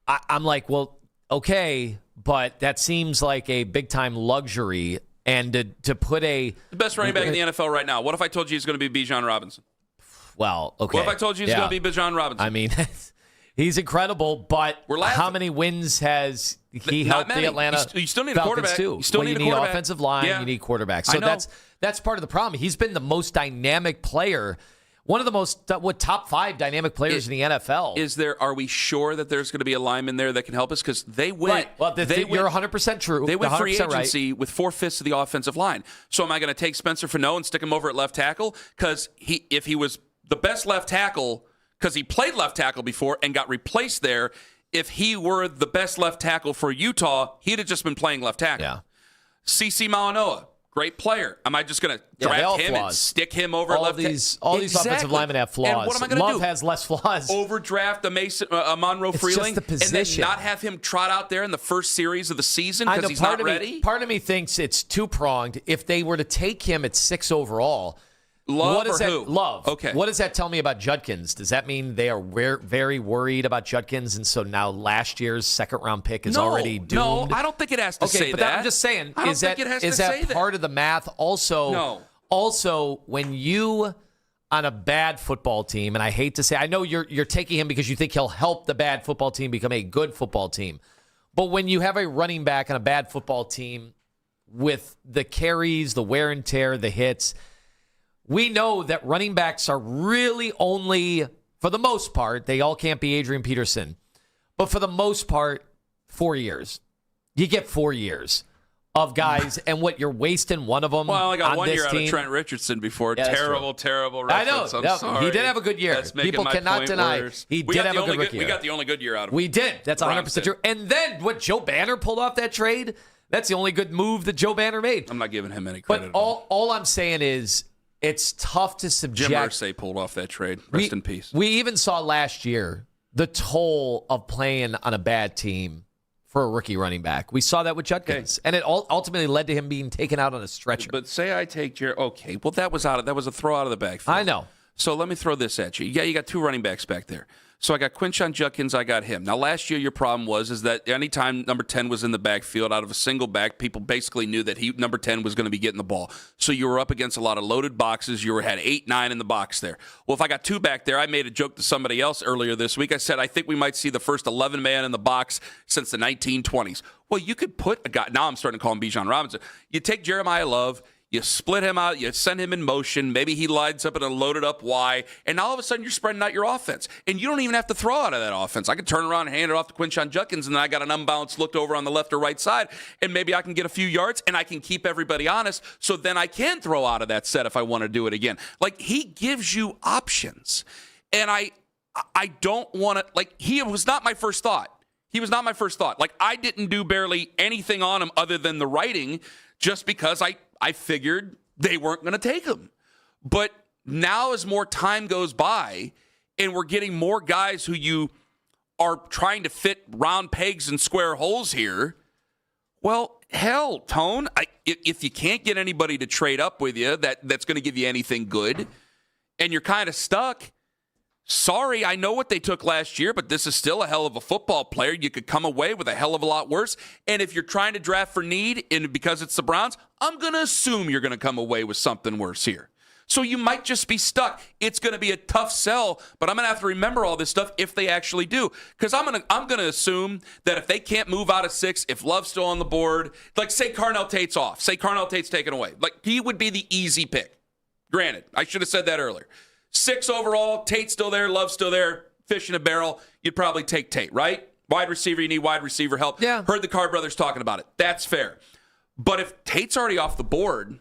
I'm like, well, okay, but that seems like a big-time luxury. And to put the best running back in the NFL right now. What if I told you he's going to be Bijan Robinson? Well, okay. What if I told you he's going to be Bijan Robinson? I mean, he's incredible, but how many wins has he helped the Atlanta you still need Falcons a quarterback. too? You still need a quarterback. Offensive line, you need quarterback. So that's part of the problem. He's been the most dynamic player. One of the most, top 5 dynamic players in the NFL. Are we sure that there's going to be a lineman there that can help us? Because they went. Right. Well, you're 100% true. They went free agency right. with 4/5 of the offensive line. So am I going to take Spencer Fano and stick him over at left tackle? Because if he was the best left tackle, because he played left tackle before and got replaced there, if he were the best left tackle for Utah, he'd have just been playing left tackle. Yeah. CeCe Mauanoa. Great player. Am I just going to draft him and stick him over all left these offensive linemen have flaws. And what am I going to do? Love has less flaws. Overdraft a Monroe Freeling just the position. And then not have him trot out there in the first series of the season because he's not ready? Part of me thinks it's two-pronged. If they were to take him at 6 overall, Love or who? Love. Okay. What does that tell me about Judkins? Does that mean they are very worried about Judkins, and so now last year's second-round pick is already doomed? No, I don't think it has to say but that. I'm just saying, I don't is think that it has to is say that part of the math? Also, No. Also, when you on a bad football team, and I hate to say, I know you're taking him because you think he'll help the bad football team become a good football team, but when you have a running back on a bad football team with the carries, the wear and tear, the hits. We know that running backs are really only, for the most part, they all can't be Adrian Peterson, but for the most part, 4 years. You get 4 years of guys, and what you're wasting one of them. Well, I got on 1 this year out team. of Trent Richardson before. Yeah, terrible I reference. know. I'm sorry. He did have a good year. That's making People my cannot point deny worse. he did have a good rookie year. We got the only good year out of him. We did. That's 100% true. And then what Joe Banner pulled off that trade, that's the only good move that Joe Banner made. I'm not giving him any credit. But all I'm saying is it's tough to subject. Jim Irsay pulled off that trade. Rest in peace. We even saw last year the toll of playing on a bad team for a rookie running back. We saw that with Judkins, and it ultimately led to him being taken out on a stretcher. But say I take Jared. Okay, well that was a throw out of the backfield. I know. So let me throw this at you. Yeah, you got two running backs back there. So I got Quinshon Judkins, I got him. Now, last year, your problem was that anytime number 10 was in the backfield, out of a single back, people basically knew that number 10 was going to be getting the ball. So you were up against a lot of loaded boxes. You had 8, 9 in the box there. Well, if I got 2 back there, I made a joke to somebody else earlier this week. I said, I think we might see the first 11-man in the box since the 1920s. Well, you could put a guy, now I'm starting to call him Bijan Robinson. You take Jeremiah Love, you split him out, you send him in motion, maybe he lines up in a loaded up Y, and all of a sudden you're spreading out your offense. And you don't even have to throw out of that offense. I can turn around and hand it off to Quinshon Judkins, and then I got an unbalanced look over on the left or right side, and maybe I can get a few yards, and I can keep everybody honest, so then I can throw out of that set if I want to do it again. Like, he gives you options. And I don't want to, like, he was not my first thought. He was not my first thought. Like, I didn't do barely anything on him other than the writing just because I figured they weren't going to take him. But now as more time goes by and we're getting more guys who you are trying to fit round pegs and square holes here, well, hell, Tone, if you can't get anybody to trade up with you that's going to give you anything good and you're kind of stuck, sorry, I know what they took last year, but this is still a hell of a football player. You could come away with a hell of a lot worse. And if you're trying to draft for need, and because it's the Browns, I'm going to assume you're going to come away with something worse here. So you might just be stuck. It's going to be a tough sell, but I'm going to have to remember all this stuff if they actually do. Because I'm going to assume that if they can't move out of 6, if Love's still on the board, like say Carnell Tate's off, say Carnell Tate's taken away, like he would be the easy pick. Granted, I should have said that earlier. 6 overall, Tate's still there, Love's still there, fish in a barrel. You'd probably take Tate, right? Wide receiver, you need wide receiver help. Yeah. Heard the Carr brothers talking about it. That's fair. But if Tate's already off the board,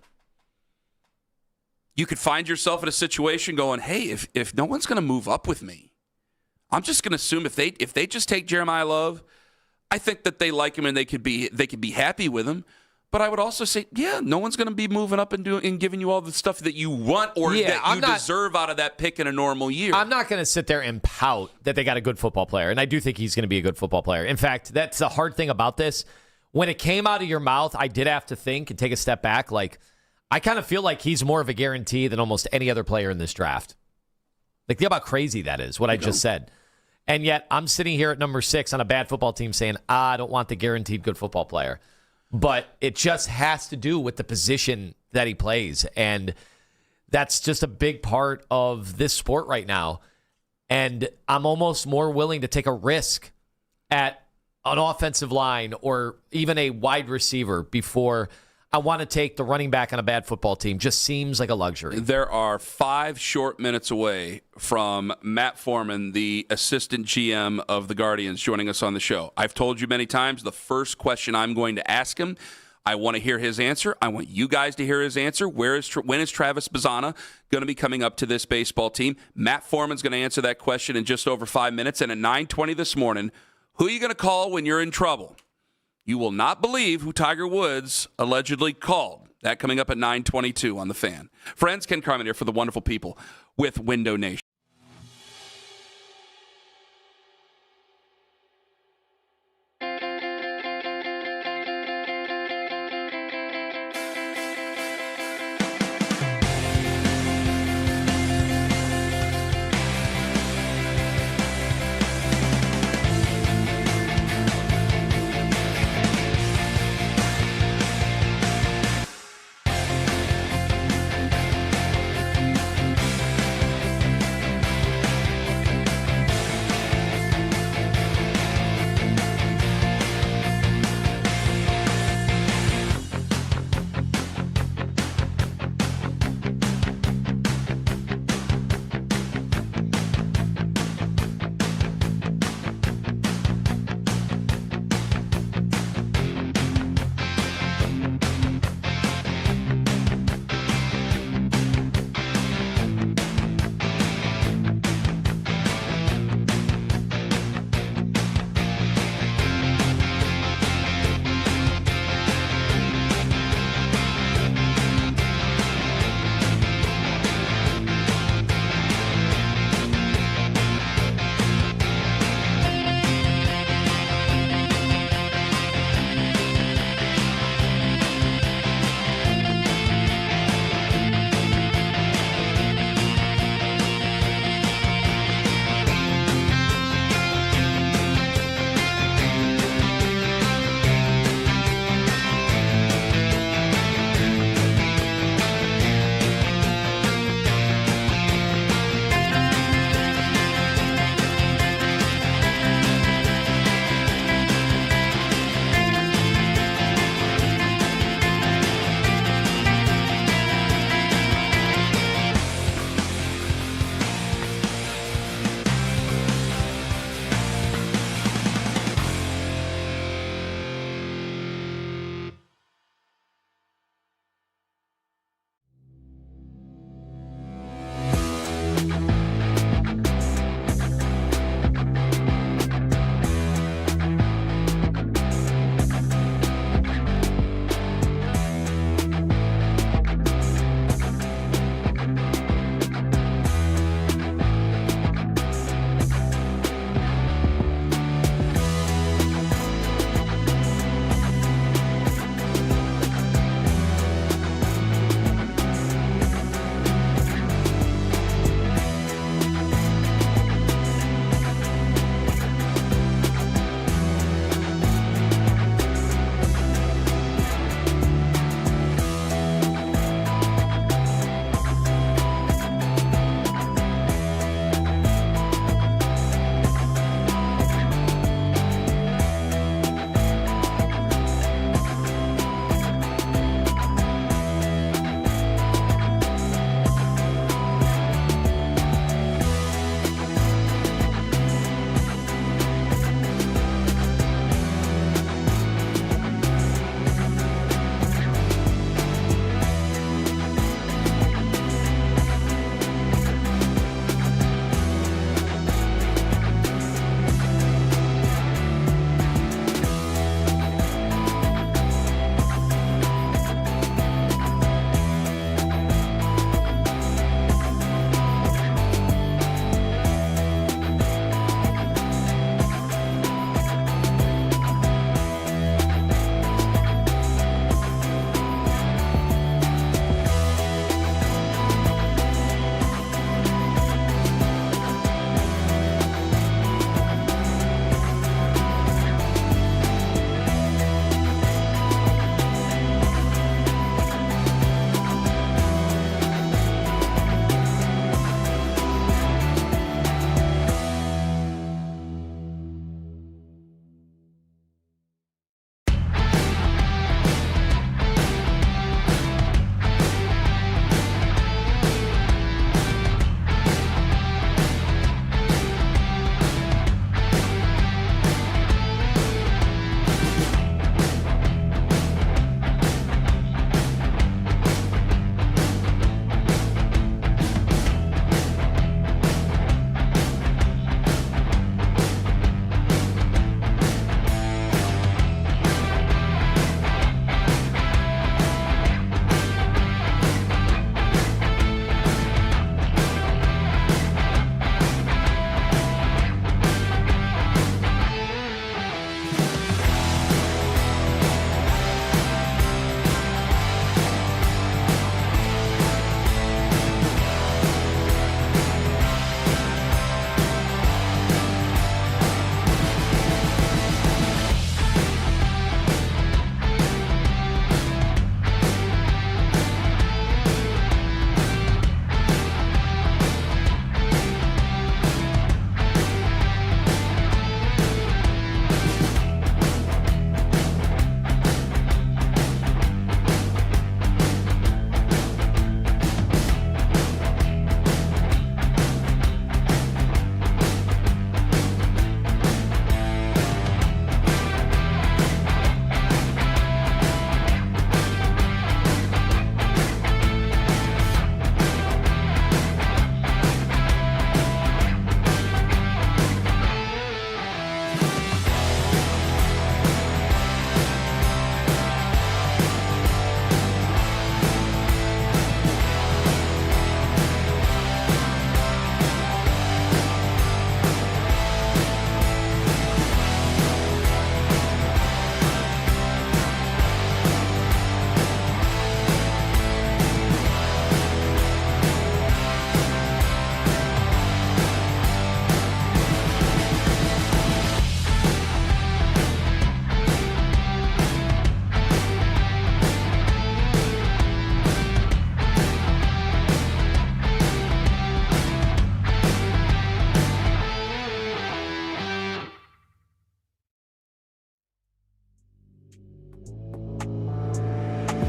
you could find yourself in a situation going, hey, if no one's going to move up with me, I'm just going to assume if they just take Jeremiah Love, I think that they like him and they could be happy with him. But I would also say, yeah, no one's going to be moving up and giving you all the stuff that you want or that you deserve out of that pick in a normal year. I'm not going to sit there and pout that they got a good football player, and I do think he's going to be a good football player. In fact, that's the hard thing about this. When it came out of your mouth, I did have to think and take a step back. Like, I kind of feel like he's more of a guarantee than almost any other player in this draft. Like, think about how crazy that is, what I just said. And yet, I'm sitting here at number 6 on a bad football team saying, I don't want the guaranteed good football player. But it just has to do with the position that he plays. And that's just a big part of this sport right now. And I'm almost more willing to take a risk at an offensive line or even a wide receiver before I want to take the running back on a bad football team. Just seems like a luxury. There are 5 short minutes away from Matt Foreman, the assistant GM of the Guardians, joining us on the show. I've told you many times the first question I'm going to ask him, I want to hear his answer. I want you guys to hear his answer. When is Travis Bazana going to be coming up to this baseball team? Matt Foreman's going to answer that question in just over 5 minutes. And at 9:20 this morning, who are you going to call when you're in trouble? You will not believe who Tiger Woods allegedly called. That coming up at 9:22 on The Fan. Friends, Ken Carman here for the wonderful people with Window Nation.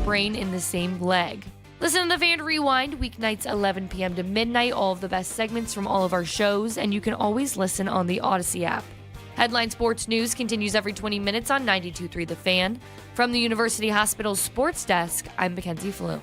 sprain in the same leg. Listen to the Fan Rewind weeknights 11 p.m. to midnight, all of the best segments from all of our shows, and you can always listen on the Odyssey app. Headline Sports News continues every 20 minutes on 92.3 The Fan. From the University Hospital Sports Desk, I'm Mackenzie Flew.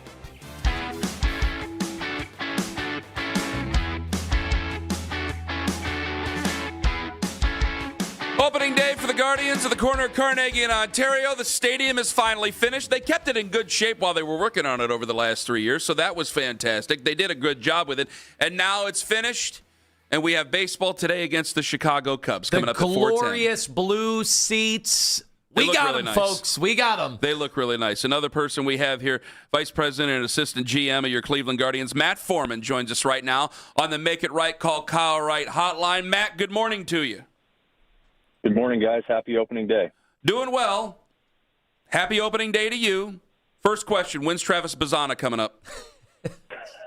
Opening day for the Guardians at the corner of Carnegie in Ontario. The stadium is finally finished. They kept it in good shape while they were working on it over the last 3 years, so that was fantastic. They did a good job with it, and now it's finished, and we have baseball today against the Chicago Cubs coming up at 4:10. The glorious blue seats. We got them, folks. We got them. They look really nice. Another person we have here, Vice President and Assistant GM of your Cleveland Guardians, Matt Foreman, joins us right now on the Make It Right Call Kyle Wright hotline. Matt, good morning to you. Good morning, guys. Happy opening day. Doing well. Happy opening day to you. First question, when's Travis Bazana coming up?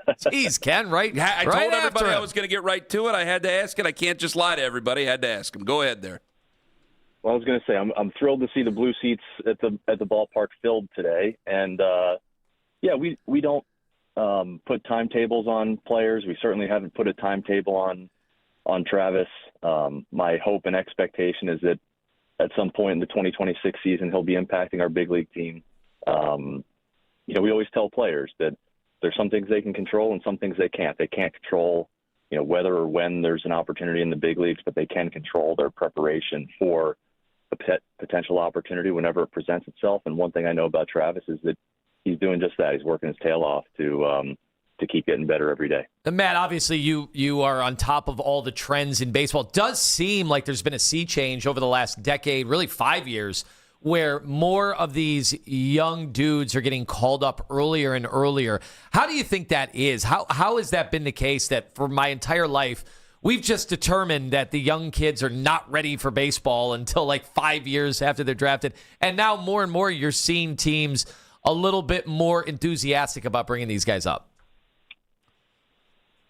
Jeez, Ken, right? I told right everybody after I was going to get right to it. I had to ask it. I can't just lie to everybody. I had to ask him. Go ahead there. Well, I was going to say I'm thrilled to see the blue seats at the ballpark filled today, and we don't put timetables on players. We certainly haven't put a timetable on Travis. My hope and expectation is that at some point in the 2026 season, he'll be impacting our big league team. We always tell players that there's some things they can control and some things they can't. They can't control, whether or when there's an opportunity in the big leagues, but they can control their preparation for a potential opportunity whenever it presents itself. And one thing I know about Travis is that he's doing just that. He's working his tail off to keep getting better every day. And Matt, obviously you are on top of all the trends in baseball. It does seem like there's been a sea change over the last decade, really 5 years, where more of these young dudes are getting called up earlier and earlier. How do you think that is? How has that been the case that for my entire life, we've just determined that the young kids are not ready for baseball until like 5 years after they're drafted? And now more and more you're seeing teams a little bit more enthusiastic about bringing these guys up.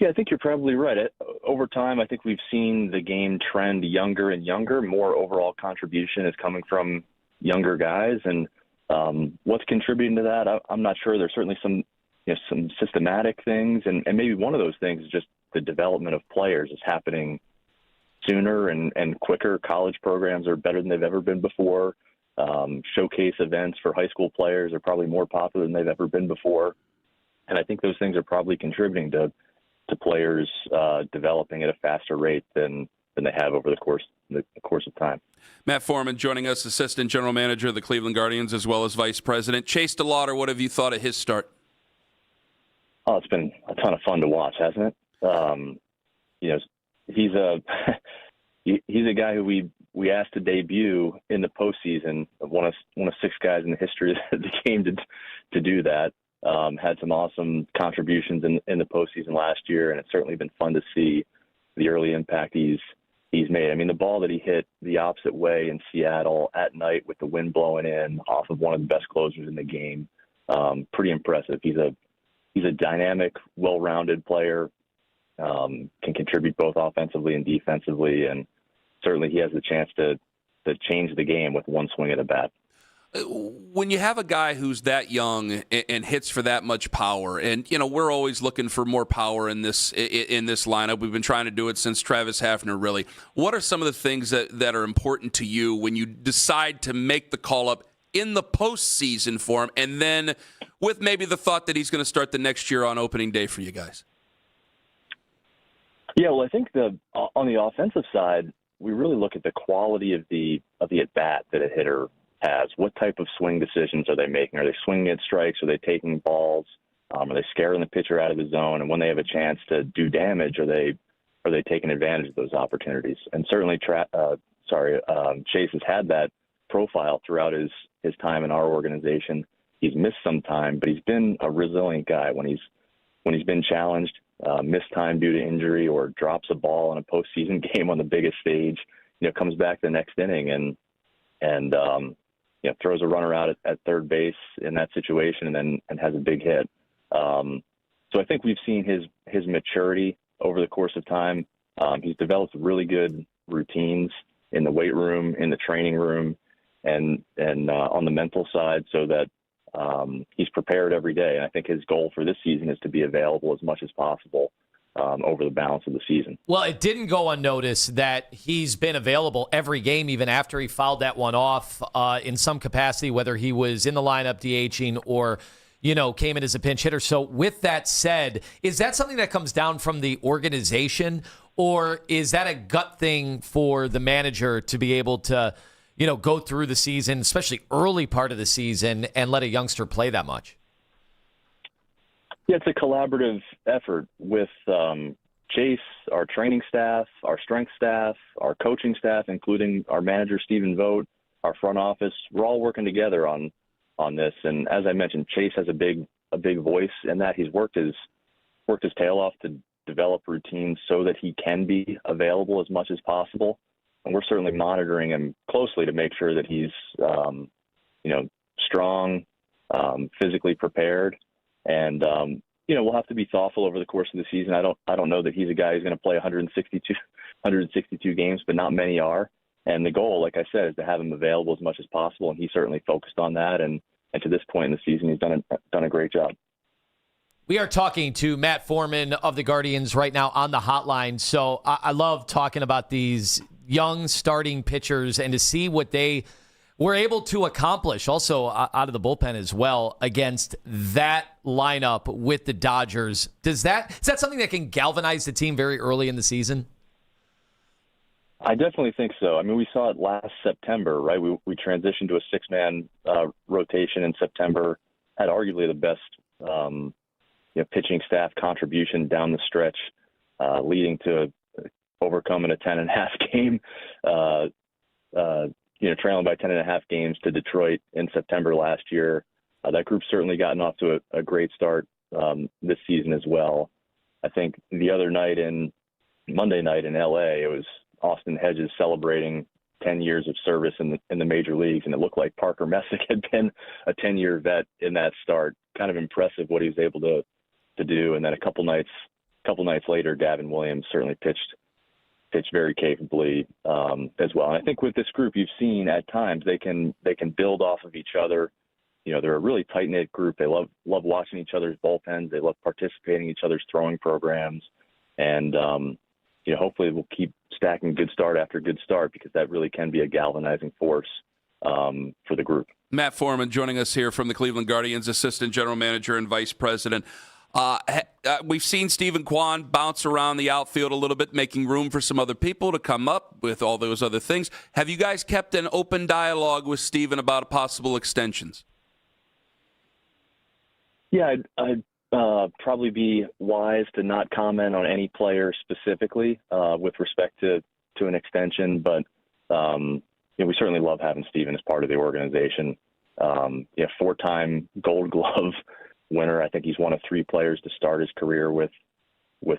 Yeah, I think you're probably right. Over time, I think we've seen the game trend younger and younger. More overall contribution is coming from younger guys. And what's contributing to that, I'm not sure. There's certainly some systematic things. And maybe one of those things is just the development of players is happening sooner and quicker. College programs are better than they've ever been before. Showcase events for high school players are probably more popular than they've ever been before. And I think those things are probably contributing to players developing at a faster rate than they have over the course of time. Matt Foreman joining us, Assistant General Manager of the Cleveland Guardians, as well as Vice President. Chase Lauder, what have you thought of his start? Oh, it's been a ton of fun to watch, hasn't it? He's a guy who we asked to debut in the postseason, of one of 6 guys in the history of the game to do that. Had some awesome contributions in the postseason last year, and it's certainly been fun to see the early impact he's made. I mean, the ball that he hit the opposite way in Seattle at night with the wind blowing in off of one of the best closers in the game, pretty impressive. He's a dynamic, well-rounded player, can contribute both offensively and defensively, and certainly he has the chance to change the game with one swing at a bat. When you have a guy who's that young and hits for that much power, and we're always looking for more power in this lineup. We've been trying to do it since Travis Hafner, really. What are some of the things that are important to you when you decide to make the call up in the postseason for him, and then with maybe the thought that he's going to start the next year on opening day for you guys? Yeah, well, I think on the offensive side, we really look at the quality of the at bat that a hitter has. What type of swing decisions are they making? Are they swinging at strikes? Are they taking balls? Are they scaring the pitcher out of the zone? And when they have a chance to do damage, are they taking advantage of those opportunities? And certainly, Chase has had that profile throughout his time in our organization. He's missed some time, but he's been a resilient guy when he's been challenged, missed time due to injury, or drops a ball in a postseason game on the biggest stage. Comes back the next inning and throws a runner out at third base in that situation, and has a big hit. So I think we've seen his maturity over the course of time. He's developed really good routines in the weight room, in the training room, and on the mental side, so that he's prepared every day. And I think his goal for this season is to be available as much as possible over the balance of the season. Well, it didn't go unnoticed that he's been available every game, even after he fouled that one off in some capacity, whether he was in the lineup DHing or, came in as a pinch hitter. So with that said, is that something that comes down from the organization, or is that a gut thing for the manager to be able to, go through the season, especially early part of the season, and let a youngster play that much? Yeah, it's a collaborative effort with Chase, our training staff, our strength staff, our coaching staff, including our manager, Stephen Vogt, our front office. We're all working together on this. And as I mentioned, Chase has a big voice in that. He's worked his tail off to develop routines so that he can be available as much as possible. And we're certainly monitoring him closely to make sure that he's, strong, physically prepared. And, we'll have to be thoughtful over the course of the season. I don't know that he's a guy who's going to play 162 games, but not many are. And the goal, like I said, is to have him available as much as possible. And he's certainly focused on that. And to this point in the season, he's done a great job. We are talking to Matt Foreman of the Guardians right now on the hotline. So I love talking about these young starting pitchers and to see what they were able to accomplish also out of the bullpen as well against that lineup with the Dodgers. Is that something that can galvanize the team very early in the season? I definitely think so. I mean, we saw it last September, right? We transitioned to a six-man rotation in September, had arguably the best pitching staff contribution down the stretch, leading to overcoming a 10.5 game, trailing by 10.5 games to Detroit in September last year. That group's certainly gotten off to a great start this season as well. I think the other night Monday night in LA, it was Austin Hedges celebrating 10 years of service in the major leagues, and it looked like Parker Messick had been a 10-year vet in that start. Kind of impressive what he was able to do. And then a couple nights later, Gavin Williams certainly pitched very capably as well. And I think with this group, you've seen at times they can build off of each other. They're a really tight-knit group. They love watching each other's bullpens. They love participating in each other's throwing programs. And, hopefully we'll keep stacking good start after good start, because that really can be a galvanizing force for the group. Matt Foreman joining us here from the Cleveland Guardians, assistant general manager and vice president. We've seen Stephen Quan bounce around the outfield a little bit, making room for some other people to come up with all those other things. Have you guys kept an open dialogue with Stephen about possible extensions? Yeah, I'd probably be wise to not comment on any player specifically with respect to an extension, but we certainly love having Stephen as part of the organization. 4-time Gold Glove winner. I think he's one of 3 players to start his career with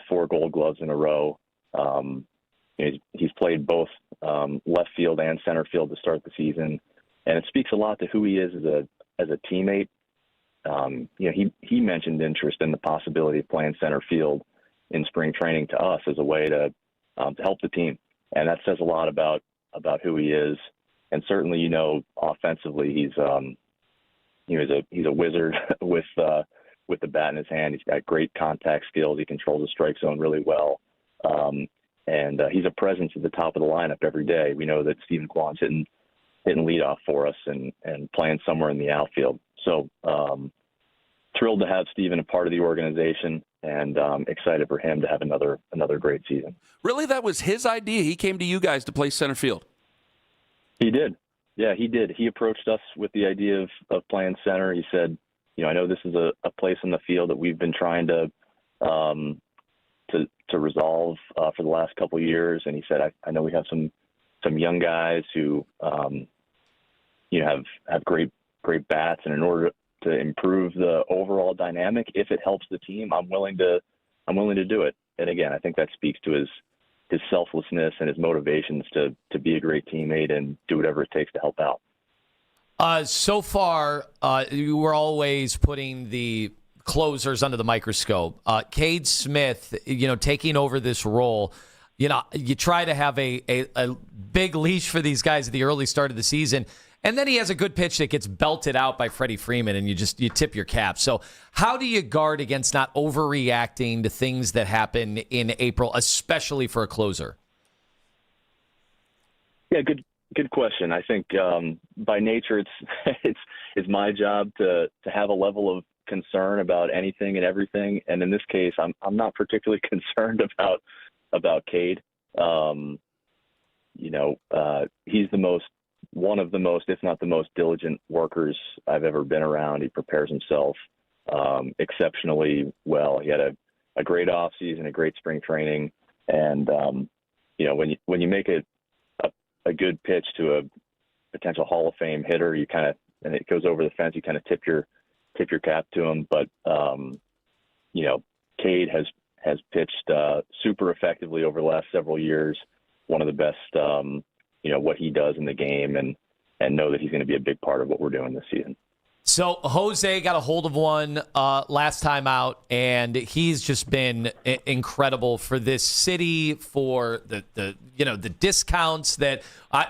4 Gold Gloves in a row. He's played both left field and center field to start the season, and it speaks a lot to who he is as a teammate. He mentioned interest in the possibility of playing center field in spring training to us as a way to help the team, and that says a lot about who he is. And certainly, offensively, he's a wizard with the bat in his hand. He's got great contact skills. He controls the strike zone really well, and he's a presence at the top of the lineup every day. We know that Stephen Quan's hitting leadoff for us and playing somewhere in the outfield. So thrilled to have Stephen a part of the organization, and excited for him to have another great season. Really, that was his idea? He came to you guys to play center field? He did. Yeah, he did. He approached us with the idea of playing center. He said, I know this is a place in the field that we've been trying to resolve for the last couple of years. And he said, I know we have some young guys who have great bats, and in order to improve the overall dynamic, if it helps the team, I'm willing to do it. And again, I think that speaks to his selflessness and his motivations to be a great teammate and do whatever it takes to help out. So far, you were always putting the closers under the microscope. Cade Smith, taking over this role, you try to have a big leash for these guys at the early start of the season. And then he has a good pitch that gets belted out by Freddie Freeman, and you tip your cap. So how do you guard against not overreacting to things that happen in April, especially for a closer? Yeah, good question. I think by nature it's my job to have a level of concern about anything and everything, and in this case, I'm not particularly concerned about Cade. He's one of the most, if not the most diligent workers I've ever been around. He prepares himself exceptionally well. He had a great off season, a great spring training, and when you make a good pitch to a potential Hall of Fame hitter, and it goes over the fence, you kind of tip your cap to him. But Cade has pitched super effectively over the last several years. One of the best, what he does in the game, and know that he's going to be a big part of what we're doing this season. So Jose got a hold of one last time out, and he's just been incredible for this city, for the discounts that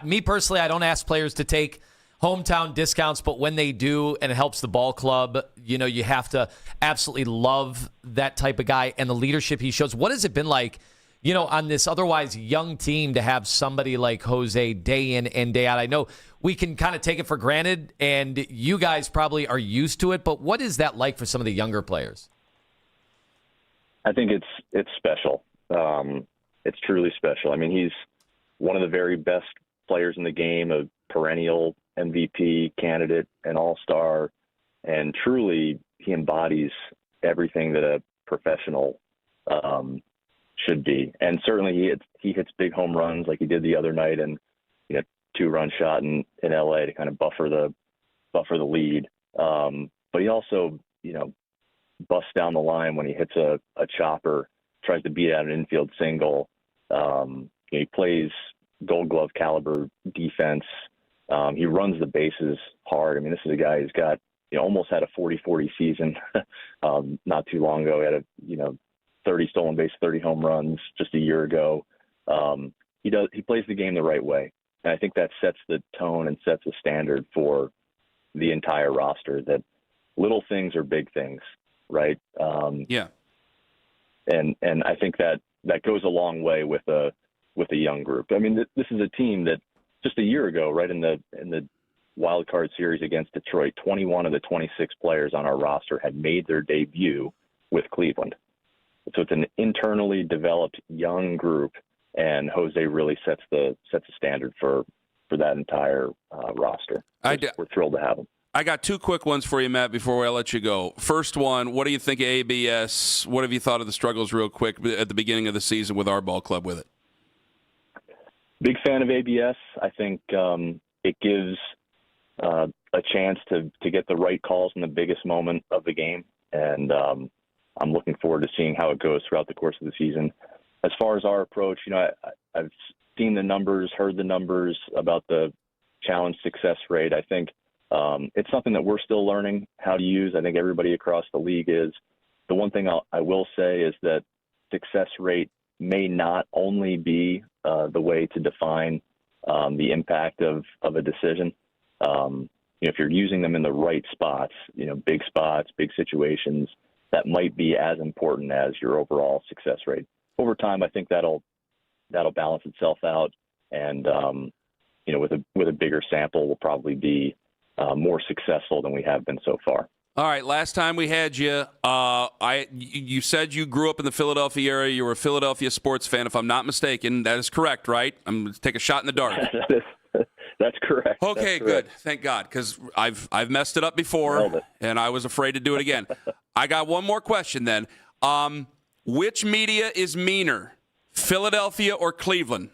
me personally, I don't ask players to take hometown discounts, but when they do and it helps the ball club, you have to absolutely love that type of guy and the leadership he shows. What has it been like, on this otherwise young team to have somebody like Jose day in and day out? I know we can kind of take it for granted, and you guys probably are used to it, but what is that like for some of the younger players? I think it's special. It's truly special. I mean, he's one of the very best players in the game, a perennial MVP candidate, an all-star, and truly he embodies everything that a professional should be. And certainly he hits big home runs like he did the other night, and 2-run shot in LA to kind of buffer the lead. But he also, busts down the line when he hits a chopper, tries to beat out an infield single. He plays Gold Glove caliber defense. He runs the bases hard. I mean, this is a guy who's got, almost had a 40-40 season not too long ago. He had 30 stolen base, 30 home runs just a year ago. He plays the game the right way. And I think that sets the tone and sets the standard for the entire roster, that little things are big things, right? Yeah. And I think that goes a long way with a young group. I mean, this is a team that just a year ago, right in the wild card series against Detroit, 21 of the 26 players on our roster had made their debut with Cleveland. So it's an internally developed young group, and Jose really sets the standard for that entire roster. We're thrilled to have him. I got two quick ones for you, Matt, before I let you go. First one, what do you think of ABS? What have you thought of the struggles real quick at the beginning of the season with our ball club with it? Big fan of ABS. I think it gives a chance to get the right calls in the biggest moment of the game, and I'm looking forward to seeing how it goes throughout the course of the season. As far as our approach, I've seen the numbers, heard the numbers about the challenge success rate. I think it's something that we're still learning how to use. I think everybody across the league is. The one thing I will say is that success rate may not only be the way to define the impact of a decision. If you're using them in the right spots, big spots, big situations, that might be as important as your overall success rate. Over time, I think that'll balance itself out, and with a bigger sample, we'll probably be more successful than we have been so far. All right, last time we had you, you said you grew up in the Philadelphia area. You were a Philadelphia sports fan, if I'm not mistaken. That is correct, right? I'm going to take a shot in the dark. That's correct. Okay, That's correct. Good. Thank God, because I've messed it up before, and I was afraid to do it again. I got one more question then. Which media is meaner, Philadelphia or Cleveland?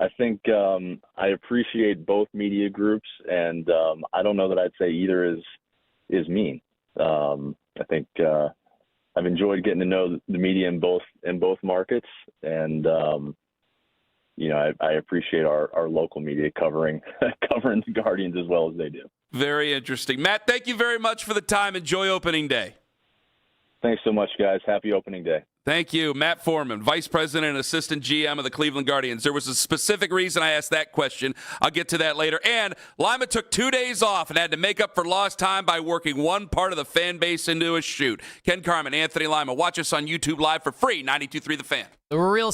I think I appreciate both media groups, and I don't know that I'd say either is mean. I think I've enjoyed getting to know the media in both markets, and I appreciate our local media covering the Guardians as well as they do. Very interesting. Matt, thank you very much for the time. Enjoy opening day. Thanks so much, guys. Happy opening day. Thank you, Matt Foreman, Vice President and Assistant GM of the Cleveland Guardians. There was a specific reason I asked that question. I'll get to that later. And Lima took 2 days off and had to make up for lost time by working one part of the fan base into a shoot. Ken Carman, Anthony Lima. Watch us on YouTube Live for free, 92.3 The Fan. The real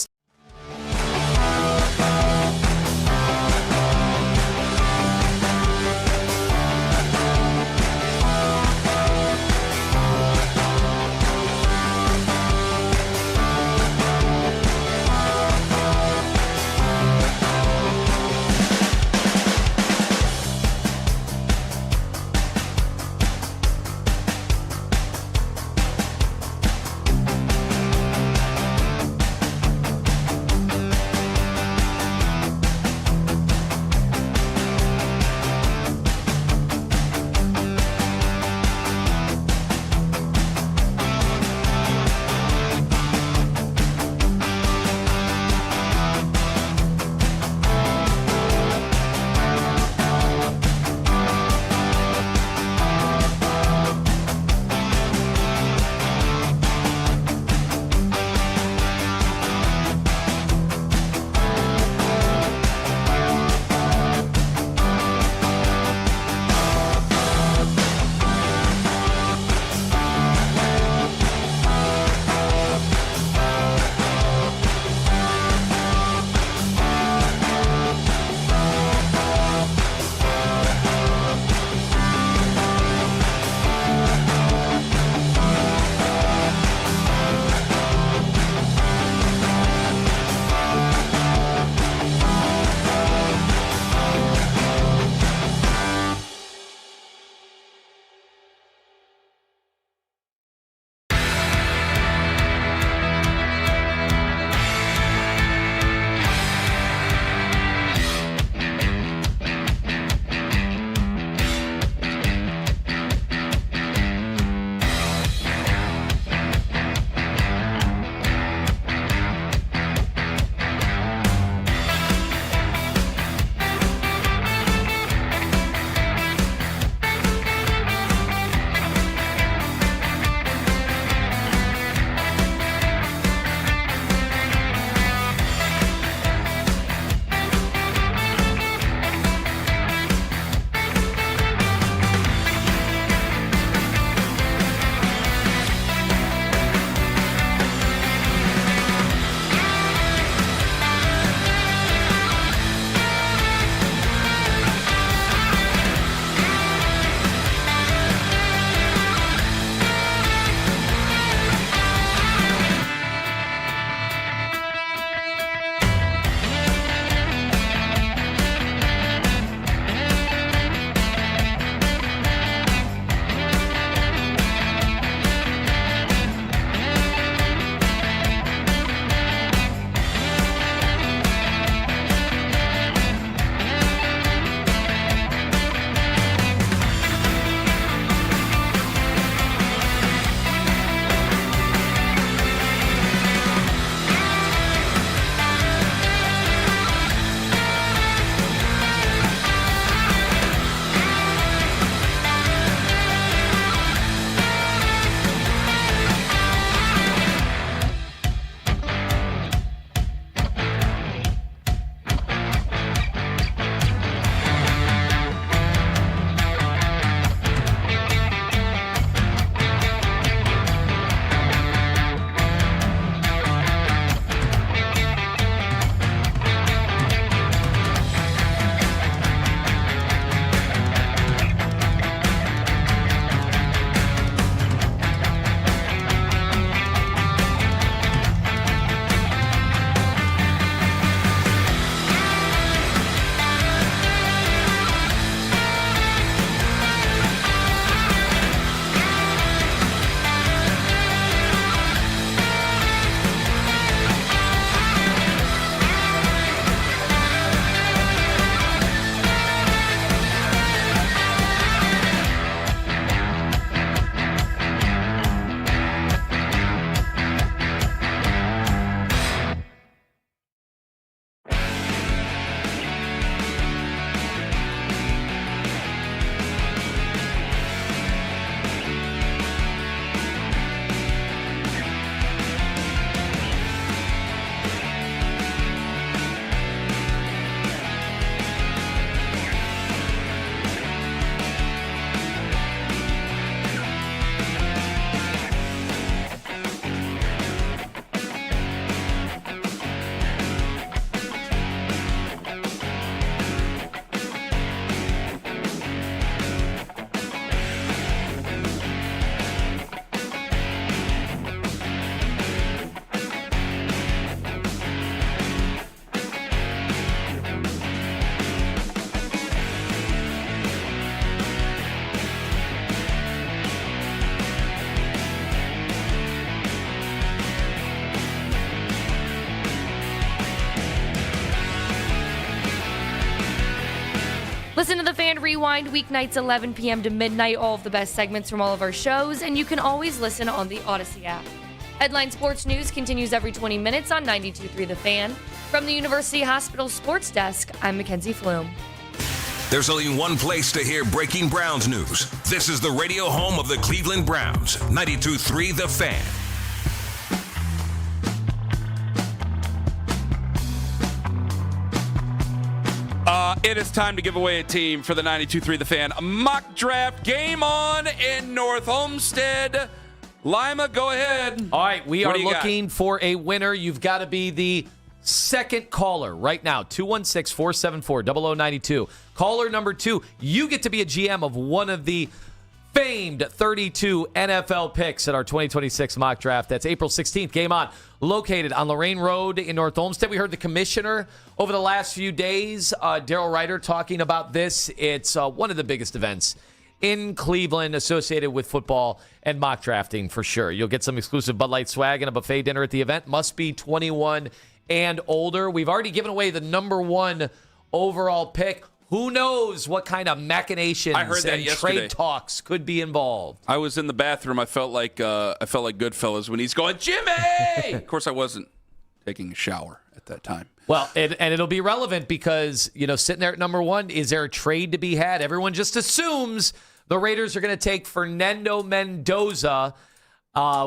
Listen to the Fan Rewind weeknights 11 p.m. to midnight, all of the best segments from all of our shows, and you can always listen on the Odyssey app. Headline Sports News continues every 20 minutes on 92.3 The Fan. From the University Hospital Sports Desk, I'm Mackenzie Flume. There's only one place to hear breaking Browns news. This is the radio home of the Cleveland Browns, 92.3 The Fan. It is time to give away a team for the 92.3 The Fan mock draft. Game on in North Homestead. Lima, go ahead. All right, we are looking for a winner. You've got to be the second caller right now, 216-474-0092. Caller number 2, you get to be a GM of one of the famed 32 NFL picks at our 2026 mock draft. That's April 16th. Game on, located on Lorraine Road in North Olmsted. We heard the commissioner over the last few days, Daryl Ruiter, talking about this. It's one of the biggest events in Cleveland associated with football and mock drafting for sure. You'll get some exclusive Bud Light swag and a buffet dinner at the event. Must be 21 and older. We've already given away the number 1 overall pick. Who knows what kind of machinations and trade talks could be involved? I was in the bathroom. I felt like Goodfellas when he's going, Jimmy! Of course, I wasn't taking a shower at that time. Well, and it'll be relevant because, sitting there at number 1, is there a trade to be had? Everyone just assumes the Raiders are going to take Fernando Mendoza,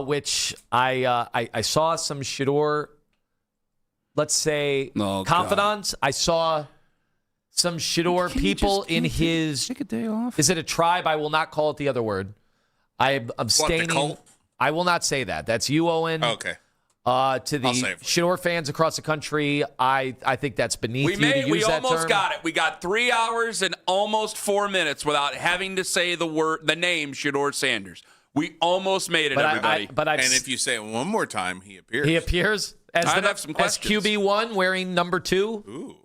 which I saw some Shador, let's say, confidants. I saw some Shador people in his. Take a day off. Is it a tribe? I will not call it the other word. I'm abstaining. I will not say that. That's you, Owen. Okay. To the Shador fans across the country, I think that's beneath you to use that term. We almost got it. We got 3 hours and almost 4 minutes without having to say the name Shador Sanders. We almost made it, everybody. And if you say it one more time, he appears. He appears as QB1 wearing number 2. Ooh.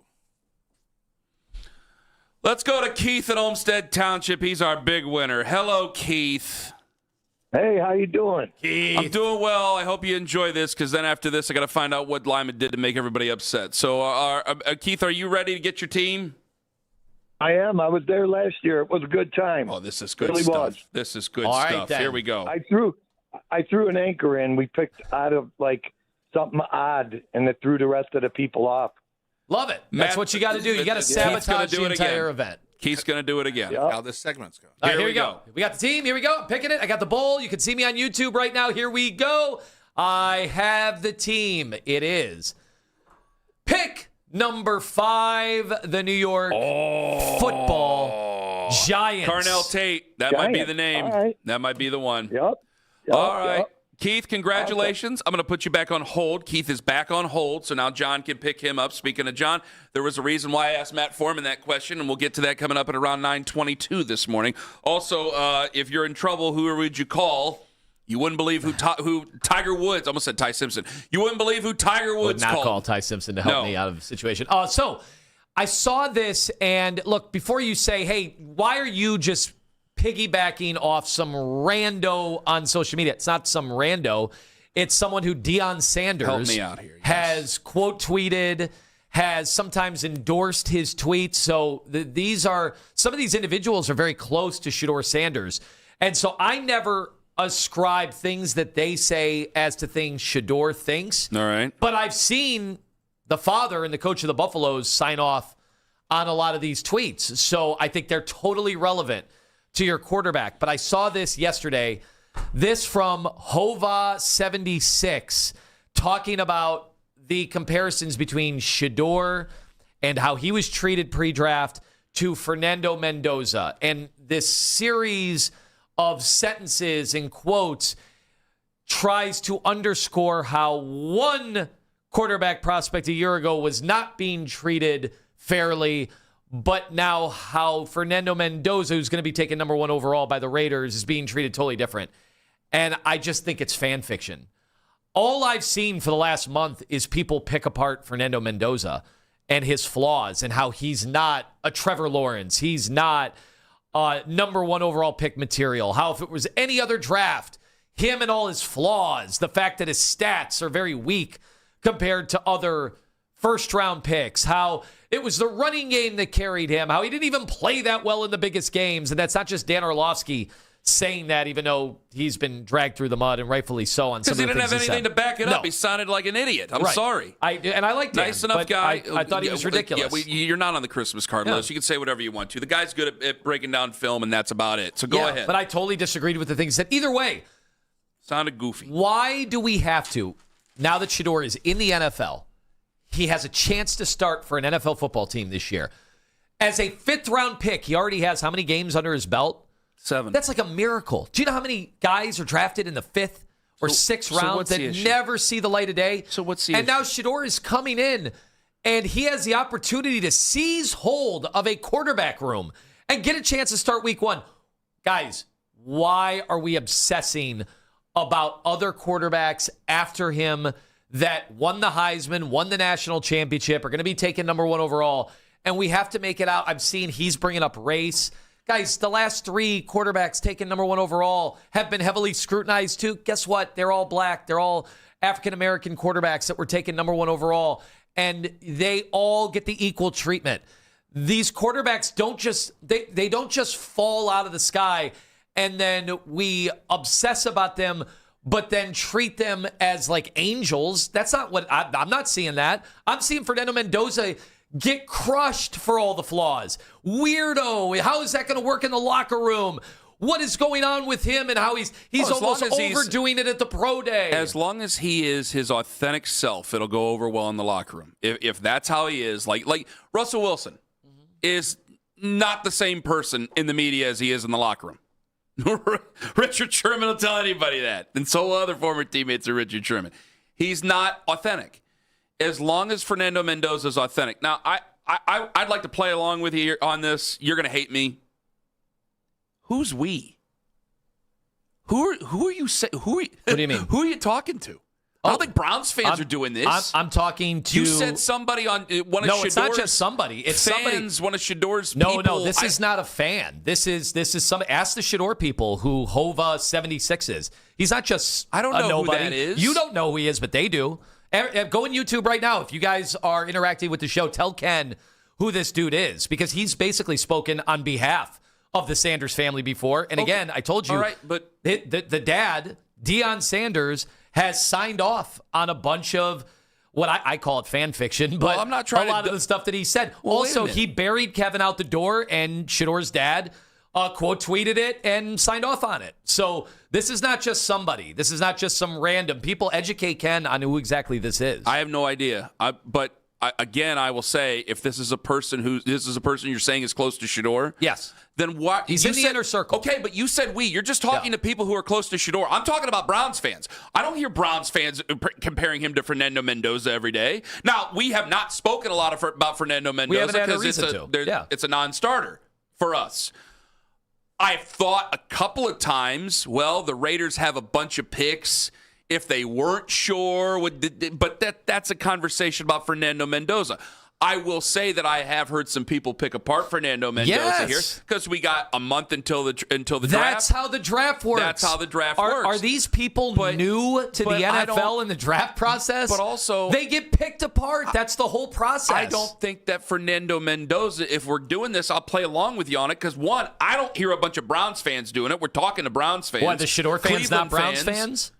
Let's go to Keith at Olmsted Township. He's our big winner. Hello, Keith. Hey, how you doing? Keith. I'm doing well. I hope you enjoy this, because then after this, I got to find out what Lyman did to make everybody upset. So, Keith, are you ready to get your team? I am. I was there last year. It was a good time. Oh, this is good really stuff. Was. This is good All stuff. right, Here we go. I threw an anchor in. We picked out of something odd, and it threw the rest of the people off. Love it. That's what you got to do. You got to sabotage the entire event. Keith's going to do it again. How this segment's going. All right, here we go. We got the team. Here we go. I'm picking it. I got the bowl. You can see me on YouTube right now. Here we go. I have the team. It is pick number 5, the New York Football Giants. Carnell Tate. That might be the name. Right. That might be the one. Yep. All right. Keith, congratulations. I'm going to put you back on hold. Keith is back on hold, so now John can pick him up. Speaking of John, there was a reason why I asked Matt Foreman that question, and we'll get to that coming up at around 9:22 this morning. Also, if you're in trouble, who would you call? You wouldn't believe who Tiger Woods, almost said Ty Simpson. You wouldn't believe who Tiger Woods called. Would not call Ty Simpson to help me out of a situation. So I saw this, and look, before you say, hey, why are you just piggybacking off some rando on social media? It's not some rando. It's someone who Dewan Sanders help me out here. Has quote tweeted, has sometimes endorsed his tweets. So some of these individuals are very close to Shador Sanders. And so I never ascribe things that they say as to things Shador thinks. All right. But I've seen the father and the coach of the Buffaloes sign off on a lot of these tweets. So I think they're totally relevant to your quarterback. But I saw this yesterday. This from Hova76 talking about the comparisons between Shador and how he was treated pre-draft to Fernando Mendoza. And this series of sentences and quotes tries to underscore how one quarterback prospect a year ago was not being treated fairly, but now how Fernando Mendoza, who's going to be taken number 1 overall by the Raiders, is being treated totally different. And I just think it's fan fiction. All I've seen for the last month is people pick apart Fernando Mendoza and his flaws and how he's not a Trevor Lawrence. He's not number 1 overall pick material. How if it was any other draft, him and all his flaws, the fact that his stats are very weak compared to other first-round picks, how it was the running game that carried him, how he didn't even play that well in the biggest games. And that's not just Dan Orlovsky saying that, even though he's been dragged through the mud, and rightfully so on some of the things he didn't have anything to back it up. No. He sounded like an idiot. I'm Right. sorry. And I like Dan. Nice enough but guy. I thought he was ridiculous. Yeah, you're not on the Christmas card list. You can say whatever you want to. The guy's good at breaking down film, and that's about it. So go ahead. But I totally disagreed with the things he said. Either way. Sounded goofy. Why do we have to, now that Shador is in the NFL, he has a chance to start for an NFL football team this year. As a fifth-round pick, he already has how many games under his belt? 7. That's like a miracle. Do you know how many guys are drafted in the 5th or 6th round that never see the light of day? So what's the issue? And now Shador is coming in, and he has the opportunity to seize hold of a quarterback room and get a chance to start week 1. Guys, why are we obsessing about other quarterbacks after him that won the Heisman, won the national championship, are going to be taken number 1 overall, and we have to make it out? I'm seeing he's bringing up race. Guys, the last 3 quarterbacks taken number 1 overall have been heavily scrutinized too. Guess what? They're all black. They're all African-American quarterbacks that were taken number 1 overall, and they all get the equal treatment. These quarterbacks don't just they don't just fall out of the sky and then we obsess about them, but then treat them as like angels. That's not what I'm not seeing that. I'm seeing Fernando Mendoza get crushed for all the flaws. Weirdo. How is that going to work in the locker room? What is going on with him and how he's almost overdoing it at the pro day? As long as he is his authentic self, it'll go over well in the locker room. If that's how he is, like Russell Wilson is not the same person in the media as he is in the locker room. Richard Sherman will tell anybody that. And so will other former teammates of Richard Sherman. He's not authentic. As long as Fernando Mendoza is authentic. Now, I'd like to play along with you on this. You're going to hate me. Who's we? Who are you saying? What do you mean? Who are you talking to? I don't think Browns fans are doing this. I'm talking to... You said somebody on one of Shador's... No, it's not just somebody. It's fans, one of Shador's people. No, this is not a fan. This is some... Ask the Shador people who Hova 76 is. He's not just I don't know nobody. who that is. You don't know who he is, but they do. Go on YouTube right now. If you guys are interacting with the show, tell Ken who this dude is, because he's basically spoken on behalf of the Sanders family before. And again, I told you, all right, but the dad, Dewan Sanders, has signed off on a bunch of what I call it fan fiction, but I'm not trying a lot of the stuff that he said. Well, also, he buried Kevin out the door, and Shador's dad quote tweeted it and signed off on it. So this is not just somebody. This is not just some random people. Educate Ken on who exactly this is. I have no idea. But I will say, if this is a person you're saying is close to Shador, yes, then what? He's in the inner circle. Okay, but you said you're just talking to people who are close to Shador. I'm talking about Browns fans. I don't hear Browns fans comparing him to Fernando Mendoza every day. Now, we have not spoken a lot about Fernando Mendoza because it's a non-starter for us. I've thought a couple of times, well, the Raiders have a bunch of picks. If they weren't sure, but that's a conversation about Fernando Mendoza. I will say that I have heard some people pick apart Fernando Mendoza here because we got a month until the draft. That's how the draft works. That's how the draft works. Are these people new to the NFL and the draft process? But also, they get picked apart. That's the whole process. I don't think that Fernando Mendoza, if we're doing this, I'll play along with you on it because, one, I don't hear a bunch of Browns fans doing it. We're talking to Browns fans. What, the Shador fans, not Browns fans?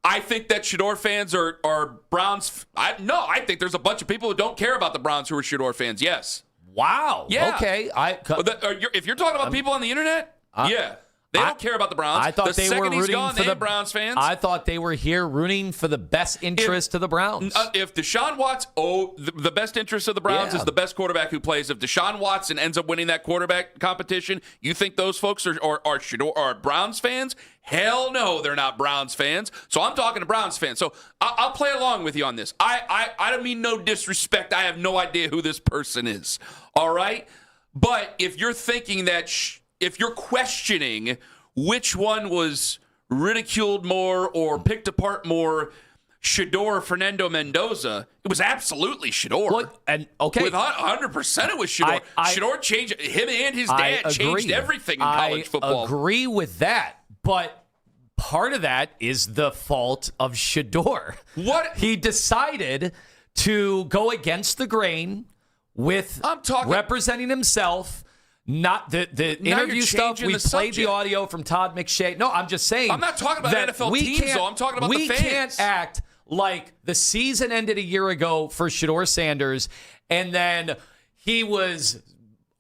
I think that Shador fans are Browns. I think there's a bunch of people who don't care about the Browns who are Shador fans. Yes. Wow. Yeah. Okay. If you're talking about people on the internet, yeah. They don't care about the Browns. I thought they were rooting for the Browns fans. I thought they were here rooting for the best interest of the Browns. If Deshaun Watson, the best interest of the Browns is the best quarterback who plays. If Deshaun Watson ends up winning that quarterback competition, you think those folks are Browns fans? Hell no, they're not Browns fans. So I'm talking to Browns fans. So I'll play along with you on this. I don't mean no disrespect. I have no idea who this person is. All right? But if you're thinking that... If you're questioning which one was ridiculed more or picked apart more, Shador or Fernando Mendoza, it was absolutely Shador. With 100% it was Shador. Shador changed, him and his dad changed everything in college football. I agree with that, but part of that is the fault of Shador. What? He decided to go against the grain with representing himself. Not the interview stuff. We played the audio from Todd McShay. No, I'm just saying. I'm not talking about NFL teams, though. I'm talking about the fans. We can't act like the season ended a year ago for Shador Sanders, and then he was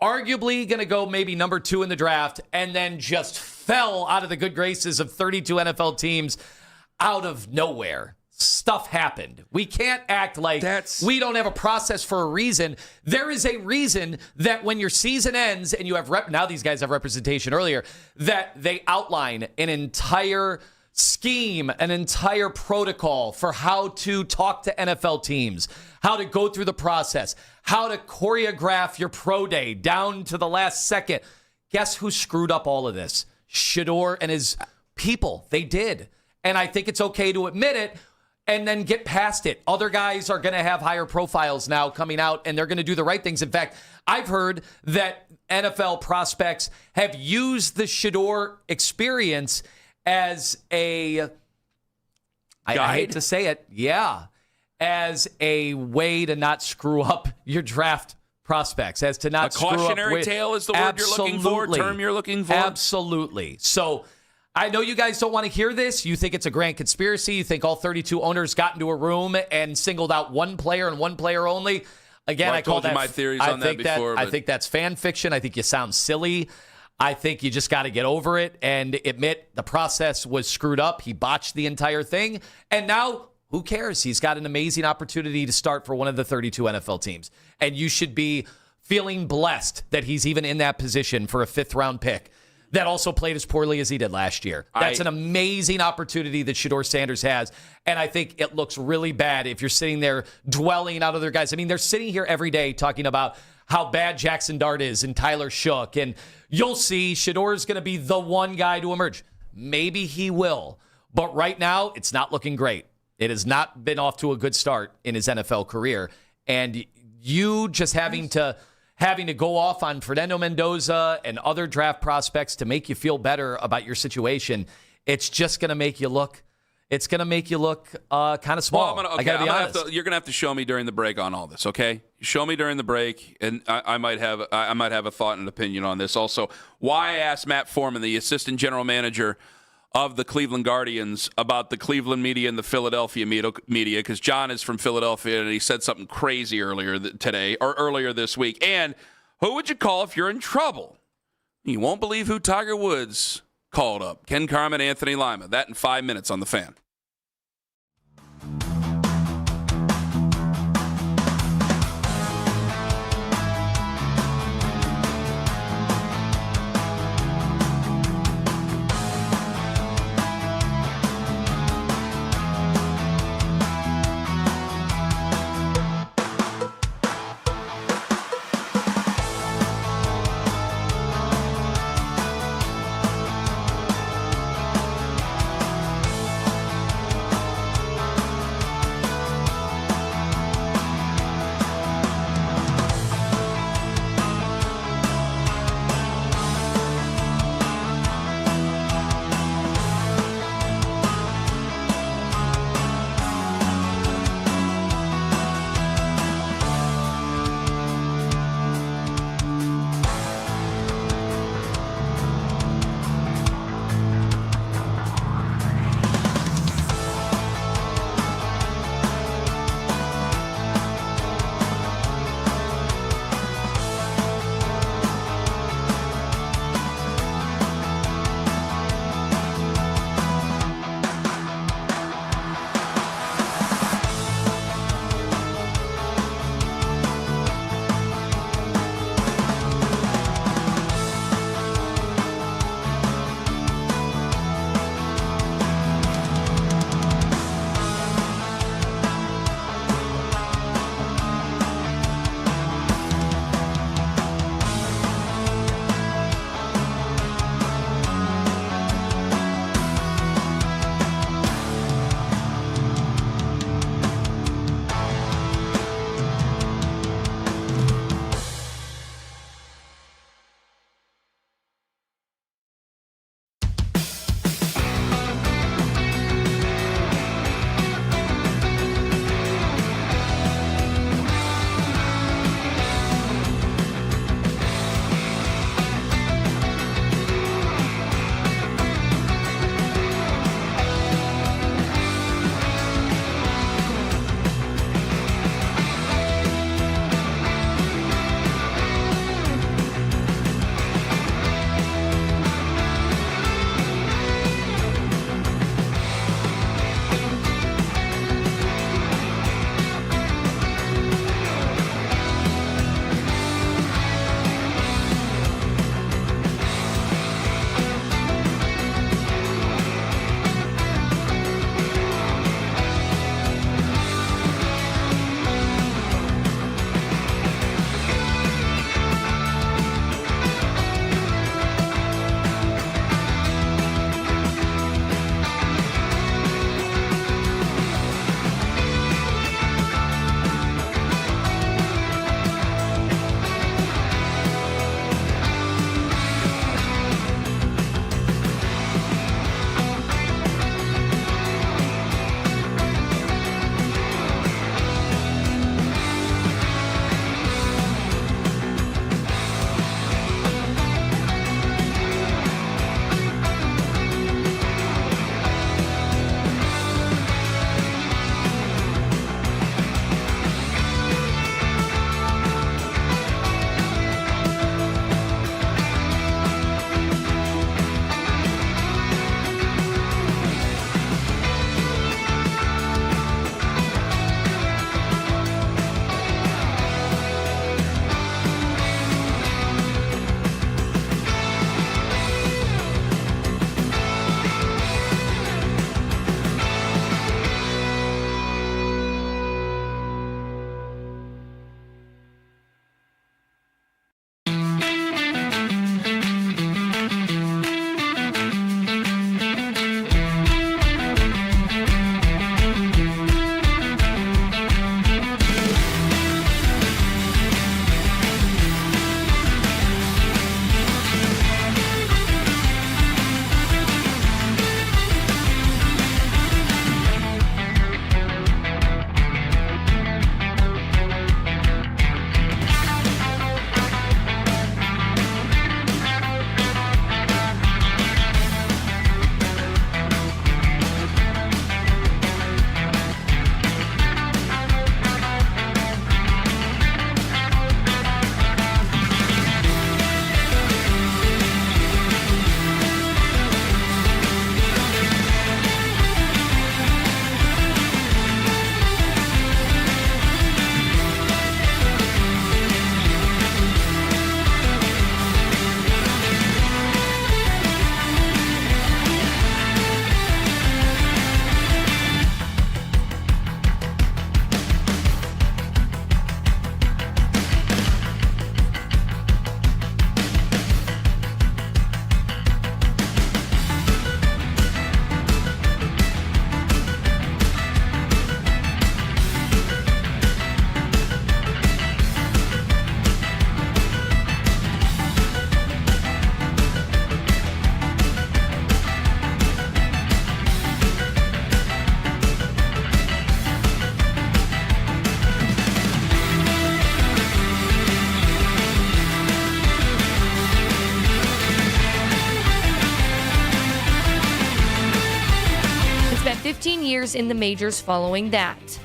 arguably going to go maybe number 2 in the draft, and then just fell out of the good graces of 32 NFL teams out of nowhere. Stuff happened. We can't act like we don't have a process for a reason. There is a reason that when your season ends and you have now these guys have representation earlier, that they outline an entire scheme, an entire protocol for how to talk to NFL teams, how to go through the process, how to choreograph your pro day down to the last second. Guess who screwed up all of this? Shador and his people. They did. And I think it's okay to admit it and then get past it. Other guys are going to have higher profiles now coming out, and they're going to do the right things. In fact, I've heard that NFL prospects have used the Shador experience as I hate to say it, as a way to not screw up your draft prospects, as to not screw up. A cautionary tale is the word you're looking for, term you're looking for? Absolutely. So I know you guys don't want to hear this. You think it's a grand conspiracy. You think all 32 owners got into a room and singled out one player and one player only. Again, I call that my theories on that before. I think that's fan fiction. I think you sound silly. I think you just got to get over it and admit the process was screwed up. He botched the entire thing. And now, who cares? He's got an amazing opportunity to start for one of the 32 NFL teams. And you should be feeling blessed that he's even in that position for a 5th-round pick that also played as poorly as he did last year. That's an amazing opportunity that Shador Sanders has, and I think it looks really bad if you're sitting there dwelling on other guys. I mean, they're sitting here every day talking about how bad Jackson Dart is and Tyler Shook, and you'll see Shador's going to be the one guy to emerge. Maybe he will, but right now it's not looking great. It has not been off to a good start in his NFL career, and you just having to go off on Fernando Mendoza and other draft prospects to make you feel better about your situation, it's just going to make you look. It's going to make you look kind of small. Well, I got to be honest. You're going to have to show me during the break on all this, okay? Show me during the break, and I might have a thought and an opinion on this. Also, why I asked Matt Foreman, the assistant general manager of the Cleveland Guardians, about the Cleveland media and the Philadelphia media, because John is from Philadelphia, and he said something crazy earlier this week. And who would you call if you're in trouble? You won't believe who Tiger Woods called up. Ken Carman, Anthony Lima. That in 5 minutes on The Fan. 15 years in the majors following that.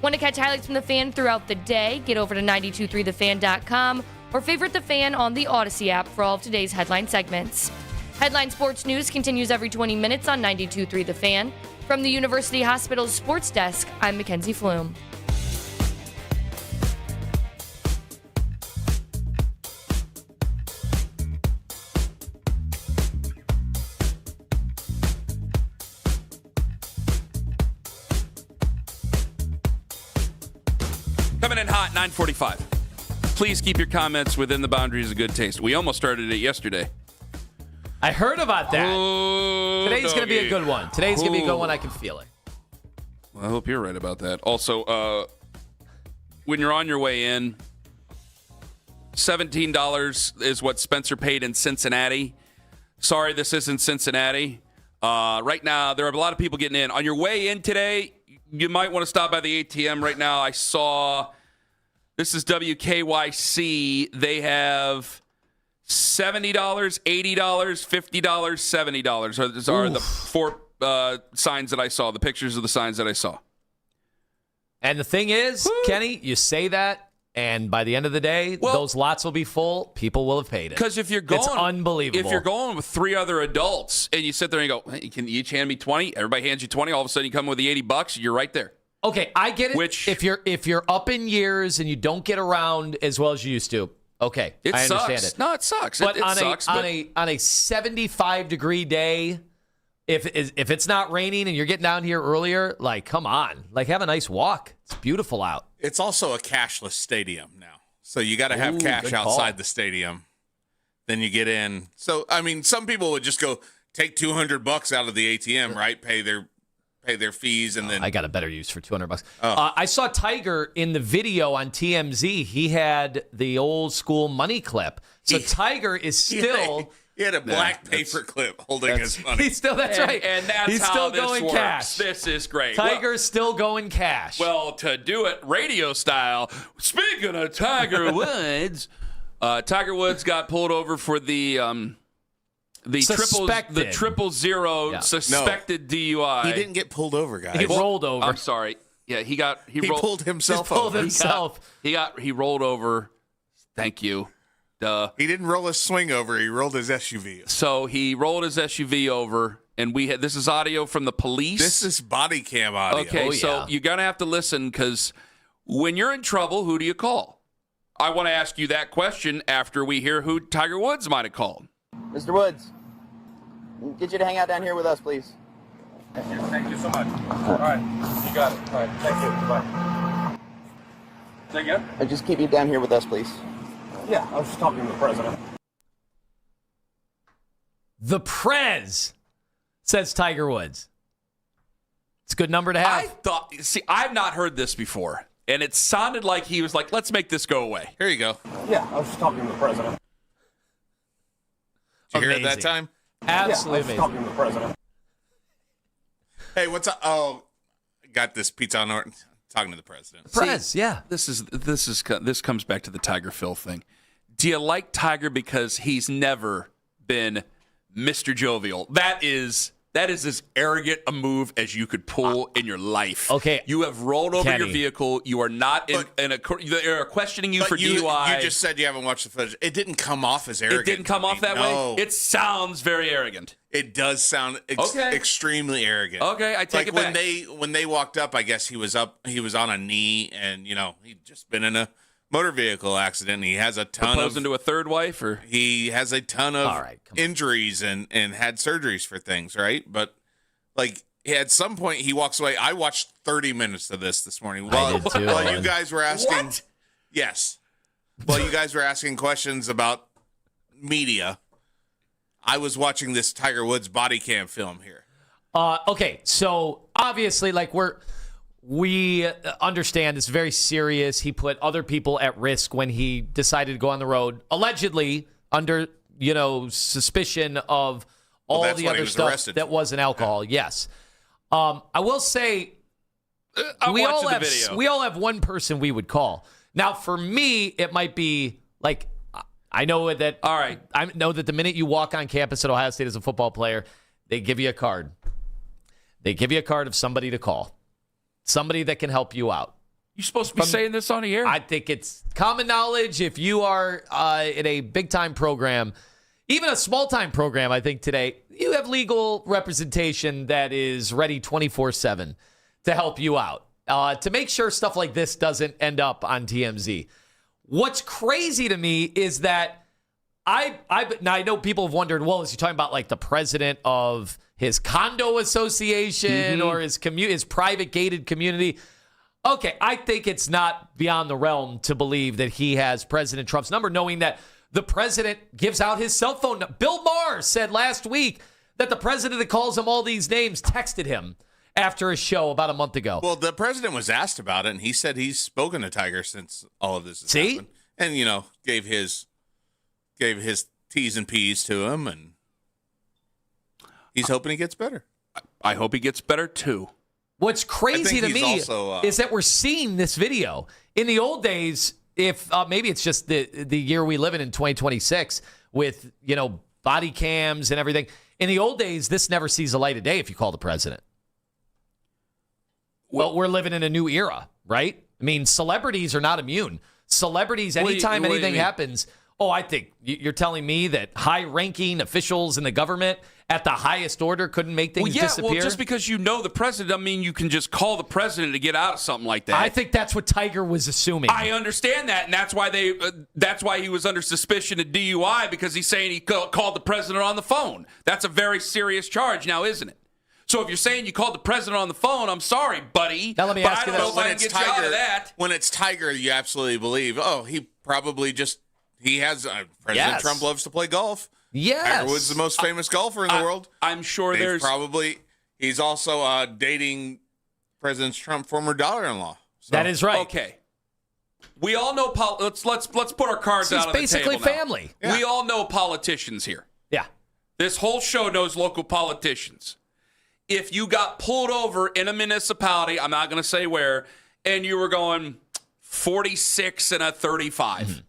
Want to catch highlights from the Fan throughout the day? Get over to 923thefan.com or favorite the Fan on the Odyssey app for all of today's headline segments. Headline Sports News continues every 20 minutes on 92.3 The Fan. From the University Hospital's Sports Desk, I'm Mackenzie Flume. Coming in hot, 9:45. Please keep your comments within the boundaries of good taste. We almost started it yesterday. I heard about that. Today's going to be a good one. Today's going to be a good one. I can feel it. Well, I hope you're right about that. Also, when you're on your way in, $17 is what Spencer paid in Cincinnati. Sorry, this isn't Cincinnati. Right now, there are a lot of people getting in. On your way in today, you might want to stop by the ATM right now. I saw, this is WKYC. They have $70, $80, $50, $70. Those are the four signs that I saw, the pictures of the signs that I saw. And the thing is, Kenny, you say that, and by the end of the day, those lots will be full. People will have paid it. Because if you're going, it's unbelievable. If you're going with three other adults and you sit there and you go, hey, can you each hand me 20? Everybody hands you 20. All of a sudden, you come with the $80. You're right there. Okay, I get it. Which, if you're up in years and you don't get around as well as you used to, okay, I understand it. No, it sucks. But it on sucks. On a 75-degree day, if it's not raining and you're getting down here earlier, like, come on, like, have a nice walk. It's beautiful out. It's also a cashless stadium now, so you got to have cash outside the stadium. Then you get in. So I mean, some people would just go take $200 out of the ATM, right? Pay their fees, and then I got a better use for $200. I saw Tiger in the video on TMZ. He had the old school money clip. So Tiger is still. He had a black paper clip holding his money. He's still, that's right. And that's He's how still this going works. cash. This is great. Tiger's still going cash. Well, to do it radio style, speaking of Tiger Woods, Tiger Woods got pulled over for the triple zero suspected DUI. He didn't get pulled over, guys. He rolled over. I'm sorry. Yeah, he pulled himself over. He rolled over. Thank you. Duh. He didn't roll his swing over. He rolled his SUV over. So he rolled his SUV over, and this is audio from the police. This is body cam audio. Okay, so you're going to have to listen, because when you're in trouble, who do you call? I want to ask you that question after we hear who Tiger Woods might have called. Mr. Woods, get you to hang out down here with us, please. Thank you so much. All right, you got it. All right, thank you. Bye. Say again? Just keep you down here with us, please. Yeah, I was just talking to the president. The Prez, says Tiger Woods. It's a good number to have. I've not heard this before, and it sounded like he was like, let's make this go away. Here you go. Yeah, I was just talking to the president. Did you hear it that time? Absolutely amazing. I was talking to the president. Hey, what's up? Oh, got this pizza on Norton. Talking to the president. Prez, yeah. This comes back to the Tiger Phil thing. Do you like Tiger because he's never been Mr. Jovial? That is as arrogant a move as you could pull in your life. Okay. You have rolled over Kenny. your vehicle. You are not they're questioning you for DUI. You just said you haven't watched the footage. It didn't come off as arrogant. It didn't come off that way? It sounds very arrogant. It does sound extremely arrogant. Okay, I take it back. When they walked up, I guess he was on a knee, and he'd just been in a motor vehicle accident. He has a ton Proposing to a third wife, or he has a ton of injuries and had surgeries for things, right? But at some point he walks away. I watched 30 minutes of this morning while you guys were asking. What? Yes, while you guys were asking questions about media, I was watching this Tiger Woods body cam film here. Okay, so obviously, we understand it's very serious. He put other people at risk when he decided to go on the road, allegedly under suspicion of all the other stuff that wasn't alcohol. Yeah. Yes, I will say we all have one person we would call. Now, for me, it might be I know that. All right, I know that the minute you walk on campus at Ohio State as a football player, they give you a card. They give you a card of somebody to call, somebody that can help you out. You're supposed to be saying this on the air? I think it's common knowledge. If you are in a big-time program, even a small-time program, I think today, you have legal representation that is ready 24/7 to help you out, to make sure stuff like this doesn't end up on TMZ. What's crazy to me is that now I know people have wondered, well, is he talking about like the president of his condo association or his private gated community? Okay, I think it's not beyond the realm to believe that he has President Trump's number, knowing that the president gives out his cell phone. Bill Maher said last week that the president that calls him all these names texted him after a show about a month ago. Well, the president was asked about it, and he said he's spoken to Tiger since all of this has happened. And, gave his T's and P's to him, and he's hoping he gets better. I hope he gets better, too. What's crazy to me is that we're seeing this video. In the old days, if maybe it's just the year we live in 2026 with, body cams and everything. In the old days, this never sees the light of day if you call the president. Well, we're living in a new era, right? I mean, celebrities are not immune. Celebrities, anytime anything happens, I think you're telling me that high-ranking officials in the government at the highest order couldn't make things disappear? Well, just because you know the president doesn't mean you can just call the president to get out of something like that. I think that's what Tiger was assuming. I understand that, and that's why he was under suspicion of DUI, because he's saying he called the president on the phone. That's a very serious charge now, isn't it? So if you're saying you called the president on the phone, I'm sorry, buddy. Now let me ask you this. When it's Tiger, when it's Tiger, you absolutely believe, he probably just... He has President Trump loves to play golf. Yes, Tiger Woods is the most famous golfer in the world. I'm sure he's also dating President Trump's former daughter-in-law. So. That is right. Okay, we all know. Let's put our cards out on the table. It's basically family. Yeah. We all know politicians here. Yeah, this whole show knows local politicians. If you got pulled over in a municipality, I'm not going to say where, and you were going 46 and a 35.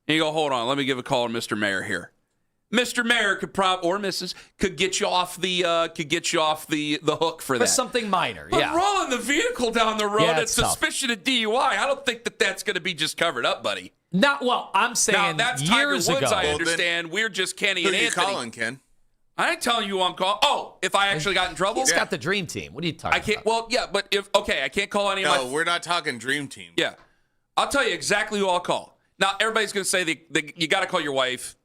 And you go, hold on, let me give a call to Mr. Mayor here. Mr. Mayor could or Mrs. could get you off the hook for that. For something minor, but rolling the vehicle down the road at suspicion of DUI, I don't think that's going to be just covered up, buddy. I'm saying now, that's years Tiger Woods, ago. I understand. We're just Kenny and Anthony. Who are you calling, Ken? I ain't telling you who I'm calling. Oh, if I actually got in trouble? He's got the dream team. What are you talking about? Well, yeah, but I can't call any of my... No, we're not talking dream team. Yeah. I'll tell you exactly who I'll call. Now, everybody's going to say you got to call your wife.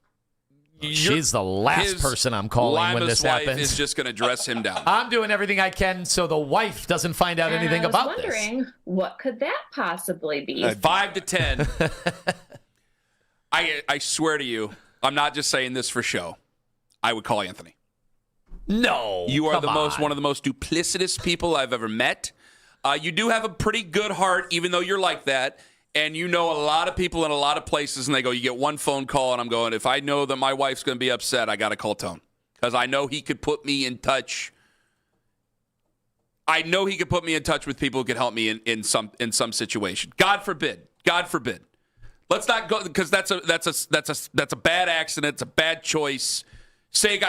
She's the last person I'm calling when this happens. Lima's wife is just going to dress him down. I'm doing everything I can so the wife doesn't find out anything about this. I was wondering, what could that possibly be? 5 to 10. I swear to you, I'm not just saying this for show. I would call Anthony. No, you are one of the most duplicitous people I've ever met. You do have a pretty good heart, even though you're like that. And you know a lot of people in a lot of places, and they go, you get one phone call, and I'm going, if I know that my wife's going to be upset, I got to call Tone. Because I know he could put me in touch. I know he could put me in touch with people who could help me in some situation. God forbid. God forbid. Let's not go, because that's a bad accident. It's a bad choice. Say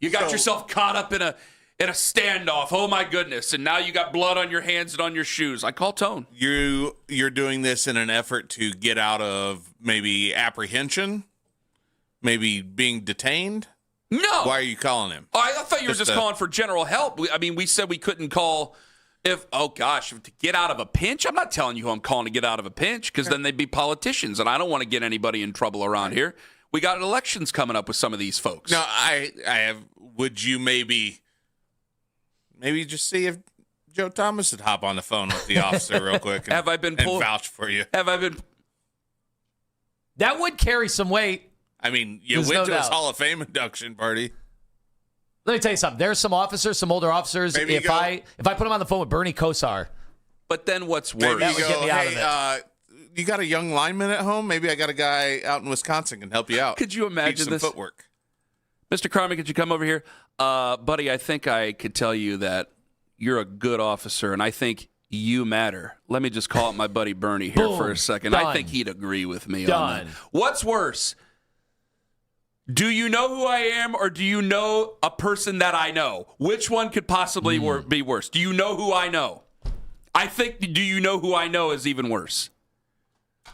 you got yourself caught up in a standoff. Oh my goodness! And now you got blood on your hands and on your shoes. I call Tone. You're doing this in an effort to get out of maybe apprehension, maybe being detained. No. Why are you calling him? Oh, I thought you were just calling for general help. We said we couldn't call to get out of a pinch. I'm not telling you who I'm calling to get out of a pinch, because then they'd be politicians, and I don't want to get anybody in trouble around here. We got elections coming up with some of these folks. No, I have. Would you maybe just see if Joe Thomas would hop on the phone with the officer real quick and, have I been pulled, and vouch for you? Have I been? That would carry some weight. I mean, you went to his Hall of Fame induction party. Let me tell you something. There's some officers, some older officers. If I put them on the phone with Bernie Kosar. But then what's worse? That would get me out of it. You got a young lineman at home? Maybe I got a guy out in Wisconsin can help you out. Could you imagine Teach some this? Footwork. Mr. Carman, could you come over here? Buddy, I think I could tell you that you're a good officer, and I think you matter. Let me just call up my buddy Bernie here for a second. Done. I think he'd agree with me Done. on that. What's worse? Do you know who I am, or do you know a person that I know? Which one could possibly be worse? Do you know who I know? I think do you know who I know is even worse.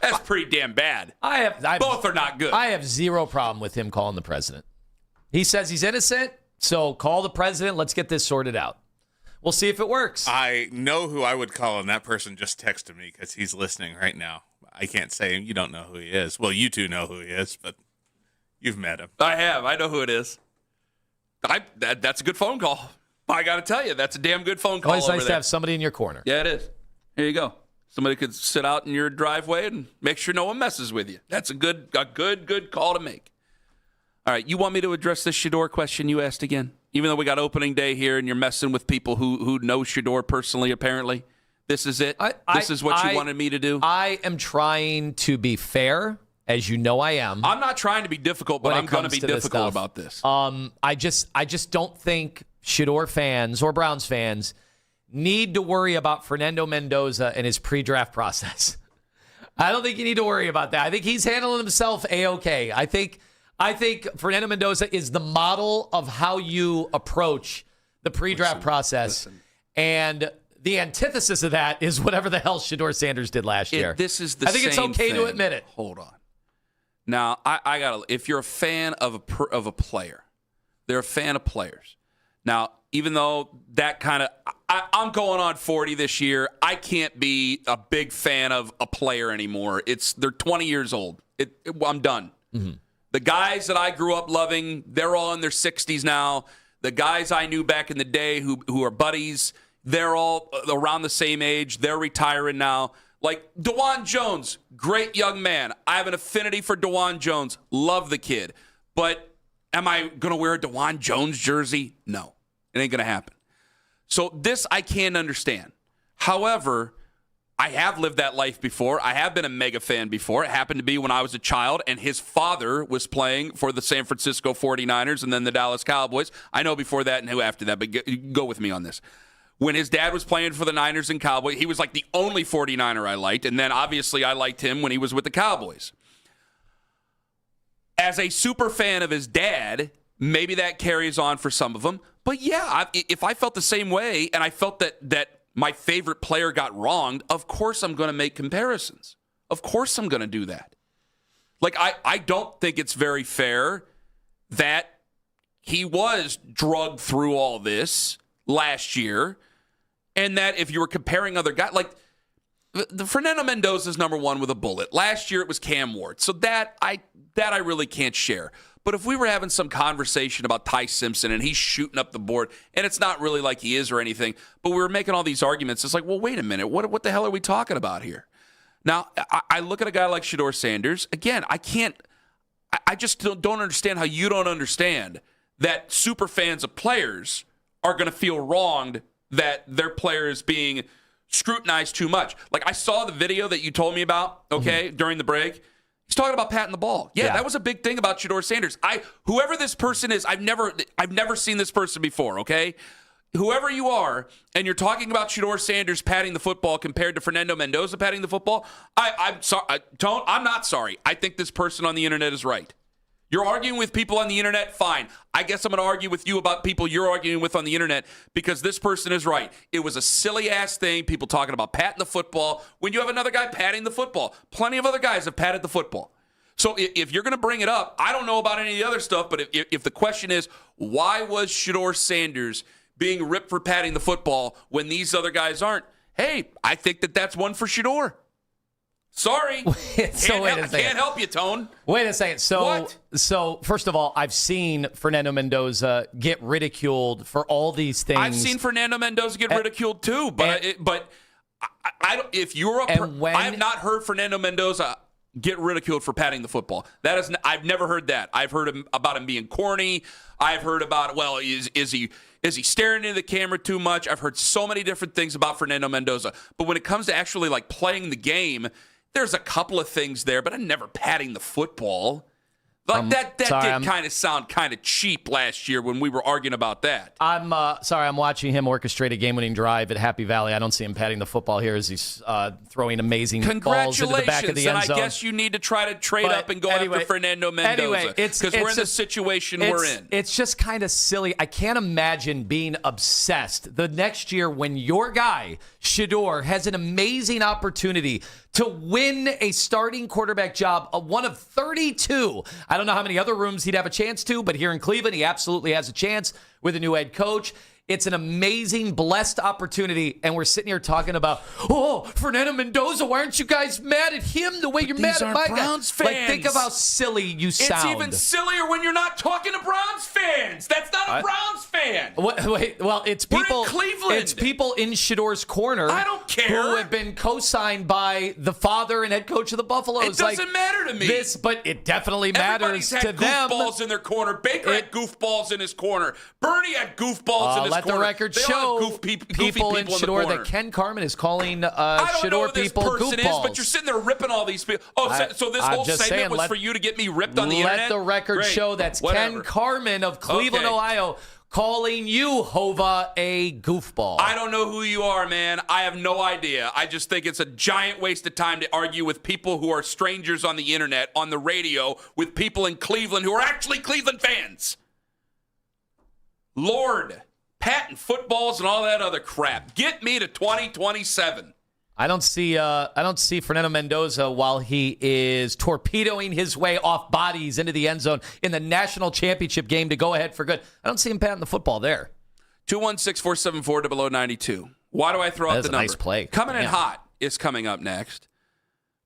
That's pretty damn bad. Both are not good. I have zero problem with him calling the president. He says he's innocent, so call the president. Let's get this sorted out. We'll see if it works. I know who I would call, and that person just texted me because he's listening right now. I can't say you don't know who he is. Well, you two know who he is, but you've met him. I have. I know who it is. That's a good phone call. I got to tell you, that's a damn good phone call. Always nice to have somebody in your corner. Yeah, it is. Here you go. Somebody could sit out in your driveway and make sure no one messes with you. That's a good call to make. All right, you want me to address this Shador question you asked again? Even though we got opening day here and you're messing with people who know Shador personally, apparently. This is it? This is what you wanted me to do? I am trying to be fair, as you know I am. I'm not trying to be difficult, but I'm going to be difficult about this. I just don't think Shador fans or Browns fans need to worry about Fernando Mendoza and his pre-draft process. I don't think you need to worry about that. I think he's handling himself A-okay. I think Fernando Mendoza is the model of how you approach the pre-draft process. And the antithesis of that is whatever the hell Shador Sanders did last year. This is the I think same it's okay thing. to admit it. Hold on. Now, I got to, if you're a fan of a player, they're a fan of players. Now, even though that kind of, I'm going on 40 this year, I can't be a big fan of a player anymore. They're 20 years old. I'm done. Mm-hmm. The guys that I grew up loving, they're all in their 60s now. The guys I knew back in the day who are buddies, they're all around the same age. They're retiring now. Like Dewan Jones, great young man. I have an affinity for Dewan Jones. Love the kid. But am I going to wear a Dewan Jones jersey? No. It ain't going to happen. So this I can't understand. However, I have lived that life before. I have been a mega fan before. It happened to be when I was a child, and his father was playing for the San Francisco 49ers and then the Dallas Cowboys. I know before that and who after that, but go with me on this. When his dad was playing for the Niners and Cowboys, he was like the only 49er I liked, and then obviously I liked him when he was with the Cowboys. As a super fan of his dad, maybe that carries on for some of them. But yeah, if I felt the same way and I felt that my favorite player got wronged, of course I'm going to make comparisons. Of course I'm going to do that. Like, I don't think it's very fair that he was drugged through all this last year, and that if you were comparing other guys, like the Fernando Mendoza's number one with a bullet. Last year it was Cam Ward. So that I really can't share. But if we were having some conversation about Ty Simpson and he's shooting up the board, and it's not really like he is or anything, but we were making all these arguments, it's like, well, wait a minute. What the hell are we talking about here? Now, I look at a guy like Shador Sanders. Again, I just don't understand how you don't understand that super fans of players are going to feel wronged that their player is being scrutinized too much. Like, I saw the video that you told me about, during the break. He's talking about patting the ball. Yeah, that was a big thing about Shador Sanders. Whoever this person is, I've never seen this person before, okay? Whoever you are, and you're talking about Shador Sanders patting the football compared to Fernando Mendoza patting the football, I'm sorry, Tone, I'm not sorry. I think this person on the internet is right. You're arguing with people on the internet, fine. I guess I'm going to argue with you about people you're arguing with on the internet because this person is right. It was a silly-ass thing, people talking about patting the football when you have another guy patting the football. Plenty of other guys have patted the football. So if you're going to bring it up, I don't know about any of the other stuff, but if the question is, why was Shador Sanders being ripped for patting the football when these other guys aren't? Hey, I think that's one for Shador. Sorry. Can't help you, Tone. Wait a second. So first of all, I've seen Fernando Mendoza get ridiculed for all these things. I've seen Fernando Mendoza get ridiculed too, but I don't. If you're I have not heard Fernando Mendoza get ridiculed for patting the football. I've never heard that. I've heard about him being corny. I've heard about is he staring into the camera too much? I've heard so many different things about Fernando Mendoza. But when it comes to actually like playing the game, there's a couple of things there, but I'm never patting the football. Like that did kind of sound kind of cheap last year when we were arguing about that. I'm watching him orchestrate a game-winning drive at Happy Valley. I don't see him patting the football here as he's throwing amazing balls into the back of the end zone. And I guess you need to try to trade up and go after Fernando Mendoza because we're in the situation we're in. It's just kind of silly. I can't imagine being obsessed the next year when your guy, Shador, has an amazing opportunity to win a starting quarterback job, one of 32. I don't know how many other rooms he'd have a chance to, but here in Cleveland, he absolutely has a chance with a new head coach. It's an amazing, blessed opportunity, and we're sitting here talking about, Fernando Mendoza, why aren't you guys mad at him the way you're mad at my Browns guy? fans. Like, think of how silly you sound. It's even sillier when you're not talking to Browns fans. That's not a Browns fan. Well, it's people. We're in Cleveland. It's people in Shador's corner. I don't care. Who have been co-signed by the father and head coach of the Buffaloes. It doesn't matter to me. But it definitely matters to them. Everybody's had goofballs in their corner. Baker had goofballs in his corner. Bernie had goofballs in his corner. Let the record show people in Shador that Ken Carman is calling Shador people goofballs. I don't know who this person is, but you're sitting there ripping all these people. So this whole segment was for you to get me ripped on the internet? Let the record show that's Ken Carman of Cleveland, Ohio, calling you, Hova, a goofball. I don't know who you are, man. I have no idea. I just think it's a giant waste of time to argue with people who are strangers on the internet, on the radio, with people in Cleveland who are actually Cleveland fans. Lord, patent footballs and all that other crap. Get me to 2027. I don't see Fernando Mendoza while he is torpedoing his way off bodies into the end zone in the national championship game to go ahead for good. I don't see him patting the football there. 216-474-0092. Why do I throw out the number? Nice play. Coming in hot is coming up next.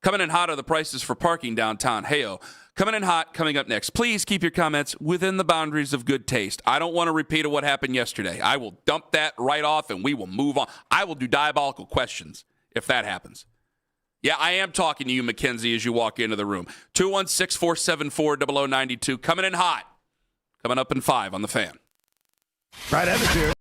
Coming in hot are the prices for parking downtown. Heyo. Coming in hot, coming up next. Please keep your comments within the boundaries of good taste. I don't want to repeat of what happened yesterday. I will dump that right off and we will move on. I will do diabolical questions if that happens. Yeah, I am talking to you, Mackenzie, as you walk into the room. 216-474-0092. Coming in hot. Coming up in 5 on The Fan. Right attitude.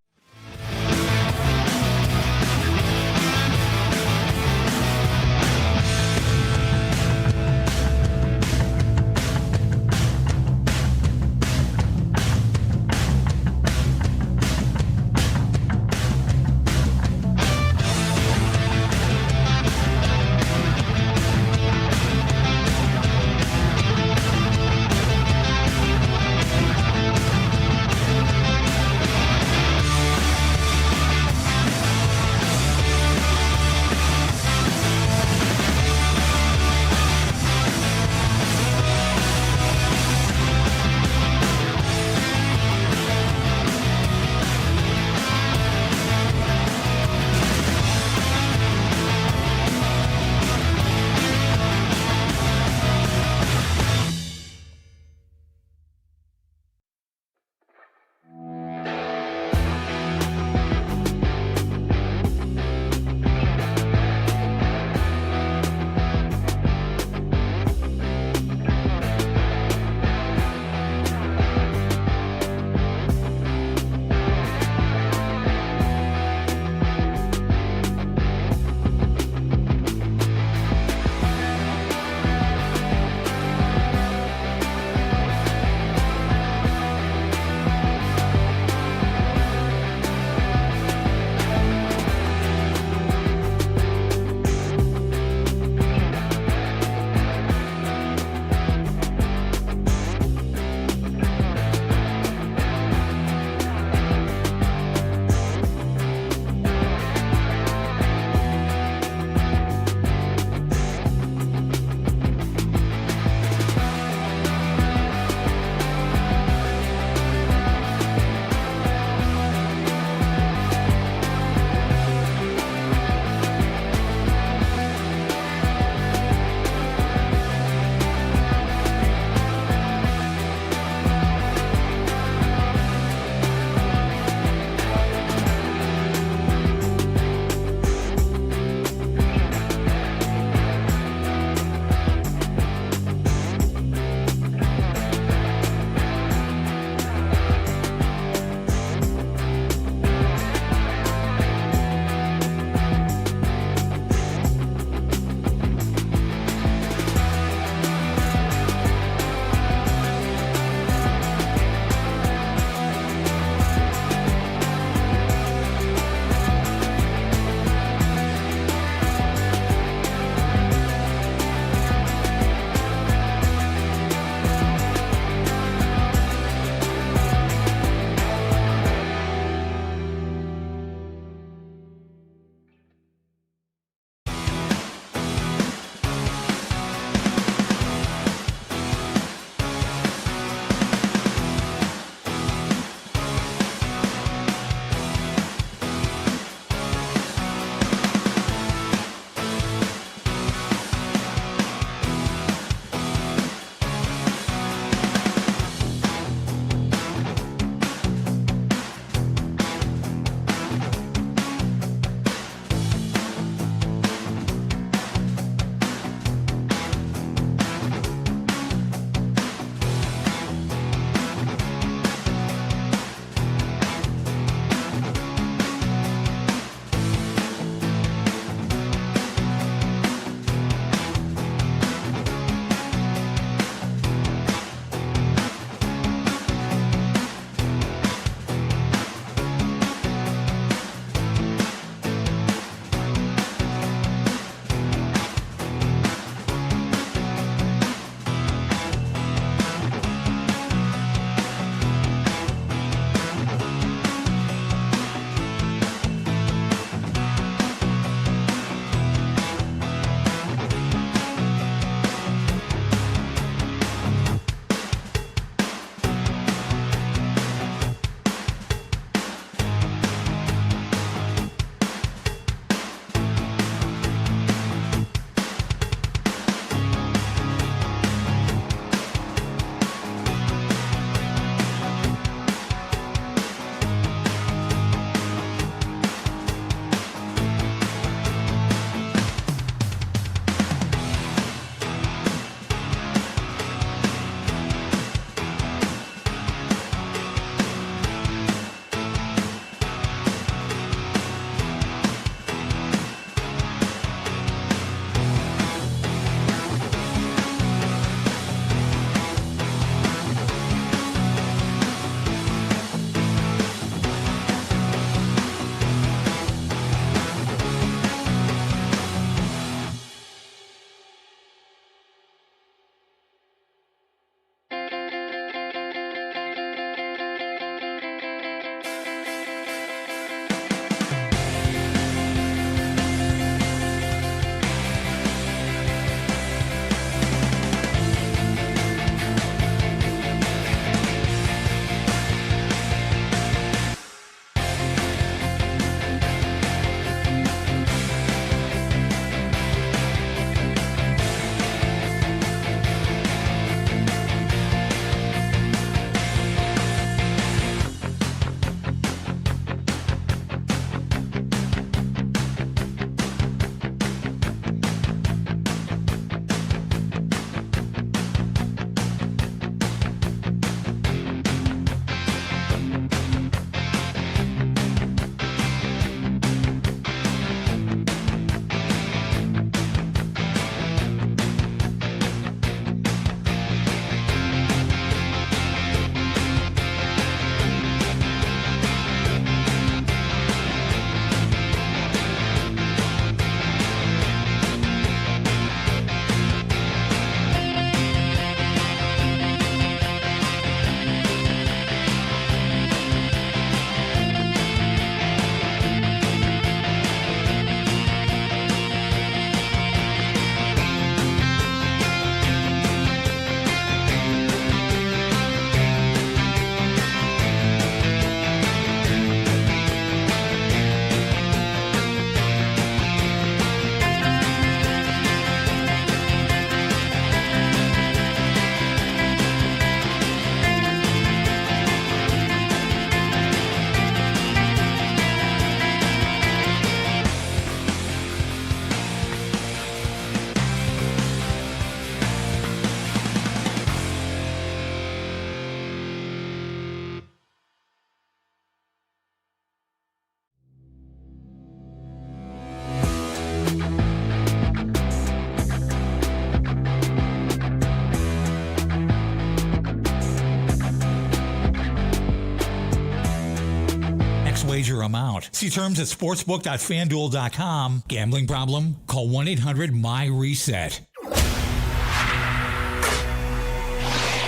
wager amount. See terms at sportsbook.fanduel.com. Gambling problem? Call 1-800-MY-RESET.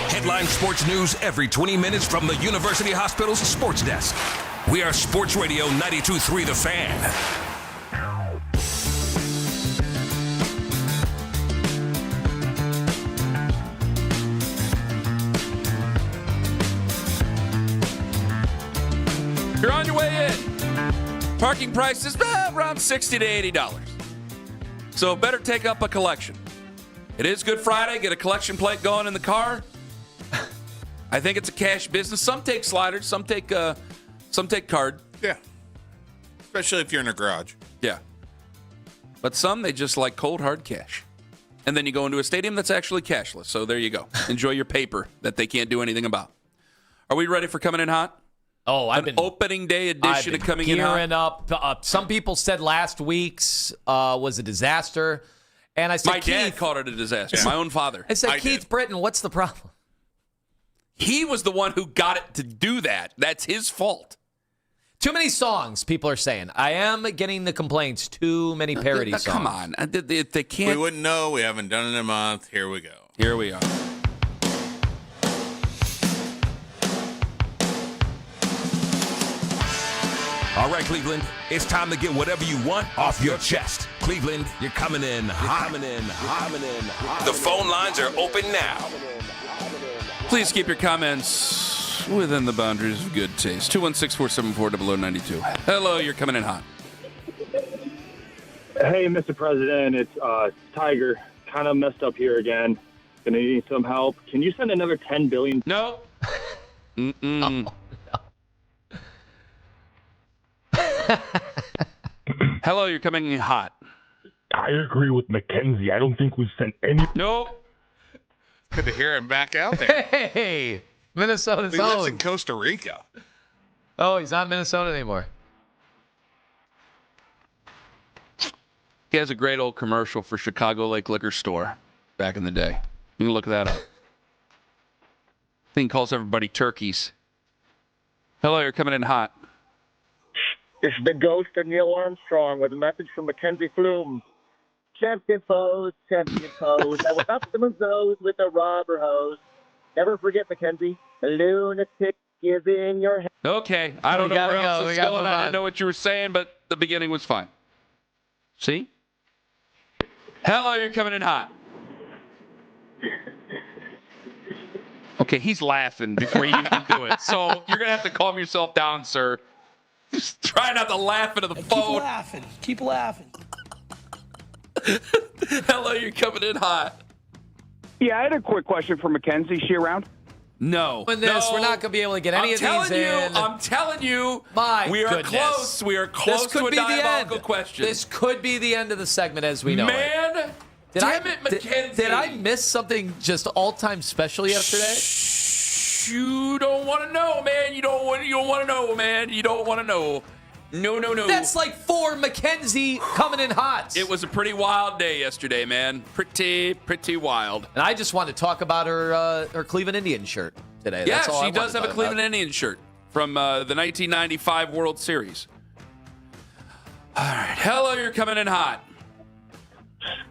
Headline sports news every 20 minutes from the University Hospital's sports desk. We are Sports Radio 92.3 The Fan. You're on your way in. Parking prices around $60 to $80. So better take up a collection. It is Good Friday. Get a collection plate going in the car. I think it's a cash business. Some take sliders. Some take card. Yeah. Especially if you're in a garage. Yeah. But some, they just like cold, hard cash. And then you go into a stadium that's actually cashless. So there you go. Enjoy your paper that they can't do anything about. Are we ready for Coming In Hot? Oh, I've been opening day edition of Coming In Hot. Gearing up. Some people said last week's was a disaster. And I said, my dad called it a disaster. Yeah. My own father. I said, Keith Britton, what's the problem? He was the one who got it to do that. That's his fault. Too many songs, people are saying. I am getting the complaints. Too many parody songs. Come on. They can't. We wouldn't know. We haven't done it in a month. Here we go. Here we are. All right, Cleveland, it's time to get whatever you want off your chest. Cleveland, you're coming in hot. The phone lines are open now. Please keep your comments within the boundaries of good taste. 216-474-0092. Hello, you're coming in hot. Hey, Mr. President, it's Tiger. Kind of messed up here again. Gonna need some help. Can you send another $10 billion? No. Hello, you're coming in hot. I agree with Mackenzie. I don't think we've sent any. Nope. Good to hear him back out there. Hey, Minnesota's He lives own. in Costa Rica. Oh, he's not in Minnesota anymore. He has a great old commercial for Chicago Lake Liquor Store back in the day. You can look that up. I think he calls everybody turkeys. Hello, you're coming in hot. It's the ghost of Neil Armstrong with a message from Mackenzie Flume. Champion foes. I will up them as those with a rubber hose. Never forget, Mackenzie, a lunatic is in your head. Okay, I don't know where else it's going. I didn't know what you were saying, but the beginning was fine. See? Hello, you're coming in hot. Okay, he's laughing before you even do it. So you're going to have to calm yourself down, sir. Just try not to laugh into the phone. Keep laughing. Hello, you're coming in hot. Yeah, I had a quick question for Mackenzie. Is she around? No. We're not going to be able to get any of these in. I'm telling you, we are close. We are close to a diabolical question. This could be the end of the segment as we know it. Man, damn it, Mackenzie. Did I miss something just all-time special yesterday? You don't want to know, man. You don't want to know, man. You don't want to know. No. That's like 4 Mackenzie coming in hot. It was a pretty wild day yesterday, man. Pretty wild. And I just want to talk about her Cleveland Indians shirt today. Yeah, That's all she does have a Cleveland Indians shirt from the 1995 World Series. All right. Hello, you're coming in hot.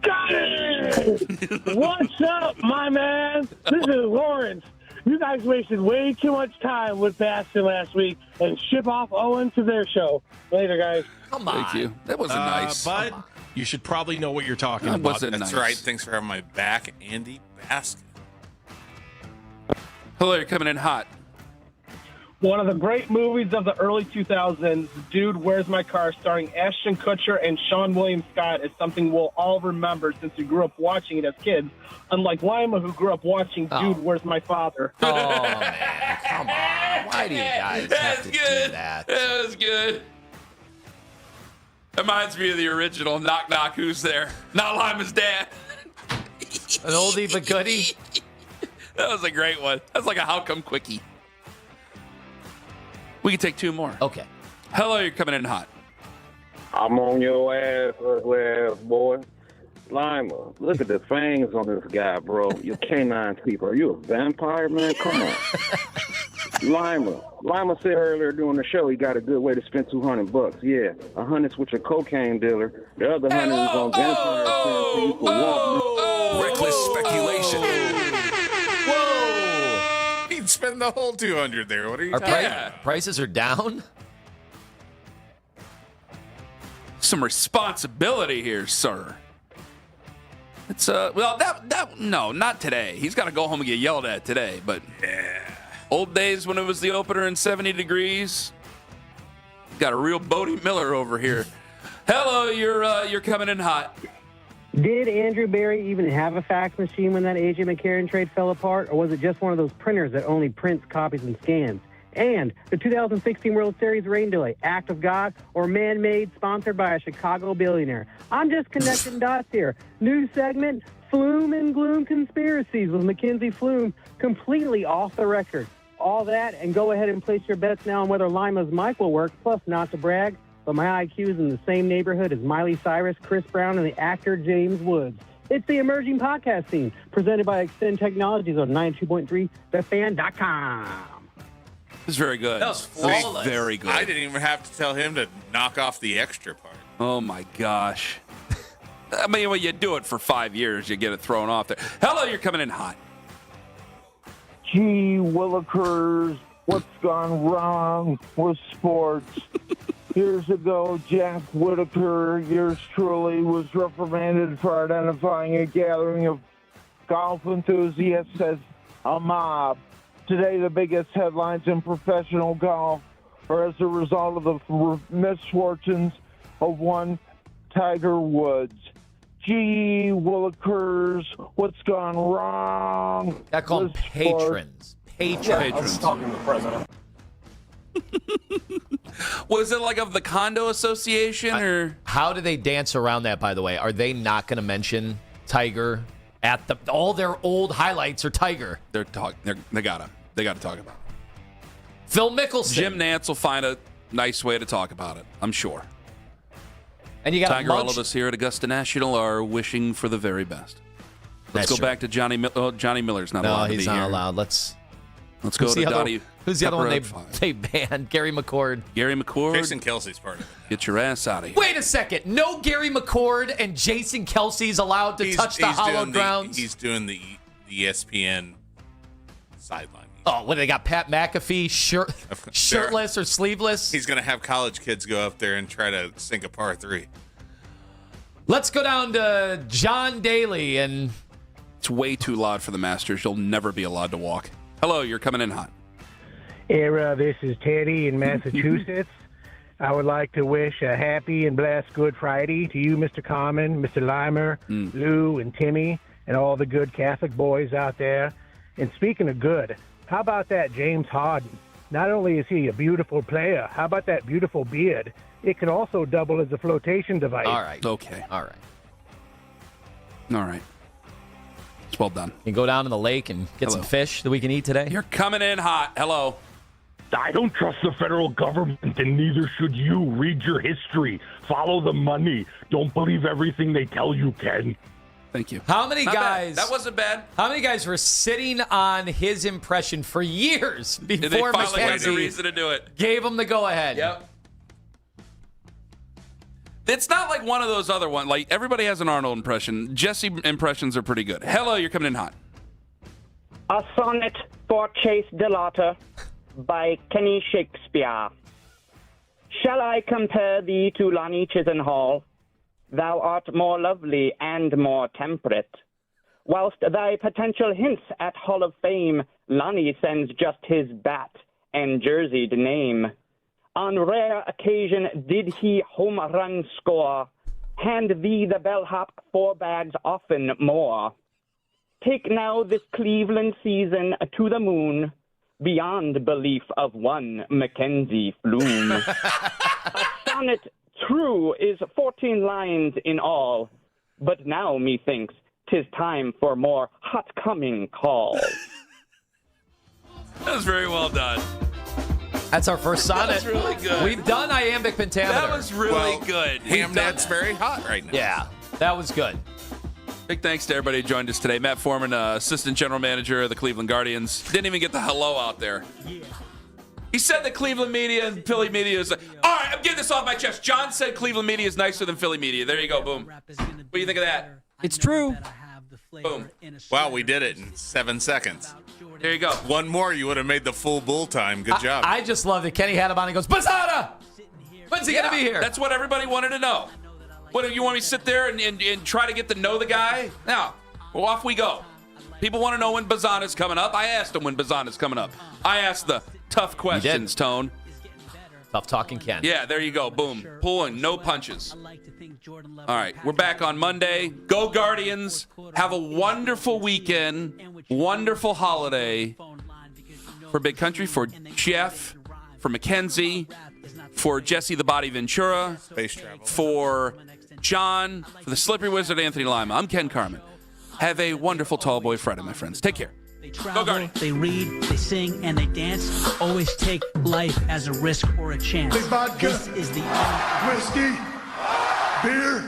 Scotty! What's up, my man? This is Lawrence. You guys wasted way too much time with Bastion last week and ship off Owen to their show. Later, guys. Come on. Thank you. That wasn't nice. Bud, you should probably know what you're talking That about. wasn't That's nice. right. Thanks for having my back, Andy Baskin. Hello, you're coming in hot. One of the great movies of the early 2000s, Dude, Where's My Car, starring Ashton Kutcher and Sean William Scott, is something we'll all remember since we grew up watching it as kids, unlike Lima, who grew up watching Dude, Where's My Father. Oh, man. Come on. Why do you guys have to do that? That was good. That reminds me of the original Knock Knock, Who's There? Not Lima's dad. An oldie but goodie. That was a great one. That's like a How Come Quickie. We can take 2 more. Okay. Hello, you're coming in hot. I'm on your ass, boy. Lima, look at the fangs on this guy, bro. You canine people. Are you a vampire, man? Come on. Lima said earlier during the show he got a good way to spend $200. Yeah, 100's with your cocaine dealer. The other 100 is on vampire insurance for walking. Reckless speculation. Whoa! He'd spend the whole 200 there. What are you talking about? Prices are down? Some responsibility here, sir. It's no, not today. He's got to go home and get yelled at today. But old days when it was the opener in 70 degrees. Got a real Bodie Miller over here. Hello, you're coming in hot. Did Andrew Berry even have a fax machine when that A.J. McCarron trade fell apart, or was it just one of those printers that only prints, copies, and scans? And the 2016 World Series rain delay, act of God or man-made, sponsored by a Chicago billionaire? I'm just connecting dots here. New segment, Flume and Gloom Conspiracies with Mackenzie Flume, completely off the record. All that, and go ahead and place your bets now on whether Lima's mic will work, plus not to brag, but my IQ is in the same neighborhood as Miley Cyrus, Chris Brown, and the actor James Woods. It's the emerging podcast scene, presented by Extend Technologies on 92.3 thefan.com. This is very good. That was flawless. Very good. I didn't even have to tell him to knock off the extra part. Oh, my gosh. I mean, when you do it for 5 years, you get it thrown off there. Hello, you're coming in hot. Gee willikers, what's gone wrong with sports? Years ago, Jack Whitaker, yours truly, was reprimanded for identifying a gathering of golf enthusiasts as a mob. Today, the biggest headlines in professional golf are as a result of the misfortunes of one Tiger Woods. Gee willikers, what's gone wrong? I call them patrons. Patrons. Yeah, I was talking to the president. Was it like of the condo association or how do they dance around that, by the way? Are they not going to mention Tiger at all their old highlights are Tiger? They got him. They got to talk about it. Phil Mickelson. Jim Nantz will find a nice way to talk about it, I'm sure. And you got Tiger, all of us here at Augusta National are wishing for the very best. Let's go back to Johnny Miller. Oh, Johnny Miller's not allowed to be here. No, he's not allowed. Let's go to Dottie. Who's the other one they banned? Gary McCord. Gary McCord. Jason Kelsey's part of it. Get your ass out of here. Wait a second. No Gary McCord and Jason Kelsey's allowed to touch the hallowed grounds? He's doing the ESPN sideline. Oh, what, they got Pat McAfee shirtless or sleeveless? He's going to have college kids go up there and try to sink a par 3. Let's go down to John Daly. And it's way too loud for the Masters. You'll never be allowed to walk. Hello, you're coming in hot. This is Teddy in Massachusetts. I would like to wish a happy and blessed Good Friday to you, Mr. Carman, Mr. Lima, Lou, and Timmy, and all the good Catholic boys out there. And speaking of good, how about that James Harden? Not only is he a beautiful player, how about that beautiful beard? It can also double as a flotation device. All right. Okay. All right. All right. It's well done. You can go down to the lake and get some fish that we can eat today. You're coming in hot. Hello. I don't trust the federal government, and neither should you. Read your history. Follow the money. Don't believe everything they tell you, Ken. Thank you. How many guys? That wasn't bad. How many guys were sitting on his impression for years before they finally got the McKenzie reason to do it? Gave him the go-ahead? Yep. It's not like one of those other ones. Like, everybody has an Arnold impression. Jesse impressions are pretty good. Hello, you're coming in hot. A Sonnet for Chase Delaughter by Kenny Shakespeare. Shall I compare thee to Lonnie Chisenhall? Thou art more lovely and more temperate. Whilst thy potential hints at Hall of Fame, Lonnie sends just his bat and jerseyed name. On rare occasion did he home run score. Hand thee the bellhop 4 bags often more. Take now this Cleveland season to the moon, beyond belief of one Mackenzie Flume. A sonnet true is 14 lines in all, but now methinks 'tis time for more hot-coming calls. That was very well done. That's our first sonnet. That was really good. We've done iambic pentameter. That was really good. Hamnet's very hot right now. Yeah, that was good. Big thanks to everybody who joined us today. Matt Foreman, Assistant General Manager of the Cleveland Guardians. Didn't even get the hello out there. Yeah. He said that Cleveland media and Philly media is like, all right, I'm getting this off my chest. John said Cleveland media is nicer than Philly media. There you go, boom. What do you think of that? It's true. Boom. Wow, we did it in 7 seconds. There you go. One more, you would have made the full bull time. Good job. I just love that Kenny had him on and goes, Bazana! When's he going to be here? That's what everybody wanted to know. What, do you want me to sit there and try to get to know the guy? Now, well, off we go. People want to know when Bazana's coming up. I asked him when Bazana's coming up. I asked the tough questions, Tone. Tough talking Ken. Yeah, there you go. Boom. Pulling, no punches. All right, we're back on Monday. Go Guardians. Have a wonderful weekend. Wonderful holiday. For Big Country, for Jeff, for Mackenzie, for Jesse the Body Ventura, Space travel. for John, for the Slippery Wizard Anthony Lima. I'm Ken Carman. Have a wonderful Tall Boy Friday, my friends. Take care. They travel, they read, they sing, and they dance. Always take life as a risk or a chance. Big vodka, this is the whiskey, beer.